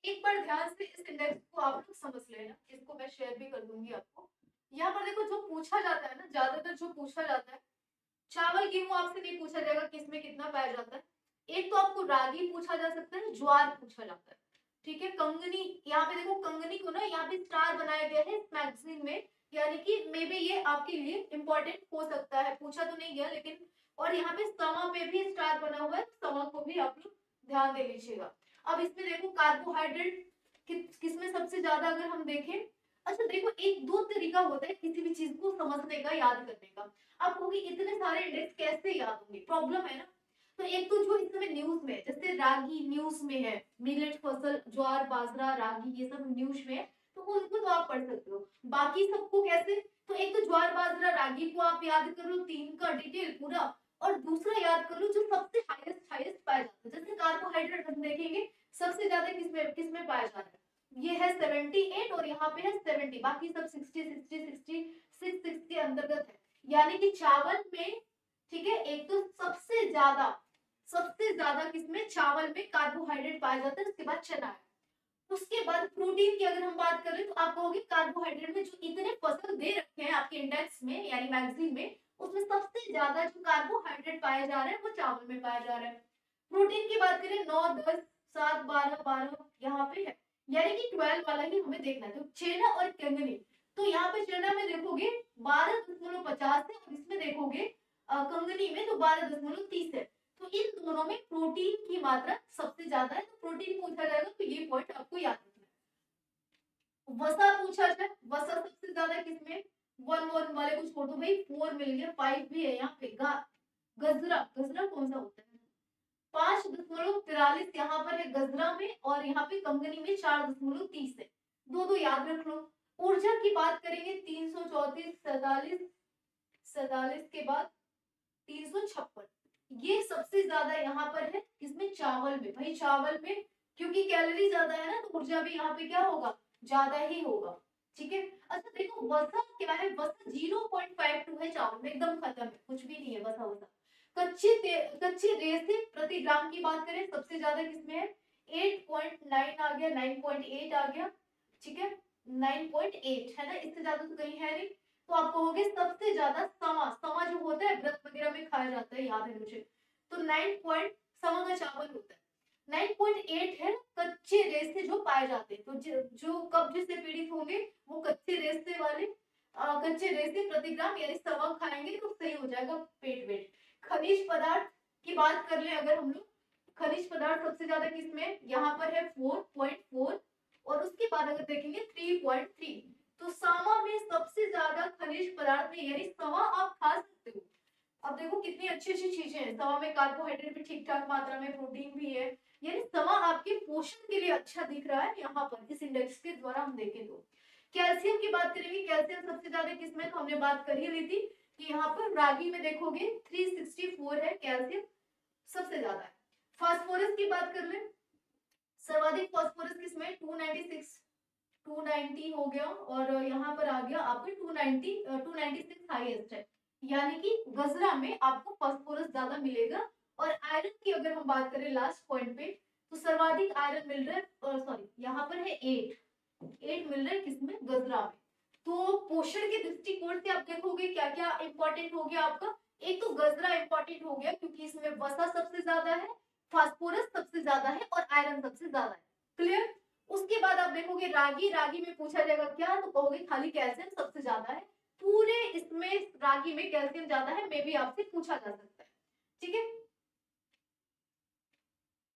एक बार ध्यान से इस इंडेक्स को आप लोग समझ लेना, इसको मैं शेयर भी कर दूंगी आपको। यहाँ पर देखो जो पूछा जाता है ना, ज्यादातर जो पूछा जाता है, चावल गेहूं आपसे नहीं पूछा जाएगा किसमें कितना पाया जाता है। एक तो आपको रागी पूछा जा सकता है, ज्वार पूछा जाता है, ठीक है। कंगनी, यहाँ पे देखो कंगनी को ना यहाँ पे स्टार बनाया गया है इस मैगजीन में, यानी कि मे बी ये आपके लिए इंपॉर्टेंट हो सकता है, पूछा तो नहीं गया लेकिन। और यहाँ पे समा पे भी स्टार बना हुआ है, समा को भी आप लोग ध्यान दे लीजिएगा। अब इसमें देखो कार्बोहाइड्रेट किसमें सबसे ज्यादा अगर हम देखें, अच्छा देखो एक दो तरीका होता है किसी भी चीज को समझने का, याद करने का। आप कहोगे इतने सारे इंडेक्स कैसे याद होंगे, प्रॉब्लम है ना। तो एक तो जो इस समय न्यूज में, जैसे रागी न्यूज में है, मिलेट फसल, ज्वार बाजरा रागी ये सब न्यूज में है, तो उनको तो आप पढ़ सकते हो। बाकी सबको कैसे, तो एक तो ज्वार बाजरा रागी को आप याद कर लो, तीन का डिटेल पूरा, और दूसरा याद कर लो जो सबसे हाईएस्ट हाईएस्ट पाया जाता है। जैसे कार्बोहाइड्रेट हम देखेंगे सबसे ज्यादा किसमें किसमें पाया जाता है, ये है 78 और यहाँ पे है 70, बाकी सब 60 के अंतर्गत है। यानी कि चावल में, ठीक है, एक तो सबसे ज्यादा किसमें, चावल में कार्बोहाइड्रेट पाया जाता है, उसके बाद चना है। उसके बाद प्रोटीन की अगर हम बात करें तो आप कहोगे कार्बोहाइड्रेट में जो इतने फसल दे रखे हैं आपके इंडेक्स में यानी मैगजीन में, उसमें सबसे ज्यादा जो कार्बोहाइड्रेट पाया जा रहा है वो चावल में पाया जा रहा है। प्रोटीन की बात करें 9 10 7 12 12 यहाँ पे है, यानी कि 12 वाला ही हमें देखना है। तो चेना और कंगनी, तो यहाँ पे चेना में देखोगे 12.50 है और इसमें देखोगे कंगनी में तो 12.30 है। तो इन दोनों में प्रोटीन की मात्रा सबसे ज्यादा है, तो प्रोटीन पूछा जाएगा तो ये पॉइंट आपको याद रखना है। वसा पूछा जाए, वसा सबसे ज्यादा किसमें, 1 1 वाले को छोड़ दो भाई, 4 मिल गया, 5 भी है यहाँ पे, गजरा, गजरा कौन सा होता है? 5.43 यहाँ पर है गजरा में, और यहाँ पे कंगनी में 4.30 है। दो दो याद रख लो। ऊर्जा की बात करेंगे 334, 47 के बाद 356, ये सबसे ज्यादा यहाँ पर है किसमें? चावल में। भाई चावल में क्योंकि कैलोरी ज्यादा है ना, तो ऊर्जा भी यहाँ पे क्या होगा? ज्यादा ही होगा। ठीक है। अच्छा देखो वसा क्या है? वसा 0.52 है चावल में, एकदम खत्म है, कुछ भी नहीं है वसा वसा। कच्ची रेसे प्रति ग्राम की बात करें सबसे ज्यादा किसमें है? 8.9 आ गया, 9.8 आ गया। ठीक है, 9.8 है ना, इससे ज्यादा तो कहीं है नहीं। तो आप कहोगे सबसे ज्यादा समा, समा जो होता है व्रत वगैरह में खाया जाता है, याद है मुझे। तो 9 समा का चावल होता है। 9.8 है कच्चे रेशे जो पाए जाते हैं। तो जो कब्ज से पीड़ित होंगे वो कच्चे रेशे वाले कच्चे रेशे प्रति ग्राम यानी सवा खाएंगे तो सही हो जाएगा पेट वेट। खनिज पदार्थ की बात कर ले अगर हम लोग, खनिज पदार्थ सबसे ज्यादा किसमें? यहाँ पर है 4.4, और उसके बाद अगर देखेंगे 3.3। तो सावा में सबसे ज्यादा खनिज पदार्थ में, यानी सवा आप खा सकते हो। अब देखो कितनी अच्छी अच्छी चीजें हैं सवा में, कार्बोहाइड्रेट भी ठीक ठाक मात्रा में, प्रोटीन भी है, यानी सवा आपके पोषण के लिए अच्छा दिख रहा है यहाँ पर इस इंडेक्स के द्वारा हम देखें तो। कैल्शियम की बात करेंगे, कैल्शियम सबसे ज्यादा किसमें? तो हमने बात कर ही ली थी कि यहाँ पर रागी में देखोगे 364 है कैल्शियम, सबसे ज्यादा है। फास्फोरस की बात कर ले, सर्वाधिक फास्फोरस किसमें? 296, 290 हो गया, और यहाँ पर आ गया आपके 296 हाईएस्ट है, यानी कि गजरा में आपको फास्फोरस ज्यादा मिलेगा। और आयरन की अगर हम बात करें लास्ट पॉइंट पे, तो सर्वाधिक आयरन मिल रहा है, सॉरी यहाँ पर है 8 मिल रहा है किसमें? गजरा में। तो पोषण के दृष्टिकोण से आप देखोगे क्या क्या इंपॉर्टेंट हो गया आपका। एक तो गजरा इंपॉर्टेंट हो गया क्योंकि इसमें वसा सबसे ज्यादा है, फास्फोरस सबसे ज्यादा है, और आयरन सबसे ज्यादा है। क्लियर। उसके बाद आप देखोगे रागी, रागी में पूछा जाएगा क्या, तो कहोगे खाली कैल्शियम सबसे ज्यादा है, पूरे इसमें रागी में कैल्शियम ज्यादा है, मे भी आपसे पूछा जा सकता है। ठीक है।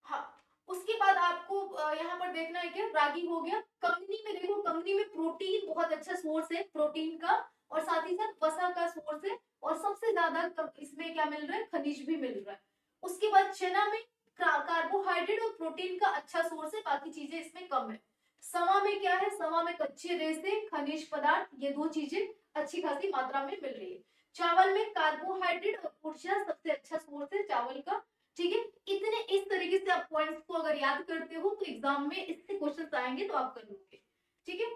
हाँ, उसके बाद आपको यहाँ पर देखना है क्या, रागी हो गया। कंगनी में देखो, कंगनी में प्रोटीन बहुत अच्छा सोर्स है प्रोटीन का, और साथ ही साथ वसा का सोर्स है, और सबसे ज्यादा इसमें क्या मिल रहा है? खनिज भी मिल रहा है। उसके बाद चना में कार्बोहाइड्रेट और प्रोटीन का अच्छा सोर्स है, बाकी चीजें इसमें कम है। सवा में क्या है? सवा में कच्चे रेशे, खनिज पदार्थ, ये दो चीजें अच्छी खासी मात्रा में मिल रही है। चावल में कार्बोहाइड्रेट और ऊर्जा सबसे अच्छा सोर्स है चावल का। ठीक है। इतने इस तरीके से आप पॉइंट्स को अगर याद करते हो तो एग्जाम में इससे क्वेश्चन आएंगे तो आप कर लोगे। ठीक है।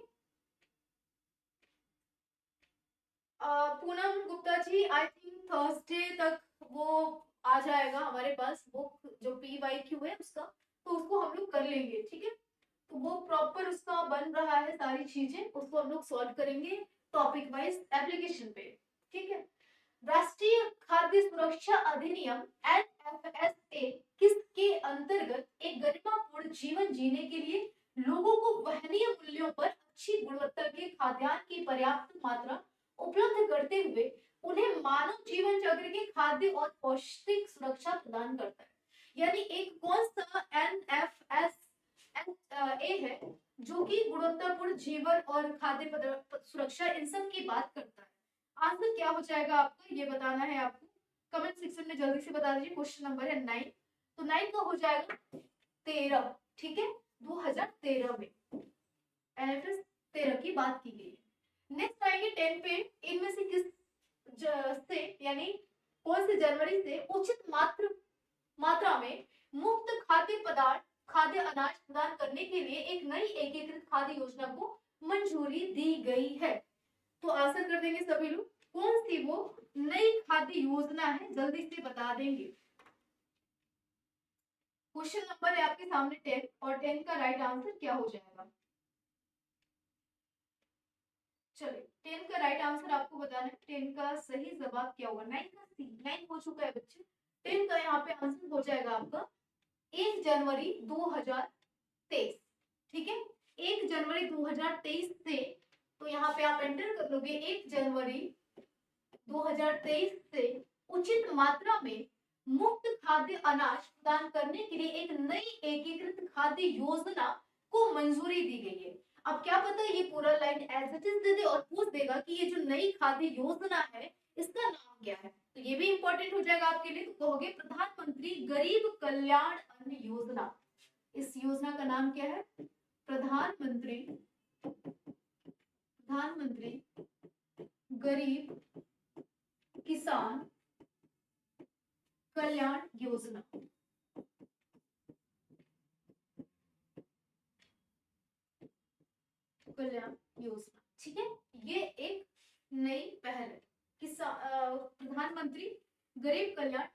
Poonam Gupta ji, I think Thursday तक वो आ जाएगा हमारे पास बुक, जो PYQ है उसका, तो उसको हम लोग कर लेंगे। ठीक है। तो वो प्रॉपर उसका बन रहा है, सारी चीजें उसको हम लोग सॉल्व करेंगे टॉपिक वाइज एप्लीकेशन पे। ठीक है। राष्ट्रीय खाद्य सुरक्षा अधिनियम NFSA किसके अंतर्गत एक गरिमापूर्ण जीवन जीने के लिए लोगों को वहनीय मूल्यों पर अच्छी गुणवत्ता के खाद्यान्न की पर्याप्त मात्रा उपलब्ध करते हुए उन्हें मानव जीवन चक्र के खाद्य और पौष्टिक सुरक्षा प्रदान करता है। यानी एक कौन सा NFSA है जो कि गुणवत्तापूर्ण जीवन और खाद्य सुरक्षा इन सब की बात करता है। आंसर क्या हो जाएगा आपका, ये बताना है आपको, कमेंट सेक्शन में जल्दी से बता दीजिए। क्वेश्चन नंबर है 9, तो 9 का हो जाएगा 13। ठीक है, 2013 में NFS 13 की बात की गई है। नेक्स्ट आएंगे 10 पे, इनमें से किस से यानी कौन से जनवरी से उचित मात्रा में मुफ्त खाद्य पदार्थ, खाद्य अनाज प्रदान करने के लिए एक नई एकीकृत खाद्य योजना को मंजूरी दी गई है। तो आंसर कर देंगे सभी लोग, कौन सी वो नई खाद्य योजना है, जल्दी से बता देंगे। क्वेश्चन नंबर है आपके सामने 10, और 10 का राइट आंसर क्या हो जाएगा? चलिए 10 का राइट आंसर आपको बताना है। 10 का सही जवाब क्या होगा? 9 का सी, 9 हो चुका है बच्चे। 10 का यहाँ पे आंसर हो जाएगा आपका 1 जनवरी 2023। ठीक है, 1 जनवरी 2023 से, तो यहाँ पे आप एंटर कर लोगे 1 जनवरी 2023 से उचित मात्रा में मुफ्त खाद्य अनाज प्रदान करने के लिए एक नई एकीकृत खाद्य योजना को मंजूरी दी गई है। अब क्या पता ये पूरा लाइन एज इट इज दे दे और पूछ देगा कि ये जो नई खाद्य योजना है इसका नाम क्या है? तो ये भी इंपॉर्टेंट हो जाएगा आपके लिए। तो कहोगे प्रधानमंत्री गरीब कल्याण अन्न योजना। इस योजना का नाम क्या है? प्रधानमंत्री प्रधानमंत्री गरीब किसान कल्याण योजना। कल्याण योजना, ठीक है। ये एक नई पहल है, प्रधानमंत्री गरीब कल्याण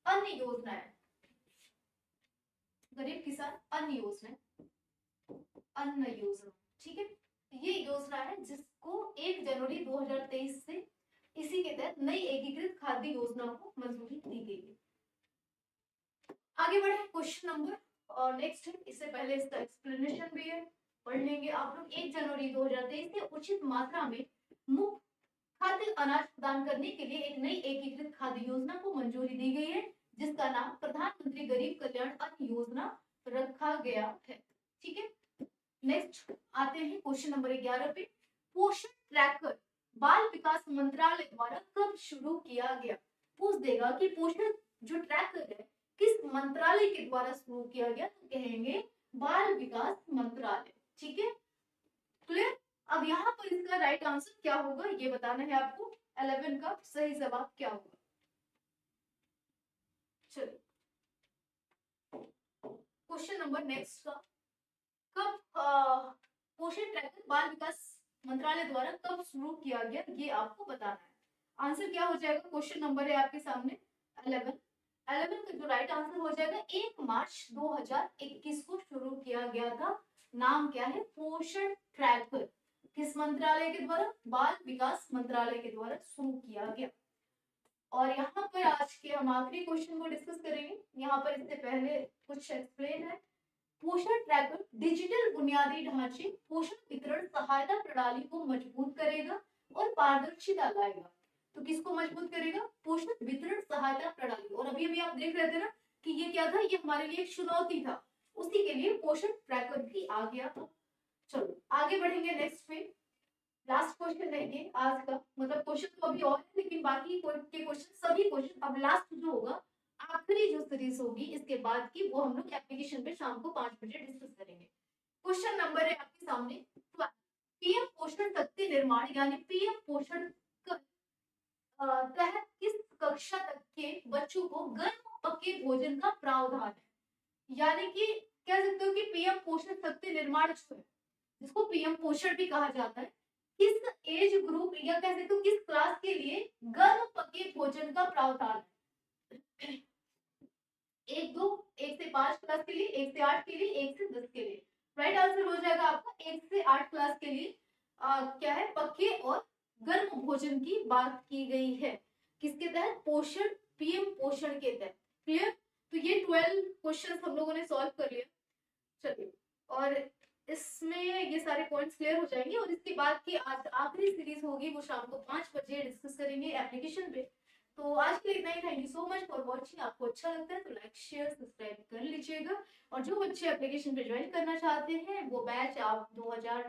अन्न योजना है। गरीब किसान अन्न योजना, अन्न योजना, ठीक है। ये योजना है जिसको 1 जनवरी 2023 से इसी के तहत नई एकीकृत खाद्य योजना को मंजूरी दी गई है। आगे बढ़े क्वेश्चन नंबर और नेक्स्ट है, इससे पहले इसका एक्सप्लेनेशन भी है, पढ़ लेंगे आप लोग। 1 जनवरी 2023 से उचित मात्रा में मुफ्त खाद्य अनाज प्रदान करने के लिए एक नई एकीकृत खाद्य योजना को मंजूरी दी गई है, जिसका नाम प्रधानमंत्री गरीब कल्याण अन्न योजना रखा गया है, ठीक है। नेक्स्ट आते हैं क्वेश्चन नंबर 11 पे। पोषण ट्रैकर बाल विकास मंत्रालय द्वारा कब शुरू किया गया? पूछ देगा कि पोषण जो ट्रैकर है किस मंत्रालय के द्वारा शुरू किया गया, तो कहेंगे बाल विकास मंत्रालय, ठीक है। क्लियर? अब यहाँ पर इसका राइट आंसर क्या होगा ये बताना है आपको। 11 का सही जवाब क्या होगा? चलिए क्वेश्चन नंबर नेक्स्ट का, कब पोषण ट्रैकर बाल विकास मंत्रालय द्वारा कब शुरू किया गया ये आपको बताना है। आंसर क्या हो जाएगा? क्वेश्चन नंबर है आपके सामने 11 का जो राइट आंसर हो जाएगा 1 मार्च 2021 को शुरू किया गया था। नाम क्या है? पोषण ट्रैकर। किस मंत्रालय के द्वारा? बाल विकास मंत्रालय के द्वारा शुरू किया गया। और यहाँ पर आज के हम आखिरी क्वेश्चन को डिस्कस करेंगे। यहाँ पर इससे पहले कुछ एक्सप्लेन है। पोषण ट्रैकर डिजिटल बुनियादी ढांचे पोषण वितरण सहायता प्रणाली को मजबूत करेगा और पारदर्शिता लाएगा। तो किसको मजबूत करेगा? पोषण वितरण सहायता प्रणाली। और अभी अभी आप देख रहे थे ना कि ये क्या था, ये हमारे लिए एक चुनौती था, उसी के लिए पोषण ट्रैकर भी आ गया था। चलो आगे बढ़ेंगे नेक्स्ट पे। लास्ट क्वेश्चन रहेंगे आज का, मतलब क्वेश्चन तो अभी और है लेकिन बाकी के क्वेश्चन सभी क्वेश्चन अब लास्ट जो होगा, आखिरी जो सीरीज होगी इसके बाद की, वो हम लोग एप्लीकेशन पे शाम को 5 बजे डिस्कस करेंगे। क्वेश्चन नंबर है आपके सामने, पीएम पोषण शक्ति निर्माण यानी पीएम पोषण तहत किस कक्षा तक के बच्चों को गर्म पके भोजन का प्रावधान है? यानी कि कह सकते हो कि पीएम पोषण शक्ति निर्माण जो है, जिसको पीएम पोषण भी कहा जाता है, किस एज ग्रुप या कह सकते हो किस क्लास के लिए गर्म पके भोजन का प्रावधान है? 1 से 5 क्लास के लिए, 1 से 8 के लिए, 1 से 10 के लिए। राइट आंसर हो जाएगा आपका 1 से 8 क्लास के लिए क्या है? पके और गर्म भोजन की बात की गई है। किसके तहत? पोषण, पीएम पोषण के तहत। क्लियर? तो ये 12 क्वेश्चन हम लोगों ने सॉल्व कर लिया। चलिए, और इसमें ये सारे पॉइंट्स क्लियर हो जाएंगे और इसके बाद की आज आखिरी सीरीज होगी, वो शाम को 5 बजे डिस्कस करेंगे एप्लीकेशन पे। तो आज के लिए इतना ही। Thank you so much for watching. आपको अच्छा लगता है तो लाइक शेयर सब्सक्राइब कर लीजिएगा। और जो बच्चे एप्लीकेशन पे ज्वाइन करना चाहते हैं वो बैच आप 2000